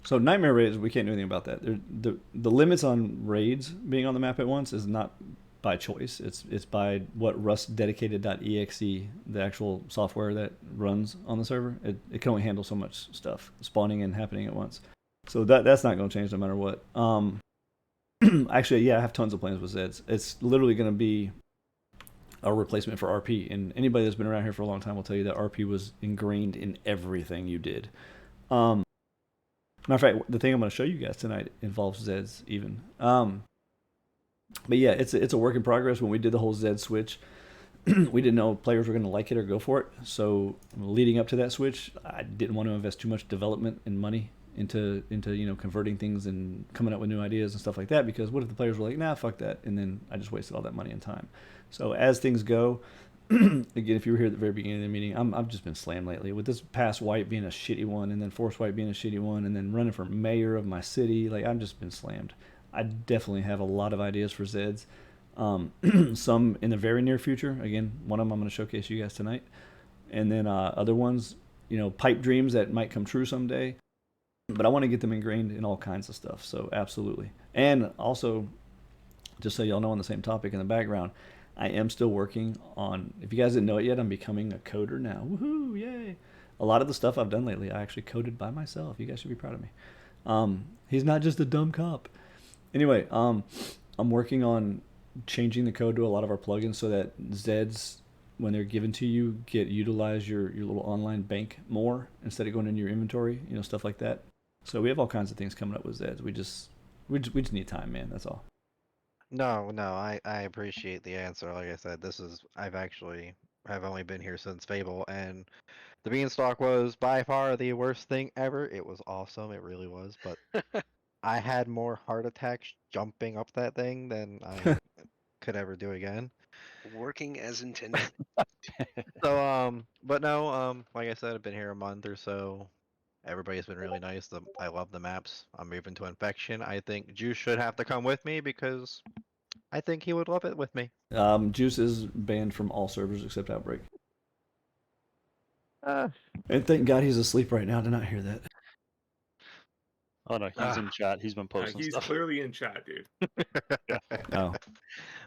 So nightmare raids, we can't do anything about that. The limits on raids being on the map at once is not by choice. It's by what rustdedicated.exe, the actual software that runs on the server. It can only handle so much stuff spawning and happening at once. So that's not going to change no matter what. Actually, yeah, I have tons of plans with Zeds. It's literally going to be a replacement for RP. And anybody that's been around here for a long time will tell you that RP was ingrained in everything you did. Matter of fact, the thing I'm going to show you guys tonight involves Zeds even. But yeah, it's a work in progress. When we did the whole Zed switch, we didn't know players were going to like it or go for it. So leading up to that switch, I didn't want to invest too much development and money into converting things and coming up with new ideas and stuff like that, because what if the players were like, nah, fuck that, and then I just wasted all that money and time. So as things go, again, if you were here at the very beginning of the meeting, I've just been slammed lately with this past wipe being a shitty one, and then force wipe being a shitty one, and then running for mayor of my city. Like, I've just been slammed. I definitely have a lot of ideas for Zeds. Some in the very near future. Again, one of them I'm going to showcase you guys tonight, and then other ones, pipe dreams that might come true someday. But I want to get them ingrained in all kinds of stuff. So absolutely. And also, just so y'all know, on the same topic in the background, I am still working on, if you guys didn't know it yet, I'm becoming a coder now. Woohoo, yay. A lot of the stuff I've done lately, I actually coded by myself. You guys should be proud of me. He's not just a dumb cop. Anyway, I'm working on changing the code to a lot of our plugins so that Zeds, when they're given to you, utilize your little online bank more instead of going into your inventory, stuff like that. So we have all kinds of things coming up with Zeds. We just need time, man. That's all. No, I appreciate the answer. Like I said, I've only been here since Fable, and the Beanstalk was by far the worst thing ever. It was awesome, it really was, but I had more heart attacks jumping up that thing than I could ever do again. Working as intended. So but no, like I said, I've been here a month or so. Everybody's been really nice. I love the maps. I'm moving to Infection. I think Juice should have to come with me because I think he would love it with me. Juice is banned from all servers except Outbreak. Uh, And thank God he's asleep right now to not hear that. Oh no, he's in chat. He's been posting He's stuff. clearly in chat, dude. Oh.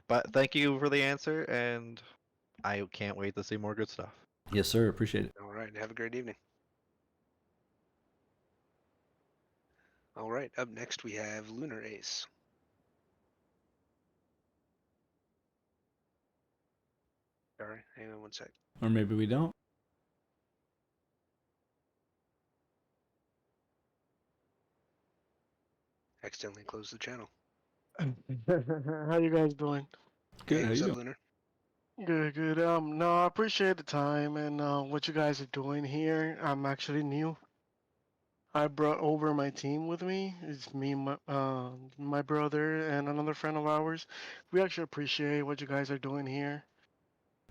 But thank you for the answer, and I can't wait to see more good stuff. Yes, sir. Appreciate it. All right. Have a great evening. All right. Up next, we have Lunar Ace. Sorry. Hang on one sec. Or maybe we don't. Accidentally closed the channel. How you guys doing? Good. Hey, How what's you up, doing? Lunar? Good, good. No, I appreciate the time and what you guys are doing here. I'm actually new. I brought over my team with me. It's me, my brother, and another friend of ours. We actually appreciate what you guys are doing here.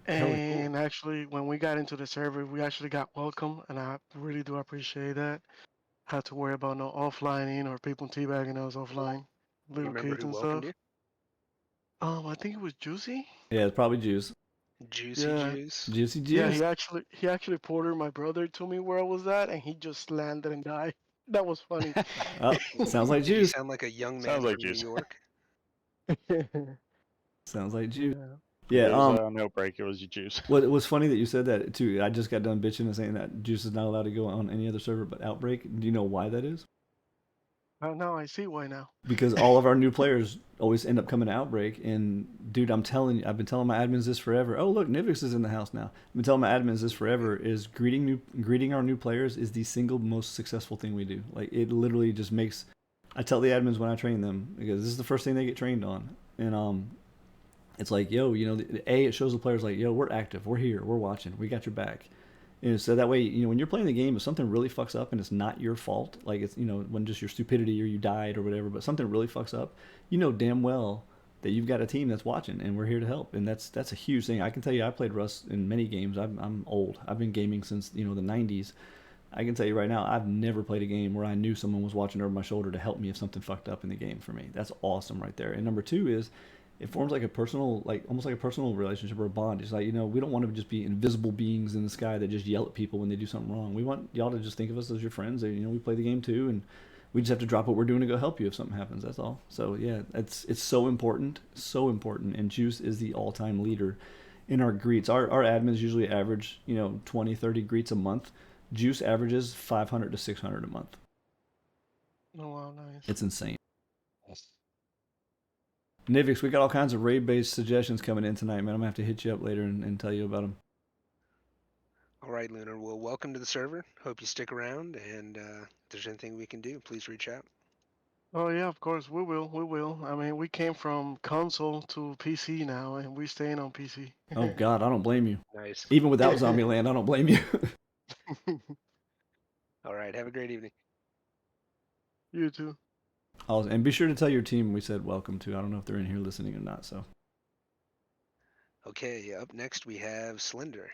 Hell yeah. And actually, when we got into the server, we actually got welcome, and I really do appreciate that. Had to worry about no offlining or people teabagging us offline, You little remember kids who and welcomed stuff. you? I think it was Juicy. Yeah, it's probably Juice. Juicy Yeah. Juice. Juicy Yeah, Juice. he actually ported my brother to me where I was at, and he just landed and died. That was funny. Oh, sounds like Did he Juice. sound like a young man Sounds like from New Juice. York? Sounds like Juice. Yeah. Yeah. It was no break. It was your Juice. What it was funny that you said that too. I just got done bitching and saying that Juice is not allowed to go on any other server but Outbreak. Do you know why that is? Now I see why now. Because all of our new players always end up coming to Outbreak. And dude, I'm telling you, I've been telling my admins this forever. Oh look, Nivix is in the house now. I've been telling my admins this forever. Is greeting our new players is the single most successful thing we do. Like it literally just makes. I tell the admins when I train them because this is the first thing they get trained on, and it's like, yo, it shows the players like, yo, we're active, we're here, we're watching, we got your back. And so that way, when you're playing the game, if something really fucks up and it's not your fault, like it's, when just your stupidity or you died or whatever, but something really fucks up, damn well that you've got a team that's watching and we're here to help. And that's a huge thing. I can tell you, I played Rust in many games. I'm old. I've been gaming since, the 90s. I can tell you right now, I've never played a game where I knew someone was watching over my shoulder to help me if something fucked up in the game for me. That's awesome right there. And number two is, it forms like a personal, almost like a personal relationship or a bond. It's like, we don't want to just be invisible beings in the sky that just yell at people when they do something wrong. We want y'all to just think of us as your friends. We play the game too, and we just have to drop what we're doing to go help you if something happens. That's all. So yeah, it's so important, and Juice is the all-time leader in our greets. Our admins usually average 20, 30 greets a month. Juice averages 500 to 600 a month. Oh wow, nice. It's insane. Nivix, we got all kinds of raid-based suggestions coming in tonight, man. I'm going to have to hit you up later and tell you about them. All right, Lunar. Well, welcome to the server. Hope you stick around, and if there's anything we can do, please reach out. Oh yeah, of course we will. We will. I mean, we came from console to PC now, and we're staying on PC. Oh God, I don't blame you. Nice. Even without Zombieland, I don't blame you. All right. Have a great evening. You too. And be sure to tell your team we said welcome to. I don't know if they're in here listening or not. So. Okay. Up next, we have Slender.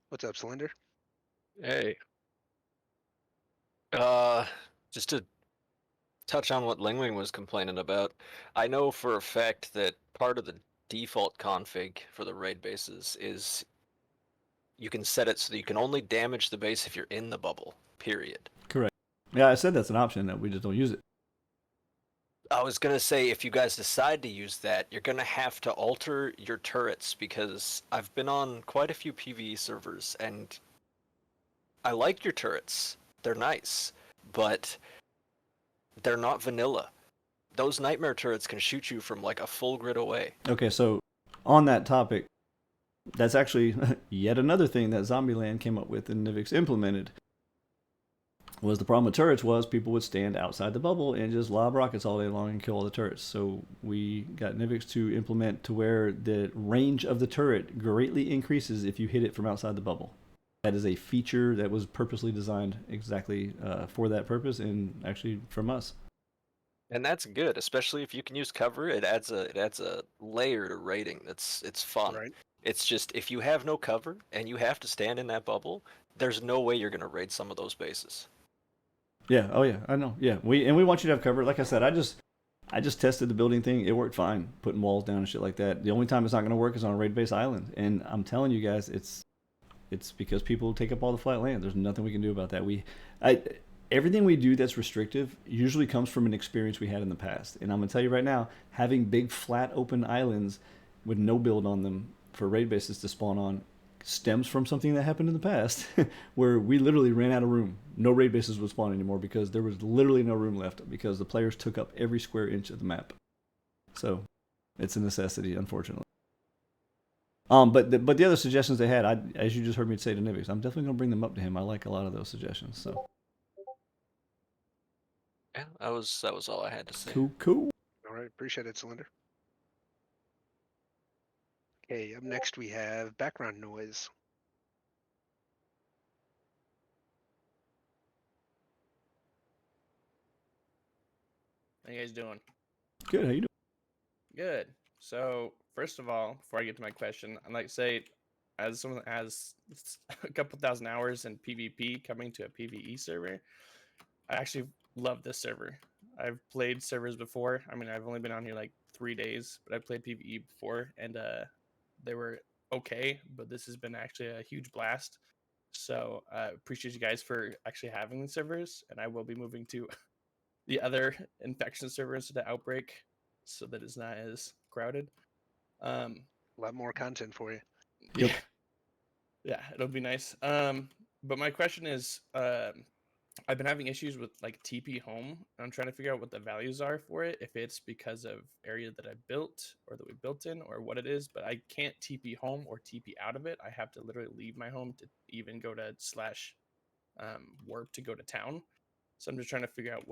What's up, Slender? Hey. Just to touch on what Lingling was complaining about, I know for a fact that part of the default config for the raid bases is you can set it so that you can only damage the base if you're in the bubble, period. Correct. Yeah, I said that's an option that we just don't use it. I was going to say, if you guys decide to use that, you're going to have to alter your turrets, because I've been on quite a few PvE servers, and I like your turrets. They're nice, but they're not vanilla. Those nightmare turrets can shoot you from like a full grid away. Okay, so on that topic, that's actually yet another thing that Zombieland came up with and Nivix implemented. was the problem with turrets was people would stand outside the bubble and just lob rockets all day long and kill all the turrets. So we got Nivix to implement to where the range of the turret greatly increases if you hit it from outside the bubble. That is a feature that was purposely designed exactly for that purpose, and actually from us. And that's good, especially if you can use cover. It adds a layer to raiding. It's fun. Right. It's just if you have no cover and you have to stand in that bubble, there's no way you're gonna raid some of those bases. Yeah. Oh yeah. I know. Yeah. We want you to have cover. Like I said, I just tested the building thing. It worked fine, putting walls down and shit like that. The only time it's not going to work is on a raid base island. And I'm telling you guys, it's because people take up all the flat land. There's nothing we can do about that. Everything we do that's restrictive usually comes from an experience we had in the past. And I'm going to tell you right now, having big flat open islands with no build on them for raid bases to spawn on stems from something that happened in the past where we literally ran out of room. No raid bases would spawn anymore because there was literally no room left because the players took up every square inch of the map. So it's a necessity, unfortunately. But the other suggestions they had, as you just heard me say to Nivix, I'm definitely going to bring them up to him. I like a lot of those suggestions. So Yeah, that was all I had to say. cool. All right, appreciate it, Cylinder. Okay, up next we have background noise. How you guys doing? Good. How you doing? Good. So first of all, before I get to my question, I'd like to say, as someone that has a couple thousand hours in PvP coming to a PvE server, I actually love this server. I've played servers before. I mean, I've only been on here like 3 days, but I played PvE before, and they were okay. But this has been actually a huge blast. So I appreciate you guys for actually having the servers, and I will be moving to the other infection servers to the Outbreak, so that it's not as crowded. A lot more content for you. Yeah, yeah, it'll be nice. But my question is, I've been having issues with like TP home. I'm trying to figure out what the values are for it. If it's because of area that I built or that we built in, or what it is. But I can't TP home or TP out of it. I have to literally leave my home to even go to / warp to go to town. So I'm just trying to figure out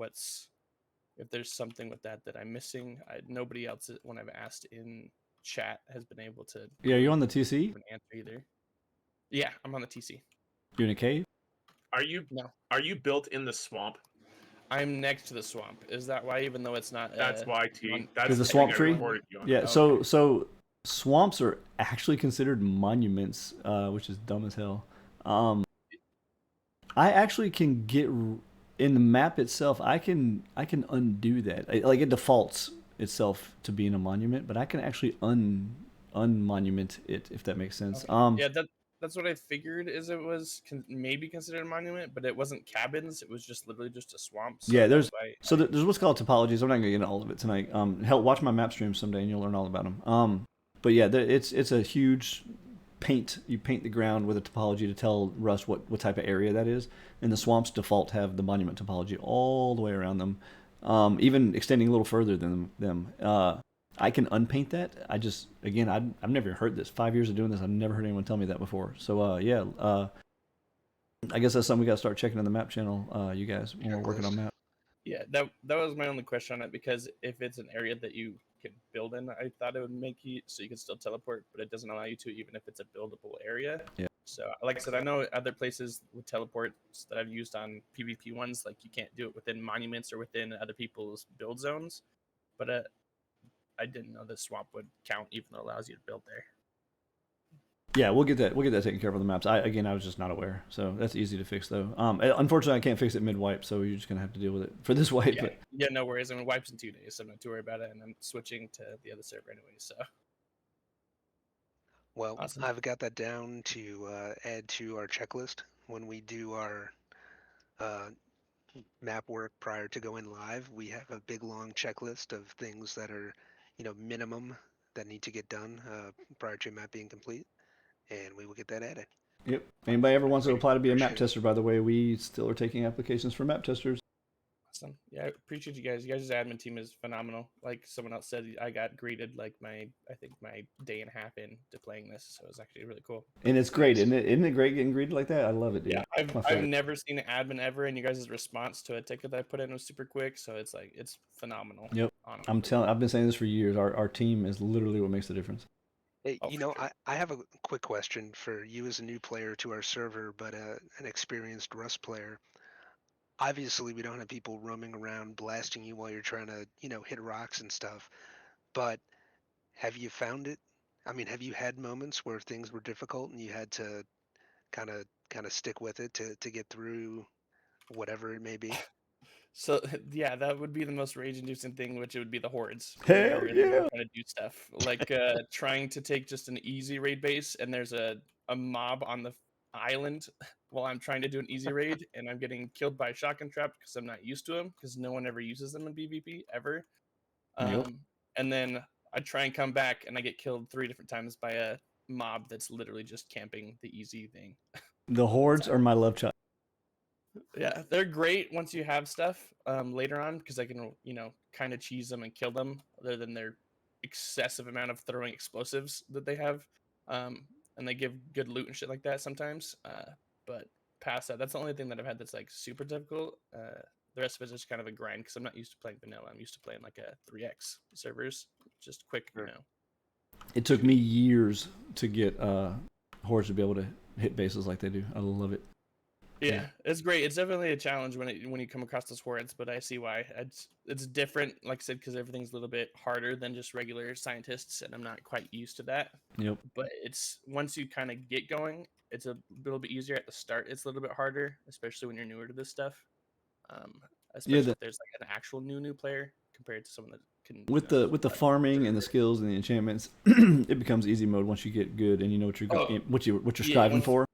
if there's something with that I'm missing. Nobody else, when I've asked in chat, has been able to. Yeah, you on the TC? Give an answer either. Yeah, I'm on the TC. You in a cave? Are you? No. Are you built in the swamp? I'm next to the swamp. Is that why? Even though it's not. That's why, T. That's There's a the swamp thing I tree. reported you on. Yeah. Okay. So swamps are actually considered monuments, which is dumb as hell. I actually can get in the map itself. I can undo that. Like it defaults itself to being a monument, but I can actually unmonument it, if that makes sense. Okay. Yeah, that's what I figured. Is it was maybe considered a monument, but it wasn't cabins. It was just literally just a swamp. So yeah, there's that's why there's what's called topologies. I'm not gonna get into all of it tonight. Hell, watch my map stream someday and you'll learn all about them. But yeah, it's a huge paint. You paint the ground with a topology to tell Rust what type of area that is. And the swamps default have the monument topology all the way around them, even extending a little further than them. I can unpaint that. I've never heard this. 5 years of doing this, I've never heard anyone tell me that before. So I guess that's something we got to start checking on the map channel, you guys, when we're working on map. Yeah, that was my only question on it, because if it's an area that you can build in, I thought it would make you so you can still teleport, but it doesn't allow you to, even if it's a buildable area. Yeah. So like I said, I know other places with teleports that I've used on PvP ones, like you can't do it within monuments or within other people's build zones, but I didn't know the swamp would count, even though it allows you to build there. Yeah, we'll get that taken care of on the maps. I was just not aware, so that's easy to fix though. Unfortunately, I can't fix it mid wipe, so you're just gonna have to deal with it for this wipe. Yeah, But yeah, no worries. I mean, wipes in 2 days, so I'm not too worried about it, and I'm switching to the other server anyway. So, Well, awesome. I've got that down to add to our checklist when we do our map work prior to going live. We have a big long checklist of things that are, minimum that need to get done prior to map being complete, and we will get that added. Yep. Anybody ever wants to apply to be a map Appreciate it. tester, by the way, we still are taking applications for map testers. Awesome. Yeah, I appreciate you guys. You guys' admin team is phenomenal. Like someone else said, I got greeted like my day and a half into playing this, so it was actually really cool. And it's great, isn't it? Isn't it great getting greeted like that? I love it, dude. Yeah, It's my I've favorite. never seen an admin ever, and you guys' response to a ticket that I put in was super quick, so it's like it's phenomenal. Yep. Honestly. I've been saying this for years. Our team is literally what makes the difference. Hey, Oh, you know, I have a quick question for you as a new player to our server, but an experienced Rust player. Obviously, we don't have people roaming around blasting you while you're trying to, hit rocks and stuff. But have you found it? I mean, have you had moments where things were difficult and you had to kind of stick with it to get through whatever it may be? So yeah, that would be the most rage-inducing thing, which it would be the hordes. Hell where yeah. they're trying to do stuff like trying to take just an easy raid base, and there's a mob on the island while I'm trying to do an easy raid, and I'm getting killed by a shotgun trap because I'm not used to them because no one ever uses them in PvP ever. Yep. And then I try and come back, and I get killed 3 different times by a mob that's literally just camping the easy thing. The hordes are my love child. Yeah, they're great once you have stuff later on because I can, kind of cheese them and kill them other than their excessive amount of throwing explosives that they have. And they give good loot and shit like that sometimes. But past that, that's the only thing that I've had that's like super difficult. The rest of it's just kind of a grind because I'm not used to playing vanilla. I'm used to playing like a 3x servers, just quick, It took me years to get hordes to be able to hit bases like they do. I love it. Yeah, it's great. It's definitely a challenge when you come across those hordes, but I see why. It's different, like I said, because everything's a little bit harder than just regular scientists, and I'm not quite used to that. Yep. But it's once you kind of get going, it's a little bit easier. At the start, it's a little bit harder, especially when you're newer to this stuff. Especially if there's like an actual new player compared to someone that can. With the farming and the skills and the enchantments, it becomes easy mode once you get good and you know what you're what you're striving for.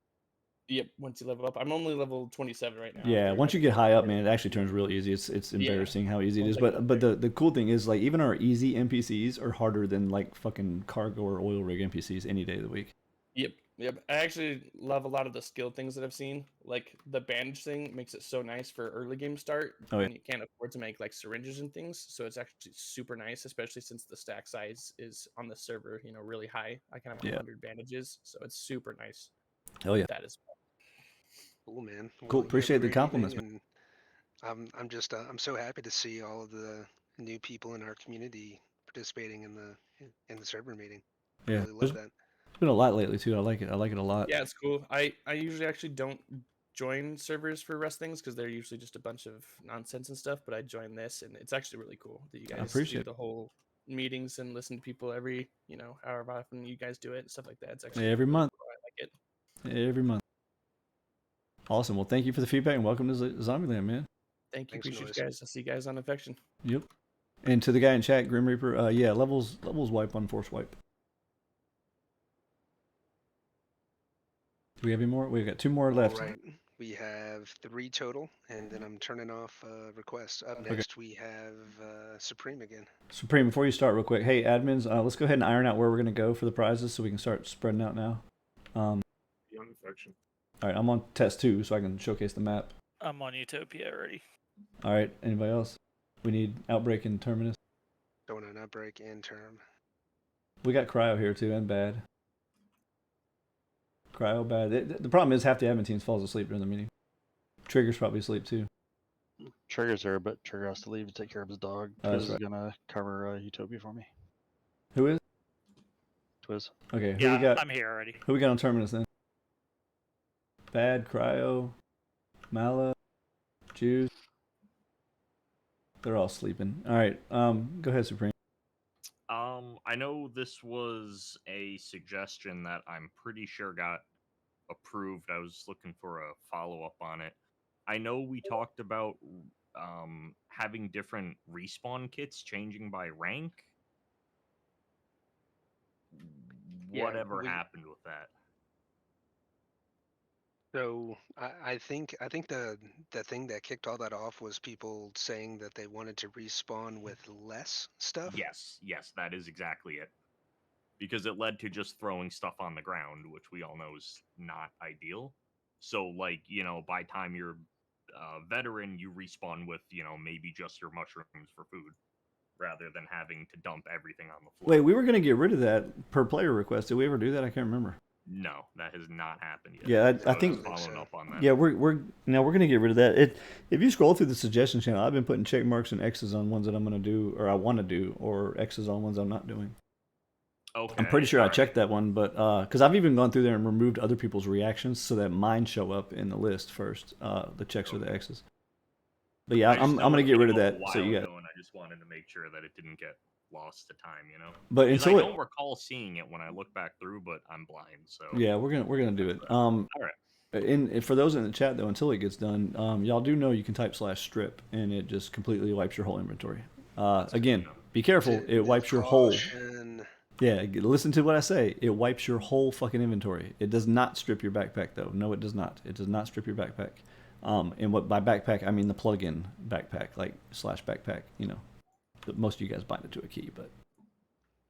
Yep, once you level up. I'm only level 27 right now. Yeah, once you get high up, man, it actually turns real easy. It's embarrassing how easy it is. But the cool thing is, like, even our easy NPCs are harder than like fucking cargo or oil rig NPCs any day of the week. Yep. I actually love a lot of the skill things that I've seen. Like the bandage thing makes it so nice for early game start when you can't afford to make like syringes and things. So it's actually super nice, especially since the stack size is on the server, really high. I can have 100 bandages, so it's super nice. Hell yeah. That is cool, man. Cool. Well, Appreciate the compliments, man. And I'm so happy to see all of the new people in our community participating in the server meeting. Yeah, Really love that. It's been a lot lately too. I like it. I like it a lot. Yeah, it's cool. I usually actually don't join servers for Rust things because they're usually just a bunch of nonsense and stuff. But I join this, and it's actually really cool that you guys do the whole meetings and listen to people every however often you guys do it and stuff like that. It's actually every month. Cool. I like it. Every month. Awesome. Well, thank you for the feedback and welcome to Zombieland, man. Thank you. Appreciate you guys. I'll see you guys on Affection. Yep. And to the guy in chat, Grim Reaper, yeah, levels wipe on force wipe. Do we have any more? We've got 2 more left. All right. We have 3 total, and then I'm turning off requests. Up next, we have Supreme again. Supreme, before you start real quick, hey, admins, let's go ahead and iron out where we're going to go for the prizes so we can start spreading out now. Beyond Affection. All right, I'm on test 2 so I can showcase the map. I'm on Utopia already. All right, anybody else? We need Outbreak and Terminus. Going on Outbreak and Term. We got Cryo here too, and Bad. Cryo, Bad. The problem is half the admin teams falls asleep during the meeting. Trigger's probably asleep too. Trigger's there, but Trigger has to leave to take care of his dog. Twiz is gonna cover Utopia for me. Who is? Twiz. Okay, yeah, who we got? I'm here already. Who we got on Terminus then? Bad, Cryo, Mala, Juice. They're all sleeping. All right, go ahead, Supreme. I know this was a suggestion that I'm pretty sure got approved. I was looking for a follow-up on it. I know we talked about having different respawn kits changing by rank. Whatever happened with that? So I think the thing that kicked all that off was people saying that they wanted to respawn with less stuff. Yes, that is exactly it. Because it led to just throwing stuff on the ground, which we all know is not ideal. So, like, by time you're veteran, you respawn with, maybe just your mushrooms for food, rather than having to dump everything on the floor. Wait, we were gonna get rid of that per player request. Did we ever do that? I can't remember. No, that has not happened yet. Yeah, I was think. just following up on that. Yeah, we're gonna get rid of that. If you scroll through the suggestion channel, I've been putting check marks and X's on ones that I'm gonna do or I want to do, or X's on ones I'm not doing. Okay. I'm pretty sure I checked that one, but because I've even gone through there and removed other people's reactions so that mine show up in the list first. The checks or the X's. But yeah, I'm gonna get rid of that. So you got. And I just wanted to make sure that it didn't get lost to time, But until I don't recall seeing it when I look back through, but I'm blind, so. Yeah, we're gonna do it. All right. For those in the chat though, until it gets done, y'all do know you can type /strip and it just completely wipes your whole inventory. Again, be careful. It wipes your whole. Yeah, listen to what I say. It wipes your whole fucking inventory. It does not strip your backpack though. No, it does not. It does not strip your backpack. And what by backpack I mean the plug-in backpack, like /backpack. Most of you guys bind it to a key, but.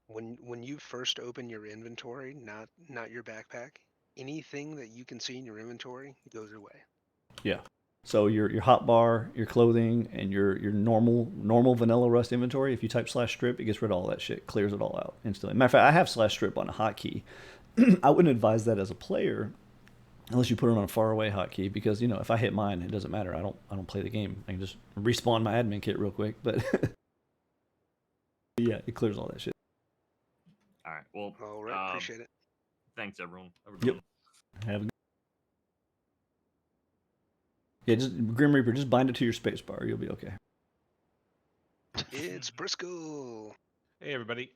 When you first open your inventory, not your backpack, anything that you can see in your inventory goes away. Yeah. So your hotbar, your clothing, and your normal vanilla Rust inventory, if you type /strip, it gets rid of all that shit, clears it all out instantly. Matter of fact, I have /strip on a hotkey. I wouldn't advise that as a player, unless you put it on a faraway hotkey, because if I hit mine, it doesn't matter. I don't play the game. I can just respawn my admin kit real quick, but yeah, it clears all that shit. All right. Well. All right. Appreciate it. Thanks, everyone. Yep. Have a. Yeah, just Grim Reaper, just bind it to your spacebar. You'll be okay. It's Briscoe. Hey everybody!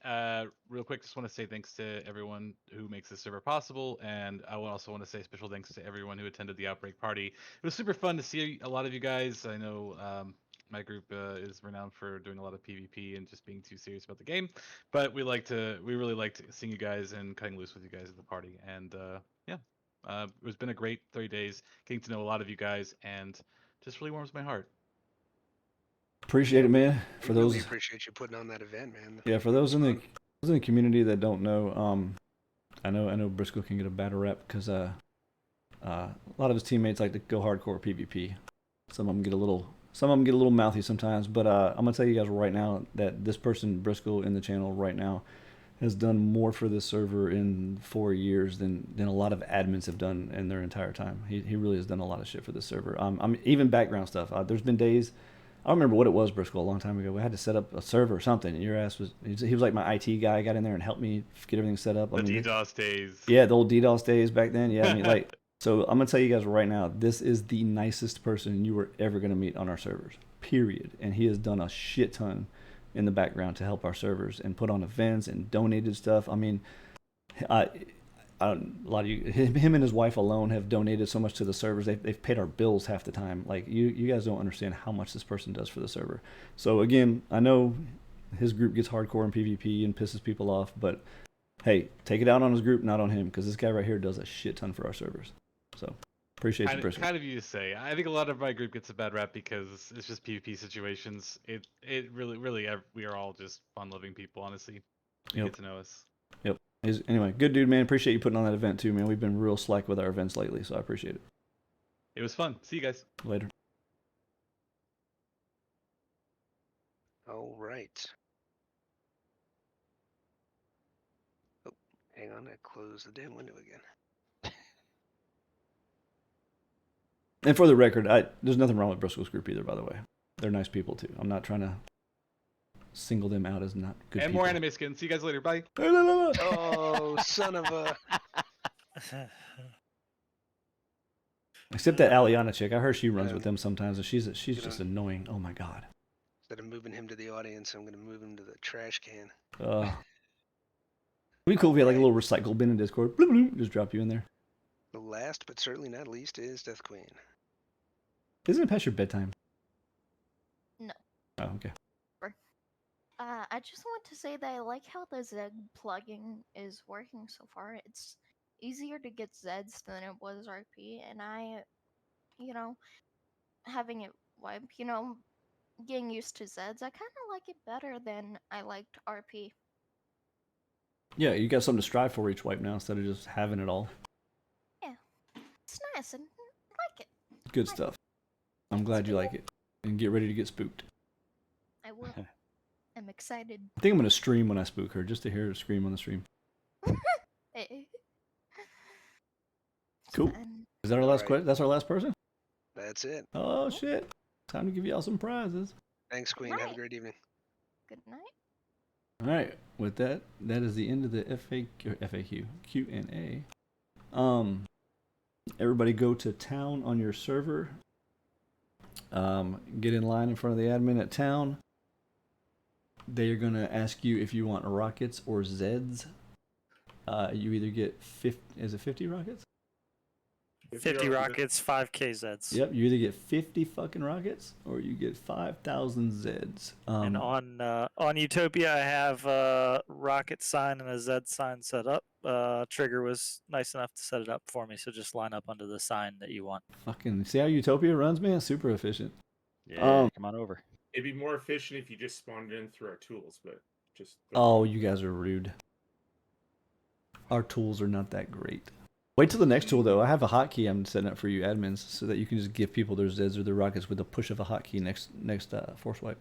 Real quick, just want to say thanks to everyone who makes this server possible, and I also want to say special thanks to everyone who attended the Outbreak party. It was super fun to see a lot of you guys. I know my group is renowned for doing a lot of PvP and just being too serious about the game, but we really liked seeing you guys and cutting loose with you guys at the party. And it's been a great 30 days, getting to know a lot of you guys, and just really warms my heart. Appreciate it, man. For those, really appreciate you putting on that event, man. Yeah, for those in the community that don't know, I know Briscoe can get a bad rep because a lot of his teammates like to go hardcore PvP. Some of them get a little mouthy sometimes, but I'm gonna tell you guys right now that this person Briscoe in the channel right now has done more for this server in 4 years than a lot of admins have done in their entire time. He really has done a lot of shit for this server. I'm even background stuff. There's been days. I don't remember what it was, Briscoe, a long time ago. We had to set up a server or something. And your ass he was like my IT guy. Got in there and helped me get everything set up. The DDoS days. Yeah, the old DDoS days back then. Yeah, so I'm gonna tell you guys right now, this is the nicest person you were ever gonna meet on our servers. Period. And he has done a shit ton in the background to help our servers and put on events and donated stuff. I mean, a lot of you, him and his wife alone have donated so much to the servers. They've paid our bills half the time. Like you guys don't understand how much this person does for the server. So again, I know his group gets hardcore in PvP and pisses people off, but hey, take it out on his group, not on him, because this guy right here does a shit ton for our servers. So appreciate you, Briscoe. Kind of you to say. I think a lot of my group gets a bad rap because it's just PvP situations. It really we are all just fun-loving people, honestly. You get to know us. Yep. Anyway, good dude, man. Appreciate you putting on that event too, man. We've been real slack with our events lately, so I appreciate it. It was fun. See you guys later. All right. Oh, hang on. I closed the damn window again. And for the record, there's nothing wrong with Briscoe's group either, by the way. They're nice people too. I'm not trying to single them out as not good and people. more anime skins. See you guys later. Bye. Oh, son of a. Except that Aliana chick. I heard she runs with them sometimes, and she's just annoying. Oh my god. Instead of moving him to the audience, I'm going to move him to the trash can. It'd be cool if we had like a little recycle bin in Discord. Bloop, bloop, just drop you in there. The last but certainly not least is Death Queen. Isn't it past your bedtime? No. Oh, okay. I just want to say that I like how the Zed plugin is working so far. It's easier to get Zeds than it was RP, and having it wipe, getting used to Zeds, I kind of like it better than I liked RP. Yeah, you got something to strive for each wipe now instead of just having it all. Yeah, it's nice and I like it. Good stuff. I'm glad you like it. And get ready to get spooked. I will. I'm excited. I think I'm gonna stream when I spook her, just to hear her scream on the stream. Cool. Is that our last question? That's our last person? That's it. Oh shit. Time to give y'all some prizes. Thanks, Queen. Have a great evening. Good night. All right. With that, that is the end of the FAQ Q&A. Everybody go to town on your server. Get in line in front of the admin at town. They are gonna ask you if you want rockets or Zeds. You either get 50 rockets? 50 rockets, 5k Zeds. Yep, you either get 50 fucking rockets or you get 5,000 Zeds. And on Utopia, I have a rocket sign and a Zed sign set up. Trigger was nice enough to set it up for me, so just line up under the sign that you want. Fucking see how Utopia runs, man? Super efficient. Yeah, come on over. It'd be more efficient if you just spawned in through our tools, but just. Oh, you guys are rude. Our tools are not that great. Wait till the next tool, though. I have a hotkey I'm setting up for you admins so that you can just give people their Zeds or their rockets with a push of a hotkey next force wipe.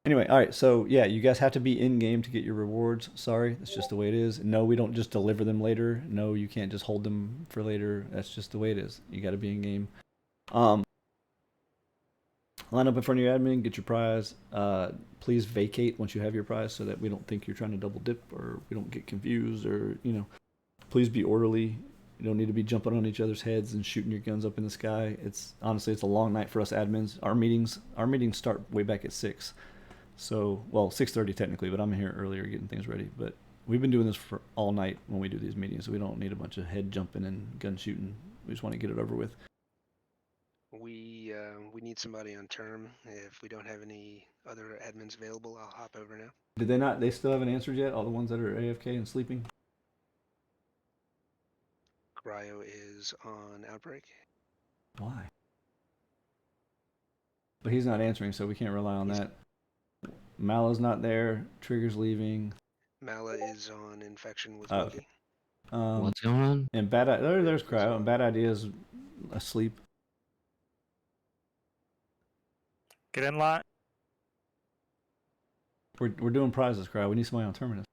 Anyway, all right. So, yeah, you guys have to be in-game to get your rewards. Sorry, that's just the way it is. No, we don't just deliver them later. No, you can't just hold them for later. That's just the way it is. You got to be in-game. Line up in front of your admin, get your prize. Please vacate once you have your prize so that we don't think you're trying to double dip or we don't get confused or, you know. Please be orderly. You don't need to be jumping on each other's heads and shooting your guns up in the sky. It's honestly, it's a long night for us admins. Our meetings start way back at 6. So, well, 6:30 technically, but I'm here earlier getting things ready. But we've been doing this for all night when we do these meetings. So we don't need a bunch of head jumping and gun shooting. We just want to get it over with. We need somebody on term. If we don't have any other admins available, I'll hop over now. Did they not? They still haven't answered yet? All the ones that are AFK and sleeping? Cryo is on outbreak. Why? But he's not answering, so we can't rely on that. Mala's not there. Trigger's leaving. Mala is on infection with Okay. Wookie. What's going on? And there's Cryo. And Bad Idea's asleep. Get in line. We're doing prizes, Cryo. We need somebody on Terminus.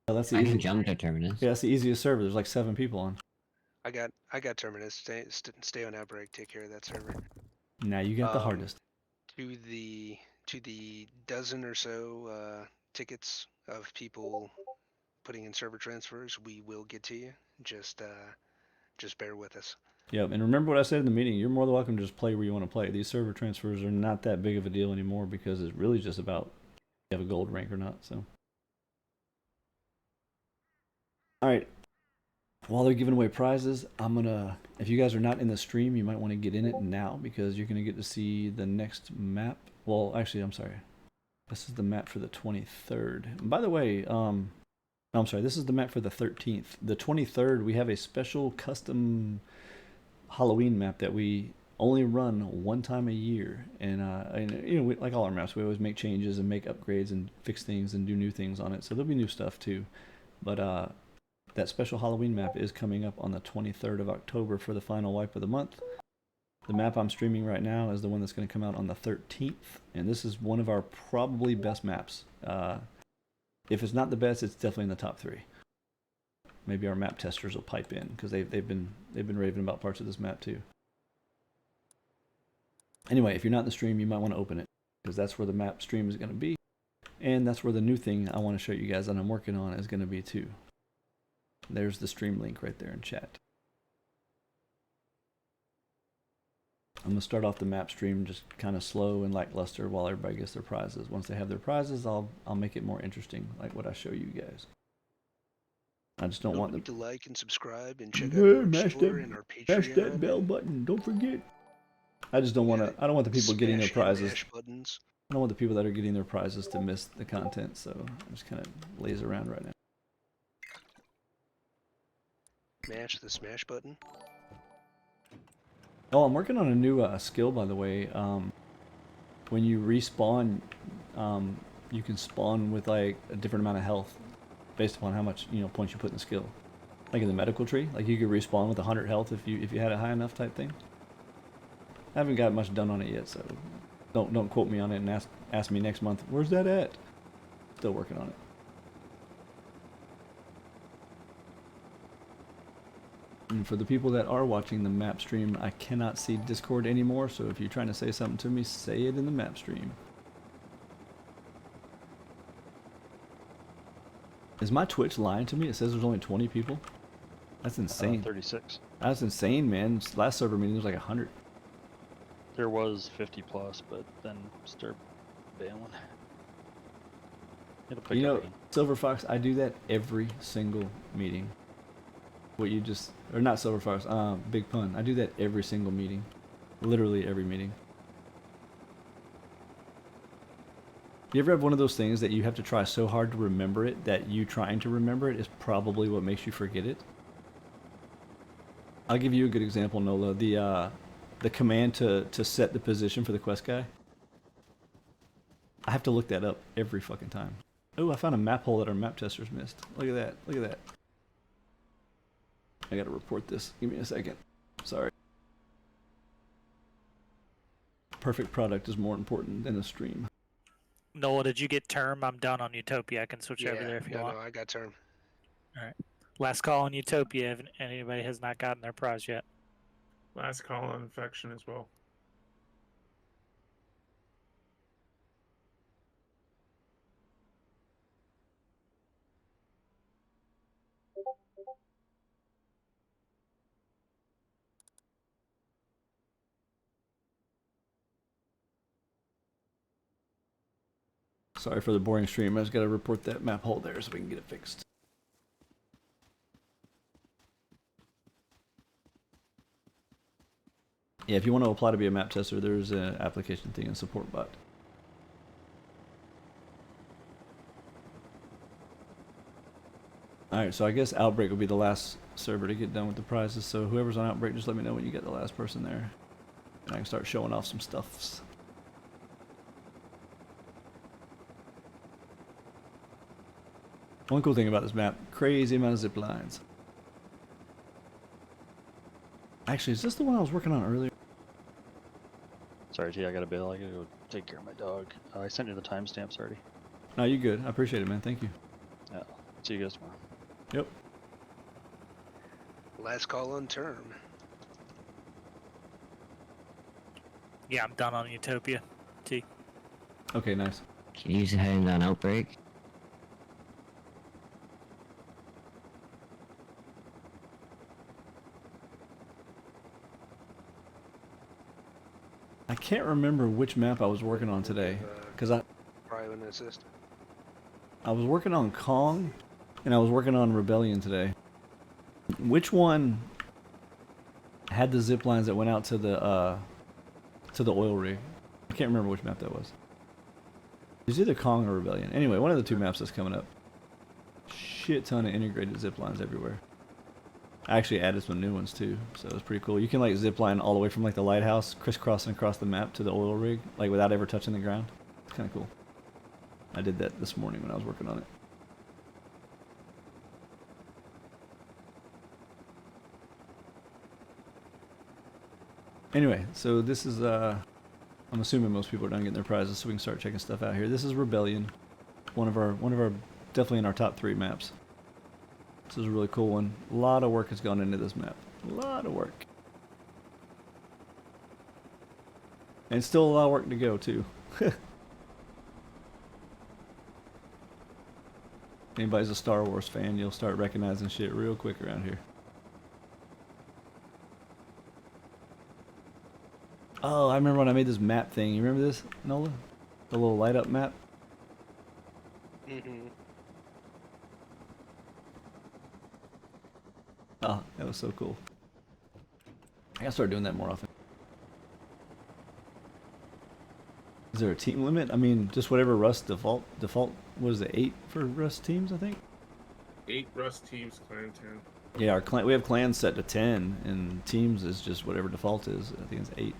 Oh, that's the I easy. can jump to Terminus. Yeah, that's the easiest server. There's like 7 people on. I got terminus. Stay on outbreak. Take care of that server. Now you got the hardest. To the dozen or so tickets of people putting in server transfers, we will get to you. Just bear with us. Yeah, and remember what I said in the meeting. You're more than welcome to just play where you want to play. These server transfers are not that big of a deal anymore because it's really just about if you have a gold rank or not. So, all right. While they're giving away prizes, if you guys are not in the stream, you might want to get in it now because you're going to get to see the next map. Well, actually, I'm sorry. This is the map for the 23rd. And by the way, I'm sorry, this is the map for the 13th. The 23rd, we have a special custom Halloween map that we only run one time a year. And you know, like all our maps, we always make changes and make upgrades and fix things and do new things on it. So there'll be new stuff too. But that special Halloween map is coming up on the 23rd of October for the final wipe of the month. The map I'm streaming right now is the one that's going to come out on the 13th, and this is one of our probably best maps. If it's not the best, it's definitely in the top 3. Maybe our map testers will pipe in because they've been raving about parts of this map too. Anyway, if you're not in the stream, you might want to open it because that's where the map stream is going to be, and that's where the new thing I want to show you guys that I'm working on is going to be too. There's the stream link right there in chat. I'm going to start off the map stream just kind of slow and lackluster while everybody gets their prizes. Once they have their prizes, I'll make it more interesting, like what I show you guys. I just don't want them to like and subscribe and check out our store and our Patreon. Mash that bell button. Don't forget. I just don't want to. I don't want the people getting their prizes. Buttons. I don't want the people that are getting their prizes to miss the content. So I'm just kind of laze around right now. Mash the smash button. Oh, I'm working on a new skill, by the way. When you respawn, you can spawn with like a different amount of health, based upon how much points you put in the skill. Like in the medical tree, like you could respawn with 100 health if you had it high enough type thing. I haven't got much done on it yet, so don't quote me on it and ask me next month, where's that at? Still working on it. And for the people that are watching the map stream, I cannot see Discord anymore, so if you're trying to say something to me, say it in the map stream. Is my Twitch lying to me? It says there's only 20 people? That's insane. 36. That's insane, man. Last server meeting was like 100. There was 50 plus, but then start bailing. It'll pick You know, up again. Silver Fox, I do that every single meeting. What you just, or not Silver Fox, Big Pun. I do that every single meeting. Literally every meeting. You ever have one of those things that you have to try so hard to remember it that you trying to remember it is probably what makes you forget it? I'll give you a good example, Nola. The command to set the position for the quest guy. I have to look that up every fucking time. Oh, I found a map hole that our map testers missed. Look at that. Look at that. I gotta report this. Give me a second. Sorry. Perfect product is more important than a stream. Nola, did you get term? I'm done on Utopia. I can switch over there if you want. No, I got term. All right. Last call on Utopia if anybody has not gotten their prize yet. Last call on infection as well. Sorry for the boring stream. I just gotta report that map hole there so we can get it fixed. Yeah, if you want to apply to be a map tester, there's an application thing and support bot. Alright, so I guess Outbreak will be the last server to get done with the prizes, so whoever's on Outbreak, just let me know when you get the last person there. And I can start showing off some stuffs. One cool thing about this map, crazy amount of zip lines. Actually, is this the one I was working on earlier? Sorry, T, I got a bill. I gotta go take care of my dog. I sent you the timestamps already. No, you good. I appreciate it, man. Thank you. Yeah. See you guys tomorrow. Yep. Last call on term. Yeah, I'm done on Utopia. T. Okay, nice. Can you use a hand on Outbreak? I can't remember which map I was working on today, because Probably an assist. I was working on Kong, and I was working on Rebellion today. Which one had the zip lines that went out to the oil rig? I can't remember which map that was. It's either Kong or Rebellion. Anyway, one of the two maps that's coming up. Shit ton of integrated zip lines everywhere. I actually added some new ones too, so it's pretty cool. You can like zip line all the way from like the lighthouse, crisscrossing across the map to the oil rig, like without ever touching the ground. It's kind of cool. I did that this morning when I was working on it. Anyway, so this is I'm assuming most people are done getting their prizes, so we can start checking stuff out here. This is Rebellion, one of our definitely in our top 3 maps. This is a really cool one. A lot of work has gone into this map. A lot of work. And still a lot of work to go too. Anybody's a Star Wars fan, you'll start recognizing shit real quick around here. Oh, I remember when I made this map thing. You remember this, Nola? The little light up map? Mm-hmm. Oh, that was so cool. I gotta start doing that more often. Is there a team limit? I mean, just whatever Rust default, what is it, 8 for Rust teams, I think? 8 Rust teams, clan 10. Yeah, our clan, we have clans set to 10, and teams is just whatever default is. I think it's 8.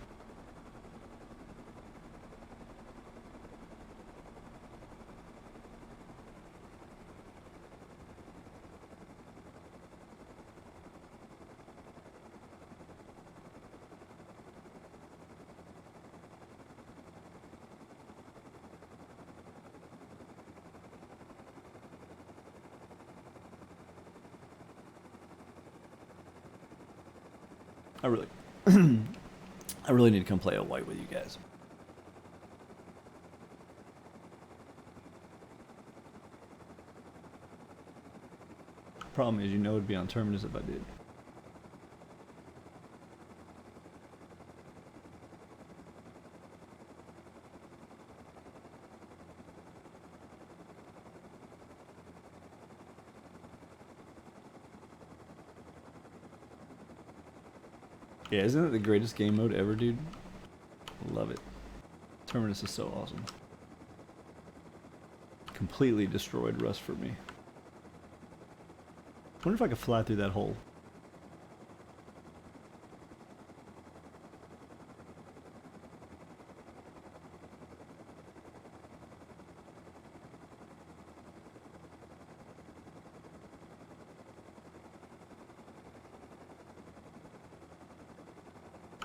I really, I really need to come play a white with you guys. Problem is, you know, it'd be on Terminus if I did. Yeah, isn't it the greatest game mode ever, dude? Love it. Terminus is so awesome. Completely destroyed Rust for me. Wonder if I could fly through that hole.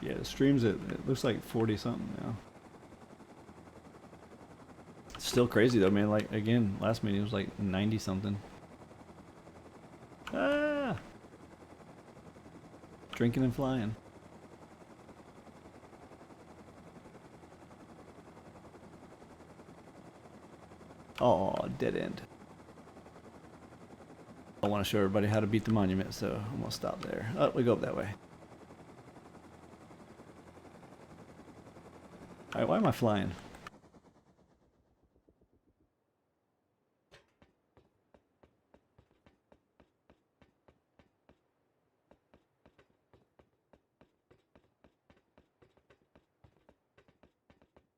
Yeah, the stream's at, it looks like 40 something now. Still crazy though, man. Like, again, last meeting was like 90 something. Ah! Drinking and flying. Oh, dead end. I want to show everybody how to beat the monument, so I'm gonna stop there. Oh, we go up that way. Alright, why am I flying?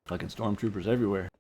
Fucking stormtroopers everywhere.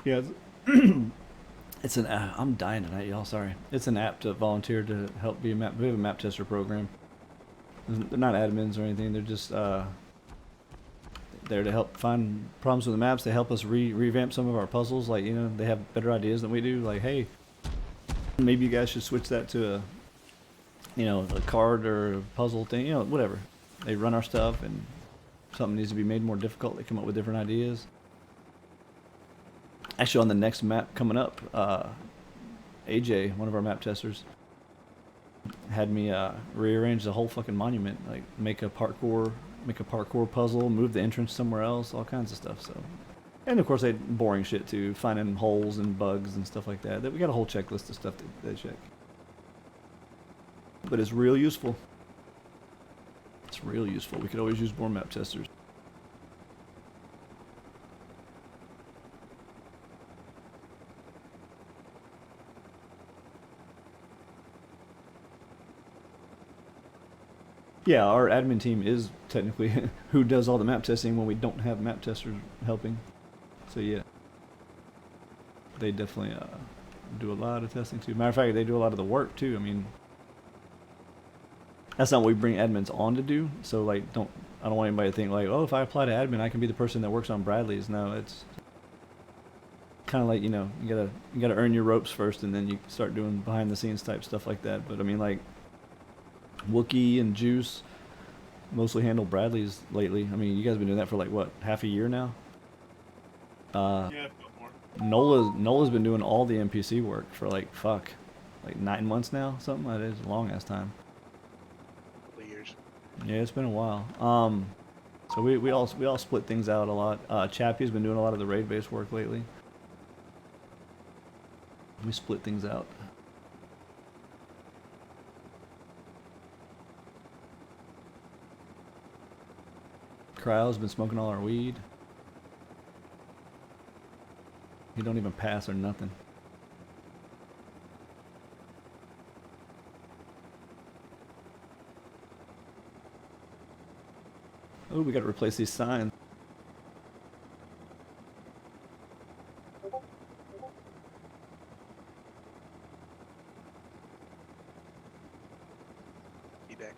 Yeah, it's an. I'm dying tonight, y'all. Sorry. It's an app to volunteer to help be a map. We have a map tester program. They're not admins or anything. They're just there to help find problems with the maps. They help us revamp some of our puzzles. Like, you know, they have better ideas than we do. Like, hey, maybe you guys should switch that to a, you know, a card or a puzzle thing. You know, whatever. They run our stuff, and something needs to be made more difficult. They come up with different ideas. Actually, on the next map coming up, AJ, one of our map testers, had me rearrange the whole fucking monument, like make a parkour puzzle, move the entrance somewhere else, all kinds of stuff. So, and of course, they boring shit too, finding holes and bugs and stuff like that. We got a whole checklist of stuff that they check. But it's real useful. It's real useful. We could always use more map testers. Yeah, our admin team is technically who does all the map testing when we don't have map testers helping. So yeah, they definitely do a lot of testing too. Matter of fact, they do a lot of the work too. I mean, that's not what we bring admins on to do. So like, I don't want anybody to think like, oh, if I apply to admin, I can be the person that works on Bradley's. No, it's kind of like, you know, you gotta earn your ropes first, and then you start doing behind the scenes type stuff like that. But I mean, like, Wookie and Juice mostly handle Bradley's lately. I mean, you guys have been doing that for like what, half a year now? Yeah, more. Nola's been doing all the NPC work for like 9 months now, something. That is a long ass time. Couple years. Yeah, it's been a while. So we all split things out a lot. Chappie's been doing a lot of the raid based work lately. We split things out. Cryo's been smoking all our weed. He don't even pass or nothing. Oh, we got to replace these signs. Be back.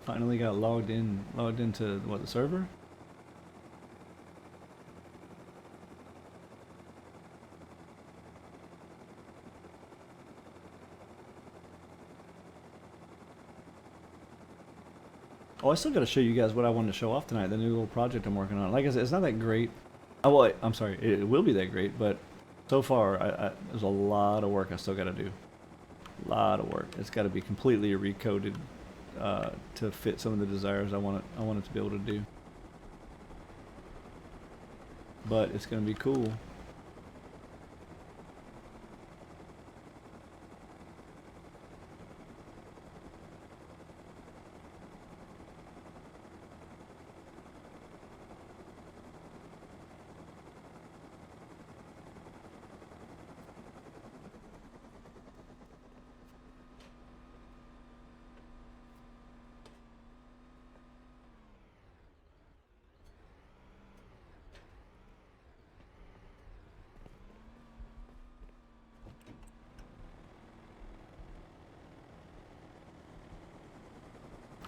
Finally got logged into what, the server? Oh, I still got to show you guys what I wanted to show off tonight. The new little project I'm working on. Like I said, it's not that great. Oh, well, I'm sorry. It will be that great, but so far, there's a lot of work I still got to do. A lot of work. It's got to be completely recoded to fit some of the desires I want it to be able to do. But it's going to be cool.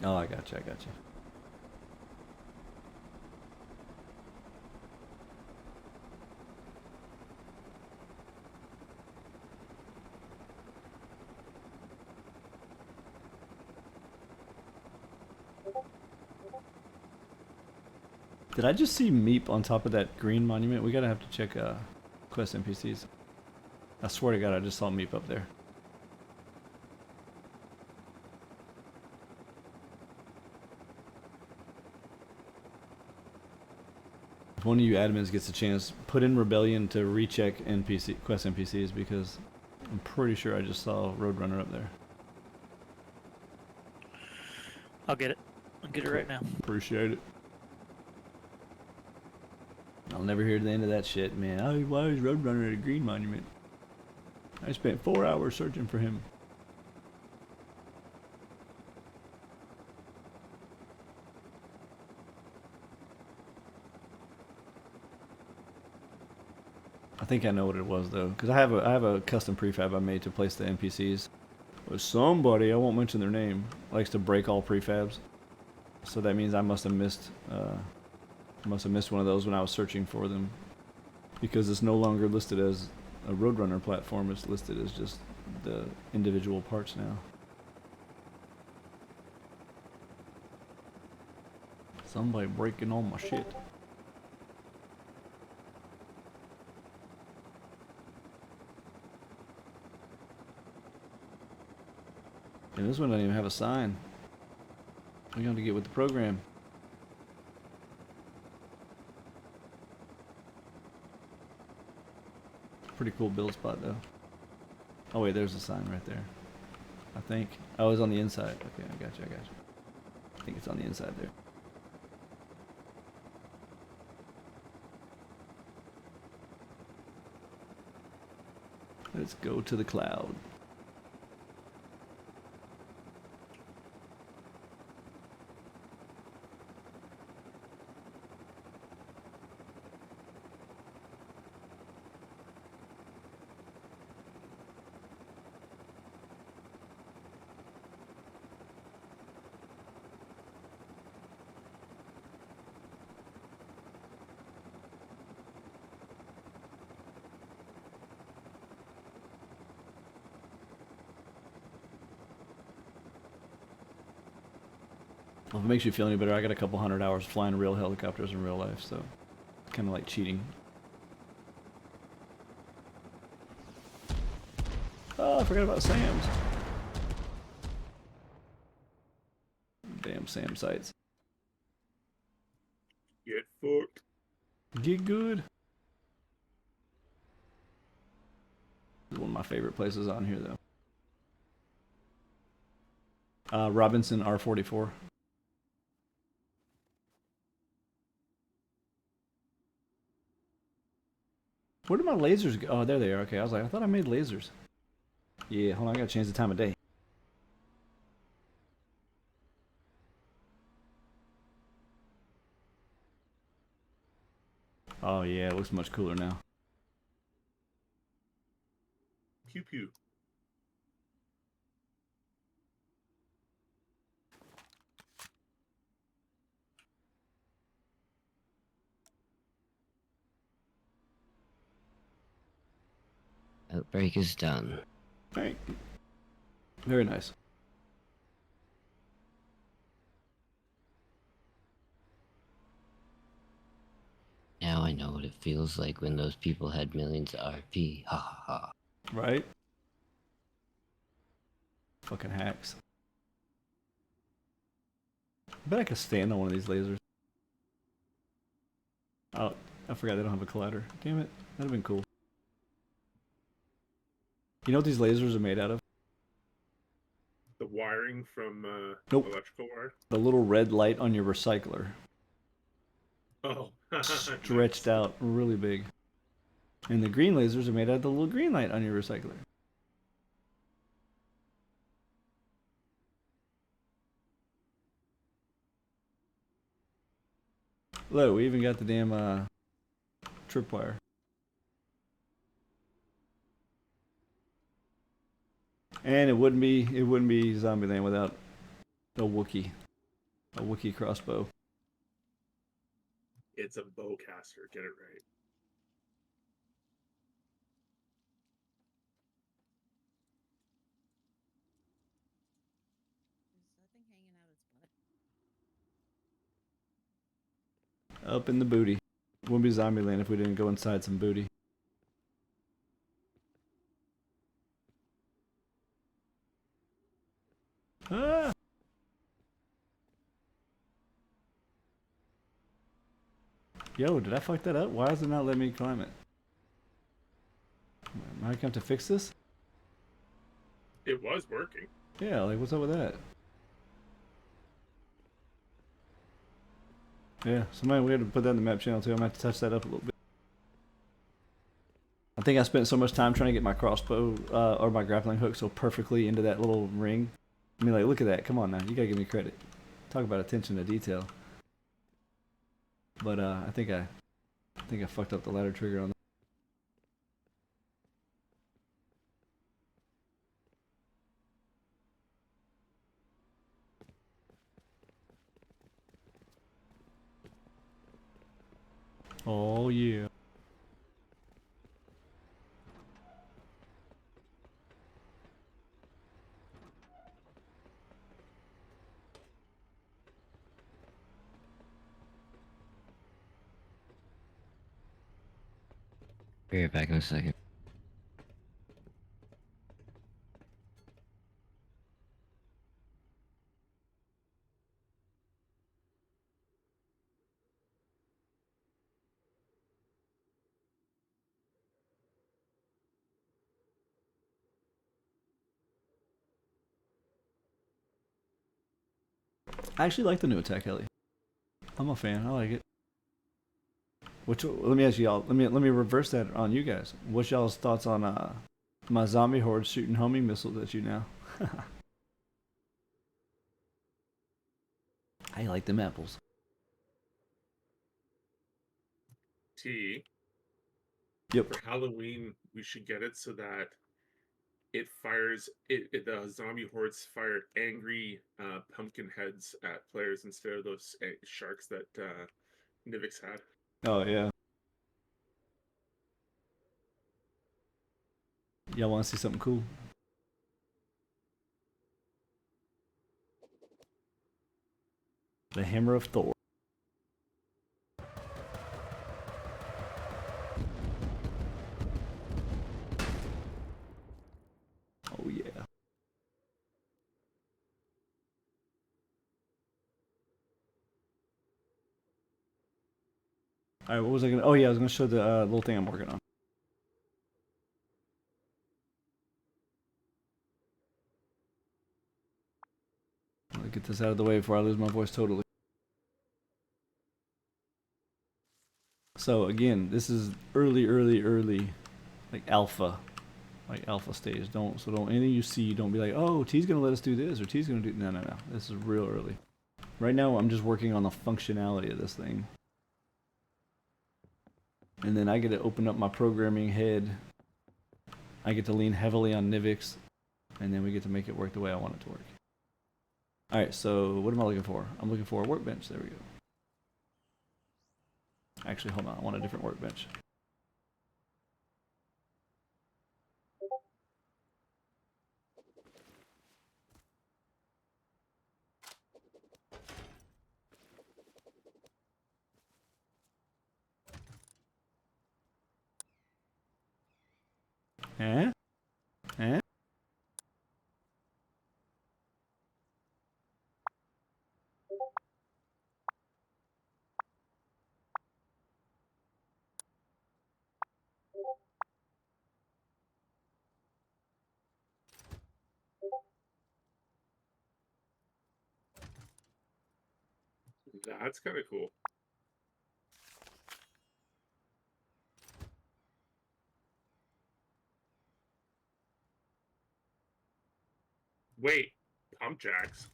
Oh, I got you. Did I just see Meep on top of that green monument? We gotta have to check quest NPCs. I swear to God, I just saw Meep up there. If one of you admins gets a chance, put in Rebellion to recheck quest NPCs, because I'm pretty sure I just saw Roadrunner up there. I'll get it. I'll get it right now. Appreciate it. I'll never hear the end of that shit, man. Oh, why is Roadrunner at a green monument? I spent 4 hours searching for him. I think I know what it was though, because I have a custom prefab I made to place the NPCs. But somebody, I won't mention their name, likes to break all prefabs. So that means I must have missed one of those when I was searching for them, because it's no longer listed as a Roadrunner platform. It's listed as just the individual parts now. Somebody breaking all my shit. And this one doesn't even have a sign. We got to get with the program. Pretty cool build spot though. Oh wait, there's a sign right there. I think. Oh, it's on the inside. Okay, I got you. I think it's on the inside there. Let's go to the cloud. Well, if it makes you feel any better, I got a couple 100 hours flying real helicopters in real life, so it's kind of like cheating. Oh, I forgot about Sam's. Damn Sam sites. Get fucked. Get good. This is one of my favorite places on here, though. Robinson R44. Where did my lasers go? Oh, there they are. Okay, I was like, I thought I made lasers. Yeah, hold on, I gotta change the time of day. Oh yeah, it looks much cooler now. Pew pew. Outbreak is done. Alright. Very nice. Now I know what it feels like when those people had millions of RP. Ha ha ha. Right? Fucking hacks. I bet I could stand on one of these lasers. Oh, I forgot they don't have a collider. Damn it. That'd have been cool. You know what these lasers are made out of? The wiring from Nope. electrical wire. The little red light on your recycler. Oh. Stretched out really big. And the green lasers are made out of the little green light on your recycler. Look, we even got the damn tripwire. And it wouldn't be Zombieland without a Wookiee. A Wookiee crossbow. It's a bowcaster. Get it right. Up in the booty. Wouldn't be Zombieland if we didn't go inside some booty. Ah! Yo, did I fuck that up? Why does it not let me climb it? Am I gonna have to fix this? It was working. Yeah, like what's up with that? Yeah, somebody we had to put that in the map channel too. I'm gonna have to touch that up a little bit. I think I spent so much time trying to get my crossbow or my grappling hook so perfectly into that little ring. I mean, like, look at that. Come on now, you gotta give me credit. Talk about attention to detail. But I think I fucked up the ladder trigger on that. Oh yeah. Be right back in a second. I actually like the new attack heli. I'm a fan. I like it. Let me ask y'all. Let me reverse that on you guys. What's y'all's thoughts on my zombie horde shooting homing missiles at you now? I like them apples. T. Yep. For Halloween, we should get it so that it fires. The zombie hordes fire angry pumpkin heads at players instead of those sharks that Nivix had. Oh yeah. Y'all want to see something cool? The Hammer of Thor. Oh yeah. Alright, what was I gonna... Oh yeah, I was gonna show the little thing I'm working on. I'll get this out of the way before I lose my voice totally. So again, this is early, like alpha stage. Don't anything you see, don't be like, oh, T's gonna let us do this or T's gonna do. No. This is real early. Right now, I'm just working on the functionality of this thing, and then I get to open up my programming head. I get to lean heavily on Nivix, and then we get to make it work the way I want it to work. All right, so what am I looking for? I'm looking for a workbench. There we go. Actually, hold on. I want a different workbench. Eh? That's kind of cool. Wait, pump jacks.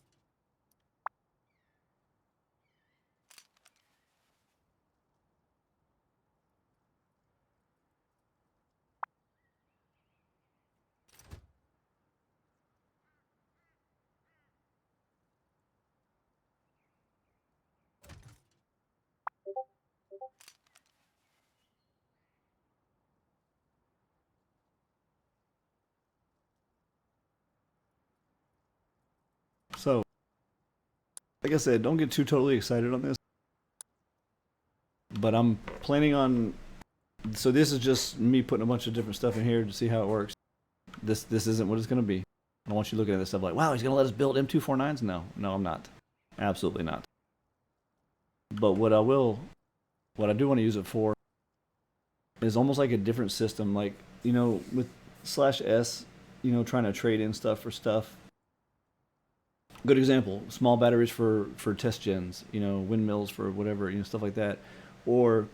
So, like I said, don't get too totally excited on this. But I'm planning on. So this is just me putting a bunch of different stuff in here to see how it works. This isn't what it's going to be. I don't want you looking at this stuff like, wow, he's going to let us build M249s? No, I'm not. Absolutely not. But what I do want to use it for is almost like a different system. Like, with /S, trying to trade in stuff for stuff. Good example, small batteries for test gens, windmills for whatever, stuff like that. Or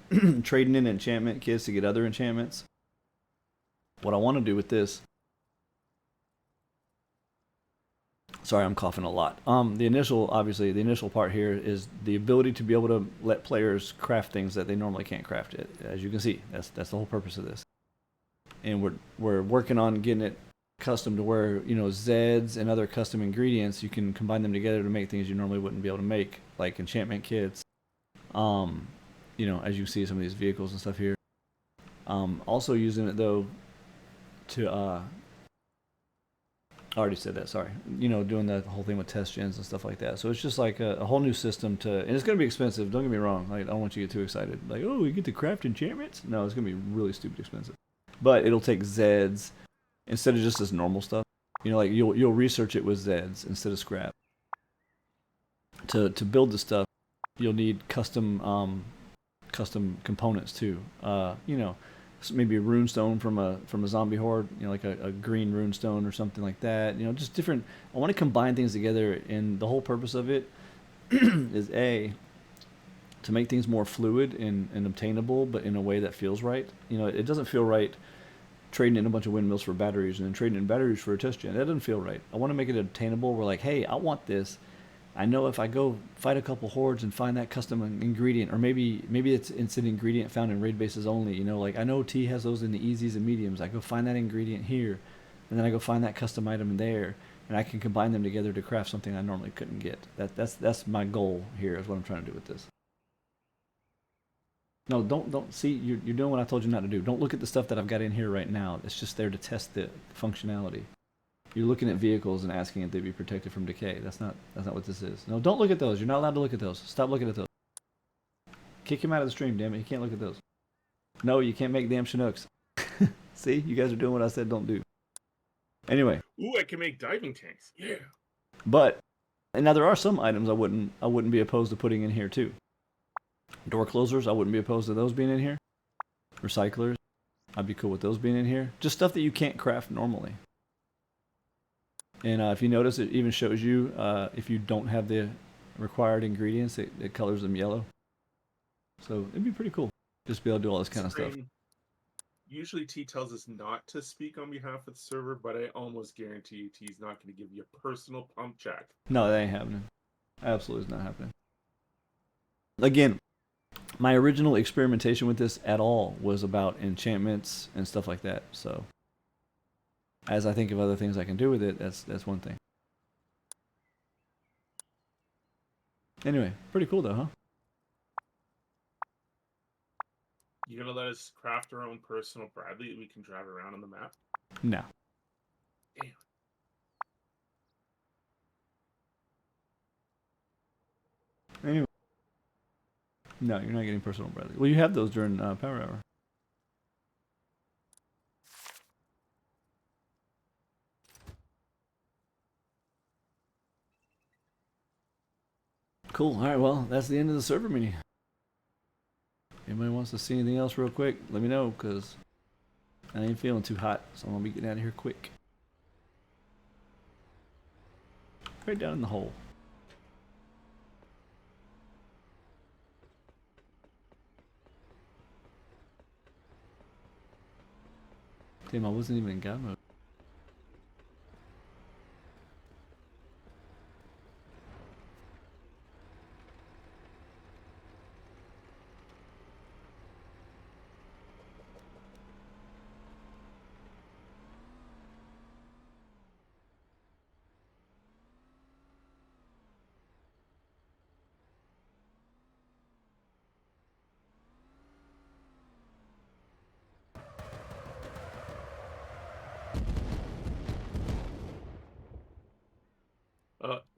trading in enchantment kits to get other enchantments. What I want to do with this... Sorry, I'm coughing a lot. The initial part here is the ability to be able to let players craft things that they normally can't craft. It, as you can see, that's the whole purpose of this. And we're working on getting it custom to where, Zeds and other custom ingredients, you can combine them together to make things you normally wouldn't be able to make, like enchantment kits. As you see some of these vehicles and stuff here. Also using it though to I already said that, sorry. Doing the whole thing with test gens and stuff like that. So it's just like a whole new system and it's going to be expensive. Don't get me wrong. Like, I don't want you to get too excited. Like, oh, you get to craft enchantments? No, it's going to be really stupid expensive. But it'll take Zeds instead of just this normal stuff. Like you'll research it with Zeds instead of scrap. To build the stuff, you'll need custom components too. Maybe a runestone from a zombie horde, like a green runestone or something like that. Just different. I want to combine things together, and the whole purpose of it is to make things more fluid and obtainable, but in a way that feels right. It doesn't feel right trading in a bunch of windmills for batteries and then trading in batteries for a test gen. That doesn't feel right. I want to make it obtainable. We're like, hey, I want this. I know if I go fight a couple hordes and find that custom ingredient, or maybe it's an ingredient found in raid bases only. Like I know T has those in the easies and mediums. I go find that ingredient here, and then I go find that custom item there, and I can combine them together to craft something I normally couldn't get. That's my goal here. Is what I'm trying to do with this. No, don't see. You're doing what I told you not to do. Don't look at the stuff that I've got in here right now. It's just there to test the functionality. You're looking at vehicles and asking if they be protected from decay. That's not what this is. No, don't look at those. You're not allowed to look at those. Stop looking at those. Kick him out of the stream, damn it. He can't look at those. No, you can't make damn Chinooks. See, you guys are doing what I said don't do. Anyway. Ooh, I can make diving tanks. Yeah. And now there are some items I wouldn't be opposed to putting in here too. Door closers, I wouldn't be opposed to those being in here. Recyclers, I'd be cool with those being in here. Just stuff that you can't craft normally. And if you notice, it even shows you if you don't have the required ingredients, it colors them yellow. So it'd be pretty cool. Just be able to do all this kind of stuff. Scream. Usually T tells us not to speak on behalf of the server, but I almost guarantee you T's not going to give you a personal pump check. No, that ain't happening. Absolutely is not happening. Again, my original experimentation with this at all was about enchantments and stuff like that. So, as I think of other things I can do with it, that's one thing. Anyway, pretty cool though, huh? You gonna let us craft our own personal Bradley that we can drive around on the map? No. Damn. Anyway. No, you're not getting personal Bradley. Well, you have those during Power Hour. Cool. All right, well, that's the end of the server meeting. Anybody wants to see anything else real quick, let me know, because I ain't feeling too hot, so I'm going to be getting out of here quick. Right down in the hole. Damn, I wasn't even in God mode.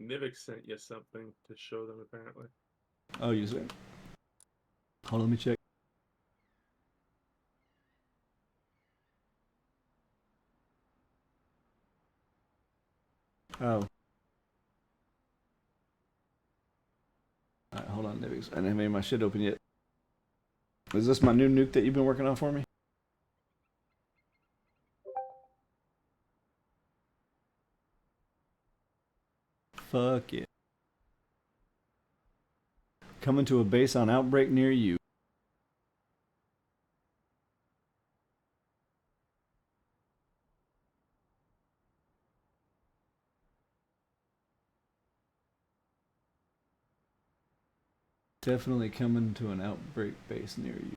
Nivik sent you something to show them apparently. Oh, you see? Hold on, let me check. Oh. Alright, hold on, Nivix. I haven't made my shit open yet. Is this my new nuke that you've been working on for me? Fuck it. Coming to a base on outbreak near you. Definitely coming to an outbreak base near you.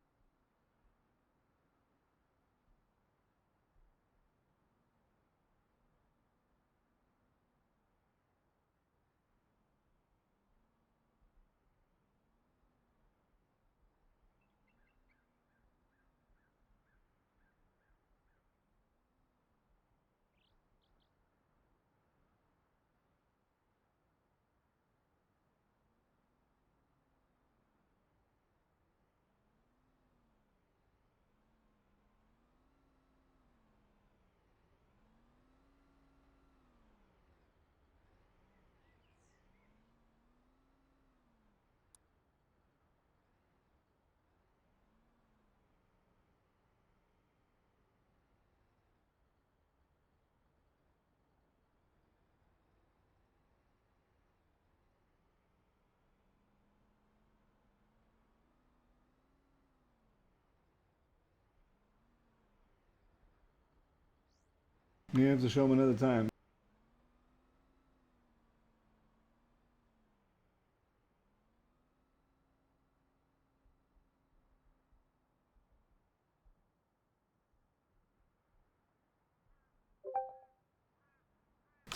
You have to show them another time.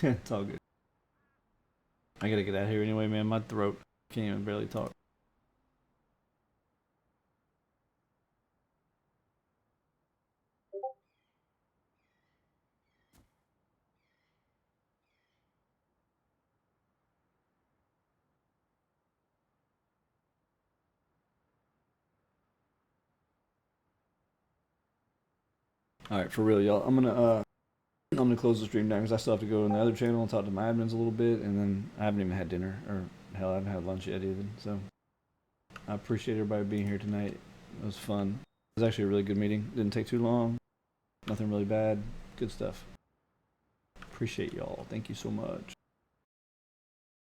It's all good. I gotta get out of here anyway, man. My throat can't even barely talk. Alright, for real, y'all. I'm gonna close the stream down because I still have to go on the other channel and talk to my admins a little bit, and then I haven't even had dinner, or hell, I haven't had lunch yet even. So I appreciate everybody being here tonight. It was fun. It was actually a really good meeting. Didn't take too long. Nothing really bad. Good stuff. Appreciate y'all. Thank you so much.